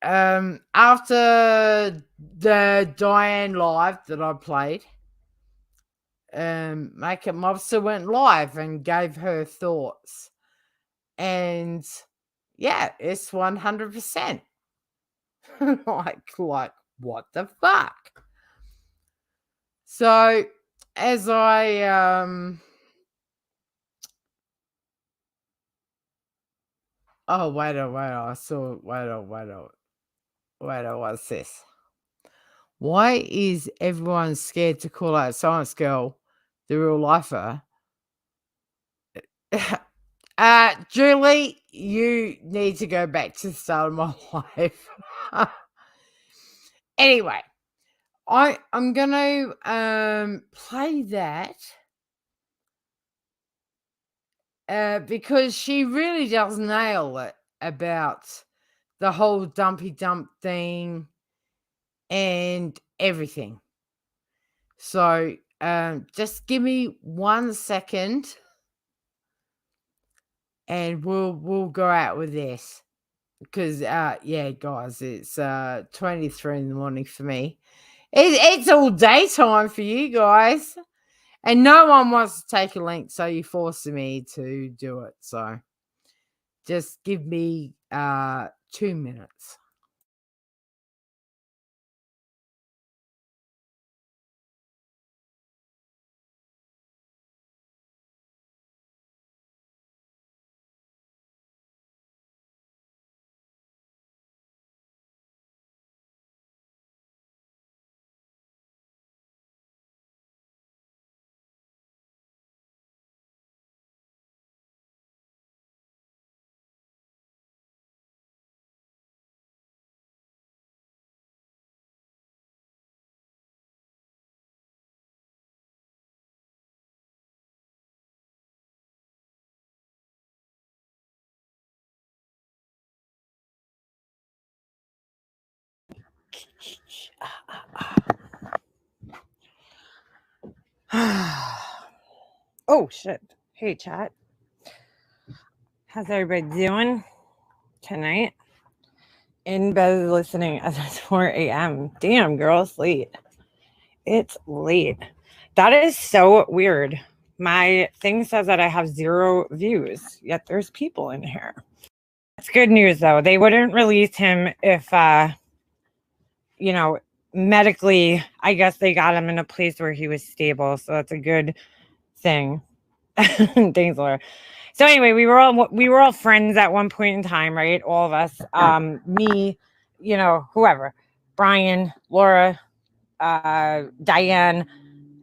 [SPEAKER 1] after the Diane live that I played, Makeup Mobster went live and gave her thoughts. And yeah, it's 100%. like what the fuck? So as I oh wait, I saw what's this? Why is everyone scared to call out Science Girl the real lifer? Julie, you need to go back to the start of my life. Anyway, I'm gonna play that because she really does nail it about the whole dumpy dump thing and everything. So just give me 1 second and we'll go out with this. Because yeah, guys, it's 23 in the morning for me. It's all daytime for you guys. And no one wants to take a link, so you're forcing me to do it. So just give me 2 minutes.
[SPEAKER 7] Oh shit. Hey chat. How's everybody doing tonight? In bed listening as it's 4 a.m. Damn, girl, it's late. It's late. That is so weird. My thing says that I have 0 views, yet there's people in here. It's good news though. They wouldn't release him if medically, I guess they got him in a place where he was stable. So that's a good thing. Thanks, Laura. So anyway, we were all friends at one point in time, right? All of us. Me, whoever. Brian, Laura, Diane,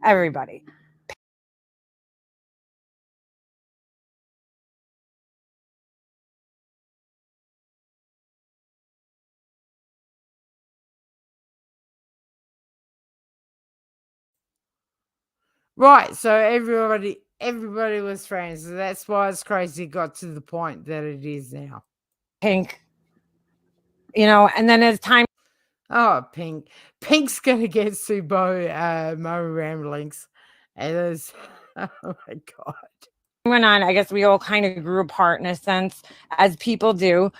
[SPEAKER 7] everybody.
[SPEAKER 1] Right, so everybody was friends. So that's why it's crazy it got to the point that it is now.
[SPEAKER 7] Pink. And then as time
[SPEAKER 1] Pink's gonna get Subo Mo Ramblings. And there's oh my god.
[SPEAKER 7] went on, I guess we all kind of grew apart in a sense, as people do.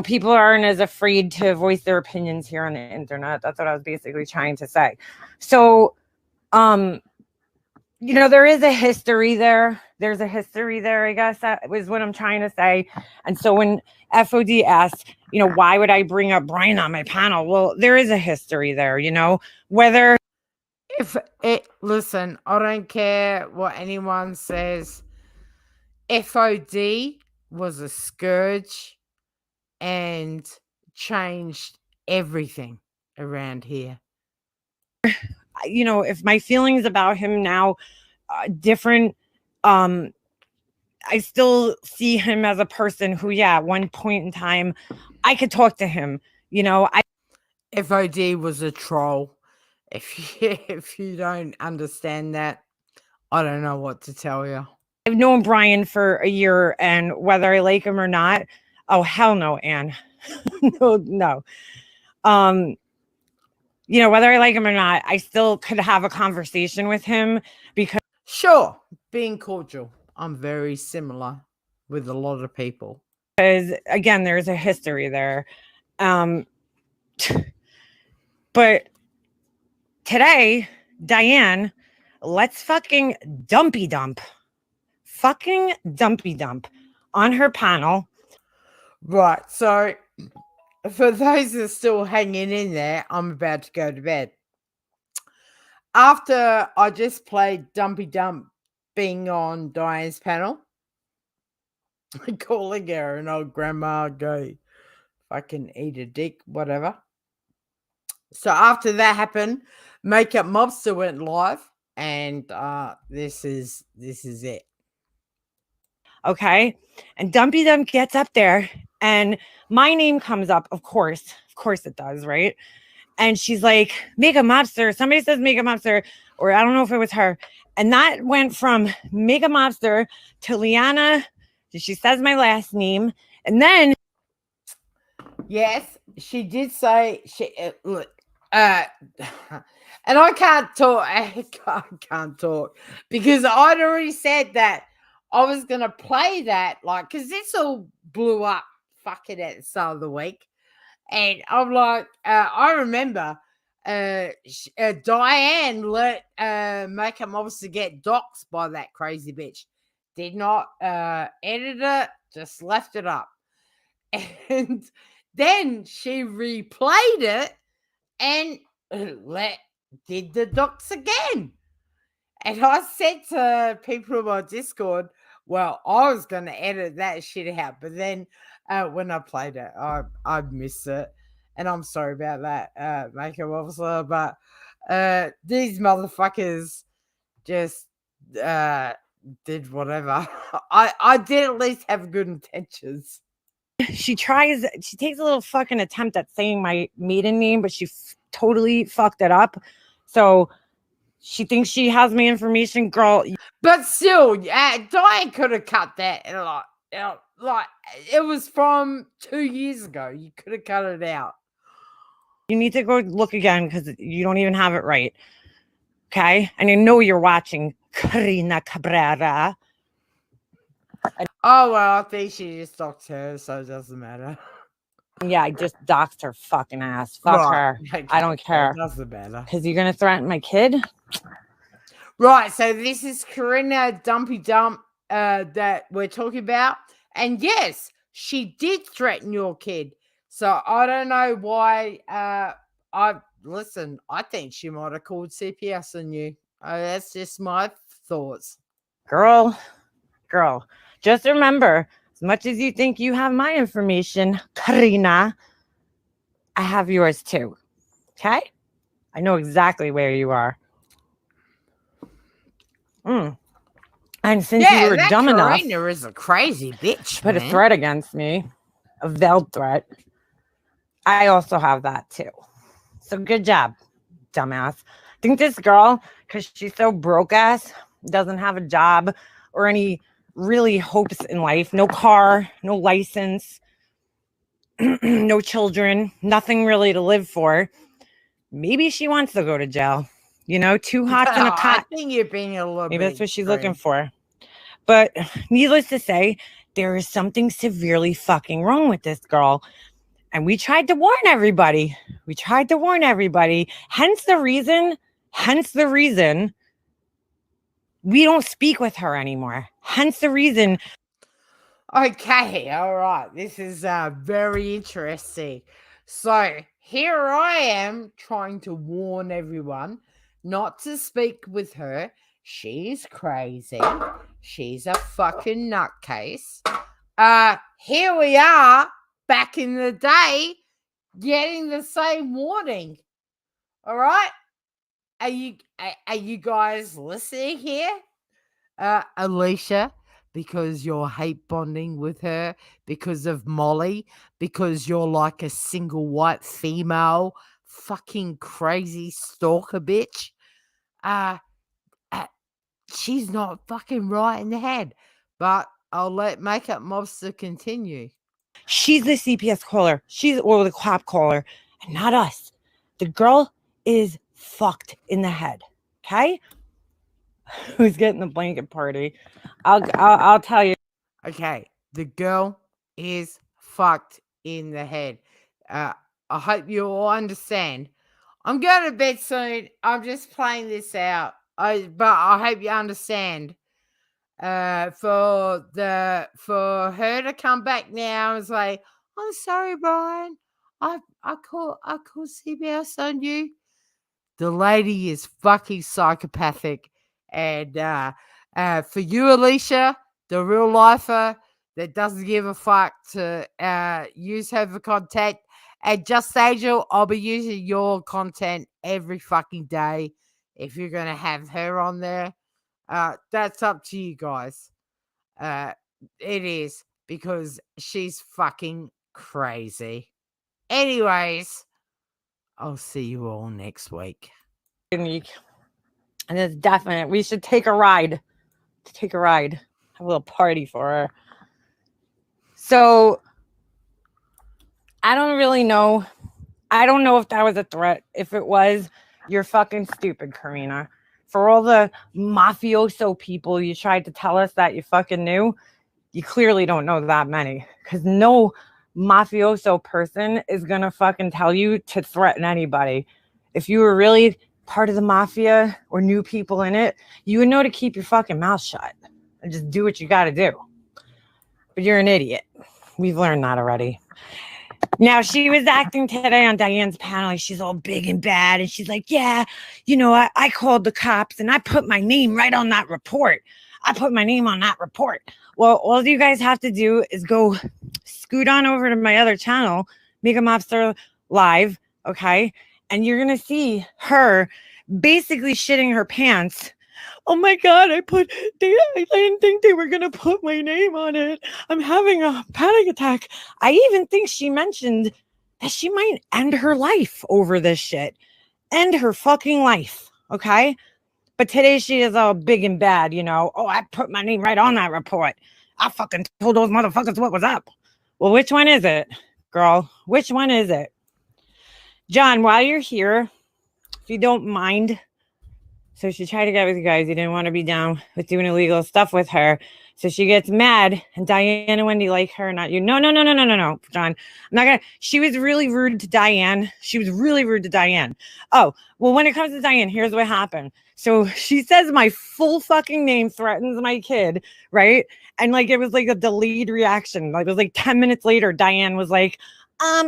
[SPEAKER 7] People aren't as afraid to voice their opinions here on the internet. That's what I was basically trying to say. So, there is a history there. There's a history there, I guess. That was what I'm trying to say. And so when FOD asked, why would I bring up Brian on my panel? Well, there is a history there, whether.
[SPEAKER 1] Listen, I don't care what anyone says. FOD was a scourge and changed everything around here.
[SPEAKER 7] If my feelings about him now different, I still see him as a person who, at one point in time, I could talk to him.
[SPEAKER 1] FOD was a troll. If you don't understand that, I don't know what to tell you.
[SPEAKER 7] I've known Brian for a year, and whether I like him or not, oh hell no, Anne. no. Whether I like him or not, I still could have a conversation with him because
[SPEAKER 1] sure, being cordial. I'm very similar with a lot of people.
[SPEAKER 13] Because again, there's a history there. But today, Diane, let's fucking dumpy dump. Fucking dumpy dump on her panel.
[SPEAKER 1] Right. So for those that are still hanging in there, I'm about to go to bed. After I just played Dumpy Dump being on Diane's panel, calling her an old grandma, go fucking eat a dick, whatever. So after that happened, Makeup Mobster went live, and this is it.
[SPEAKER 13] Okay. And Dumpy Dump gets up there and my name comes up, of course it does, right? And she's like, Makeup Mobster. Somebody says Makeup Mobster, or I don't know if it was her. And that went from Makeup Mobster to Liana. She says my last name. And then
[SPEAKER 1] yes, she did say look, and I can't talk. I can't talk because I'd already said that I was gonna play that, like, because this all blew up fucking at the start of the week, and I'm like, I remember Diane let Makeup Mobster get doxxed by that crazy bitch. Did not edit it, just left it up, and then she replayed it and did the docs again. And I said to people in my Discord, well, I was going to edit that shit out. But then when I played it, I missed it. And I'm sorry about that, Makeup Officer. But these motherfuckers just did whatever. I did at least have good intentions.
[SPEAKER 13] she takes a little fucking attempt at saying my maiden name, but she totally fucked it up. So she thinks she has my information, girl.
[SPEAKER 1] But still, Diane could have cut that. Like it was from 2 years ago. You could have cut it out.
[SPEAKER 13] You need to go look again because you don't even have it right. Okay? And I know you're watching, Karina Cabrera.
[SPEAKER 1] Oh, well, I think she just doxed her, so it doesn't matter.
[SPEAKER 13] Yeah, I just doxed her fucking ass. Fuck her.
[SPEAKER 1] Okay,
[SPEAKER 13] I don't care.
[SPEAKER 1] It doesn't matter.
[SPEAKER 13] Because you're going to threaten my kid?
[SPEAKER 1] Right, so this is Karina Dumpy Dump that we're talking about. And yes, she did threaten your kid. So I don't know why. I think she might have called CPS on you. That's just my thoughts.
[SPEAKER 13] Girl, just remember, as much as you think you have my information, Karina, I have yours too. Okay? I know exactly where you are. And since you were dumb enough,
[SPEAKER 1] Karina is a crazy bitch.
[SPEAKER 13] Put a threat against me, a veiled threat. I also have that too. So good job, dumbass. I think this girl, because she's so broke ass, doesn't have a job or any really hopes in life. No car, no license, no children, nothing really to live for. Maybe she wants to go to jail. You know, too hot in a cot.
[SPEAKER 1] I think you're being a little
[SPEAKER 13] Maybe
[SPEAKER 1] bit
[SPEAKER 13] that's what she's
[SPEAKER 1] extreme.
[SPEAKER 13] looking for. But needless to say, there is something severely fucking wrong with this girl. And we tried to warn everybody. Hence the reason we don't speak with her anymore. Hence the reason.
[SPEAKER 1] Okay, all right. This is very interesting. So here I am trying to warn everyone not to speak with her. She's crazy. She's a fucking nutcase. Here we are back in the day getting the same warning. All right? Are you guys listening here? Alicia, because you're hate bonding with her because of Molly, because you're like a single white female fucking crazy stalker bitch. She's not fucking right in the head. But I'll let Makeup Mobster continue.
[SPEAKER 13] She's the CPS caller. Or the cop caller, and not us. The girl is fucked in the head. Okay? who's getting the blanket party. I'll tell you.
[SPEAKER 1] Okay, the girl is fucked in the head. I hope you all understand. I'm going to bed soon. I'm just playing this out. But I hope you understand. For her to come back now and say, "I'm sorry, Brian. I call CBS on you." The lady is fucking psychopathic, and for you, Alicia, the real lifer that doesn't give a fuck to use her for content, and Just Angel, I'll be using your content every fucking day if you're gonna have her on there. That's up to you guys. It is because she's fucking crazy. Anyways, I'll see you all next week.
[SPEAKER 13] Unique. And it's definite. We should take a ride. Have a little party for her. So I don't really know. I don't know if that was a threat. If it was, you're fucking stupid, Karina. For all the mafioso people you tried to tell us that you fucking knew, you clearly don't know that many. Because no mafioso person is going to fucking tell you to threaten anybody. If you were really part of the mafia or knew people in it, you would know to keep your fucking mouth shut and just do what you got to do. But you're an idiot. We've learned that already. Now, she was acting today on Diane's panel. Like she's all big and bad. And she's like, yeah, you know, I called the cops and I put my name right on that report. Well, all you guys have to do is go scoot on over to my other channel, Make a Mobster Live, okay? And you're going to see her basically shitting her pants. Oh my God, I didn't think they were going to put my name on it. I'm having a panic attack. I even think she mentioned that she might end her life over this shit. End her fucking life, okay? But today she is all big and bad, you know. Oh, I put my name right on that report. I fucking told those motherfuckers what was up. Well, which one is it, girl? Which one is it? John, while you're here, if you don't mind. So she tried to get with you guys. You didn't want to be down with doing illegal stuff with her. So she gets mad, and Diane and Wendy like her, not you. No, John. I'm not gonna. She was really rude to Diane. Oh, well, when it comes to Diane, here's what happened. So she says my full fucking name, threatens my kid, right? And like it was like a delayed reaction. Like it was like 10 minutes later, Diane was like,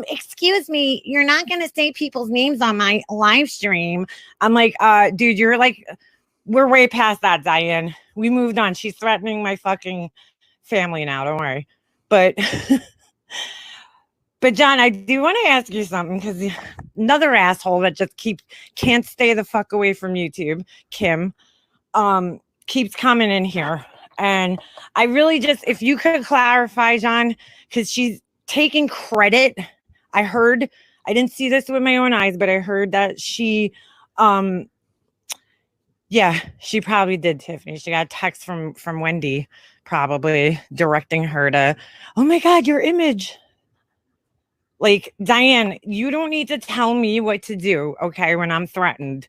[SPEAKER 13] excuse me, you're not gonna say people's names on my live stream. I'm like, dude, you're like, we're way past that, Diane. We moved on. She's threatening my fucking family now. Don't worry. But John, I do want to ask you something because another asshole that just can't stay the fuck away from YouTube, Kim, keeps coming in here. And I really just, if you could clarify, John, because she's taking credit. I didn't see this with my own eyes, but I heard that she probably did, Tiffany. She got a text from Wendy, probably directing her to, oh my God, your image. Like, Diane, you don't need to tell me what to do, okay, when I'm threatened.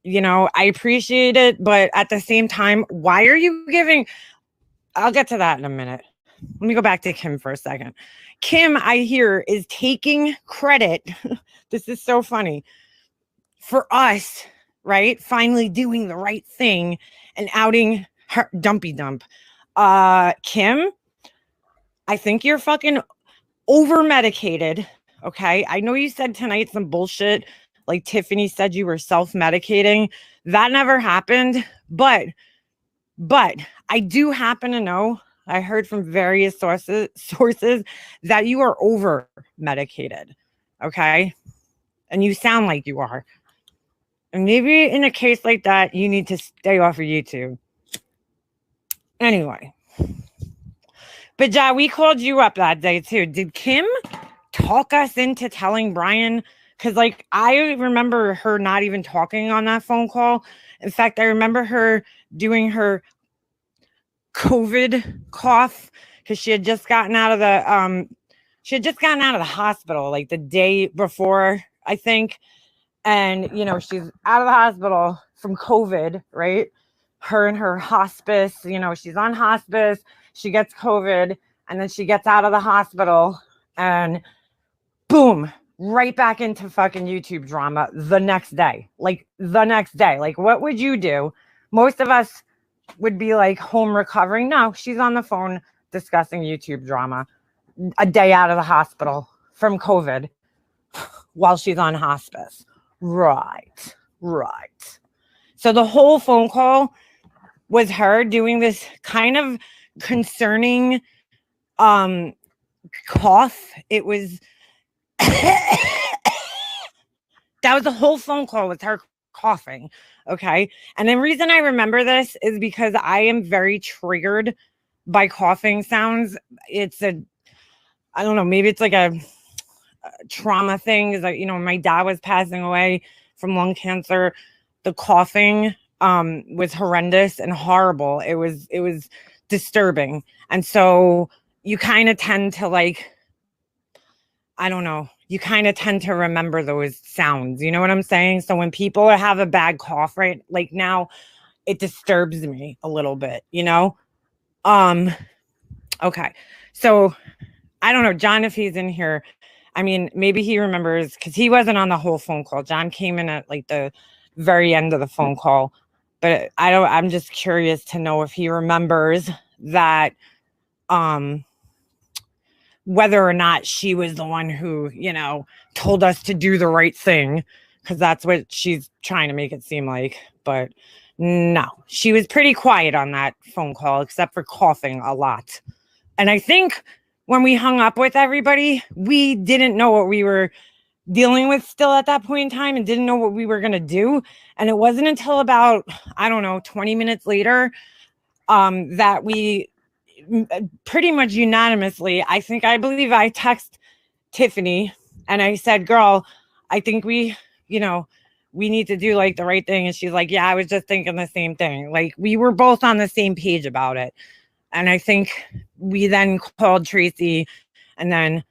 [SPEAKER 13] You know, I appreciate it, but at the same time, why are you giving... I'll get to that in a minute. Let me go back to Kim for a second. Kim, I hear, is taking credit. This is so funny. For us, right? Finally doing the right thing and outing her dumpy dump. Kim, I think you're fucking over-medicated, okay? I know you said tonight some bullshit, like Tiffany said you were self-medicating. That never happened, but I do happen to know, I heard from various sources that you are over-medicated, okay? And you sound like you are. And maybe in a case like that, you need to stay off of YouTube. Anyway. But yeah, we called you up that day too. Did Kim talk us into telling Brian? Because like I remember her not even talking on that phone call. In fact, I remember her doing her COVID cough because she had just gotten out of the hospital like the day before, I think. And you know, she's out of the hospital from COVID, right? her and her hospice, she's on hospice, she gets COVID, and then she gets out of the hospital and boom, right back into fucking YouTube drama the next day. Like what would you do? Most of us would be like home recovering. No, she's on the phone discussing YouTube drama a day out of the hospital from COVID while she's on hospice. Right. So the whole phone call was her doing this kind of concerning cough. It was that was the whole phone call with her coughing. Okay. And the reason I remember this is because I am very triggered by coughing sounds. I don't know, maybe it's like a trauma thing. Is like, my dad was passing away from lung cancer. The coughing was horrendous and horrible. It was disturbing. And so you kind of tend to I don't know, you kind of tend to remember those sounds. You know what I'm saying? So when people have a bad cough, right, like now, it disturbs me a little bit, Okay. So I don't know, John, if he's in here, I mean, maybe he remembers because he wasn't on the whole phone call. John came in at like the very end of the phone call, but I'm just curious to know if he remembers that, whether or not she was the one who, told us to do the right thing, because that's what she's trying to make it seem like. But no, she was pretty quiet on that phone call, except for coughing a lot. And I think when we hung up with everybody, we didn't know what we were dealing with still at that point in time and didn't know what we were going to do. And it wasn't until about, I don't know, 20 minutes later that we pretty much unanimously, I believe I text Tiffany and I said, girl, I think we need to do like the right thing. And she's like, yeah, I was just thinking the same thing. Like we were both on the same page about it. And I think we then called Tracy and then,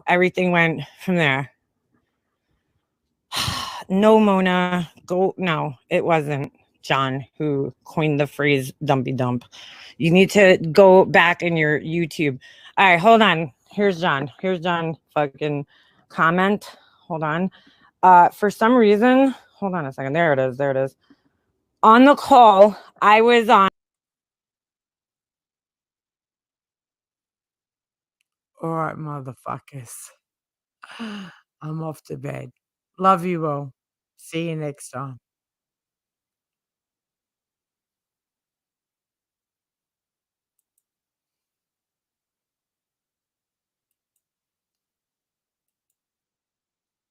[SPEAKER 13] everything went from there. No, Mona, no, it wasn't John who coined the phrase dumpy dump. You need to go back in your YouTube. All right, hold on. Here's John fucking comment. Hold on. For some reason, hold on a second. There it is. On the call, I was on.
[SPEAKER 1] All right, motherfuckers. I'm off to bed. Love you all. See you next time.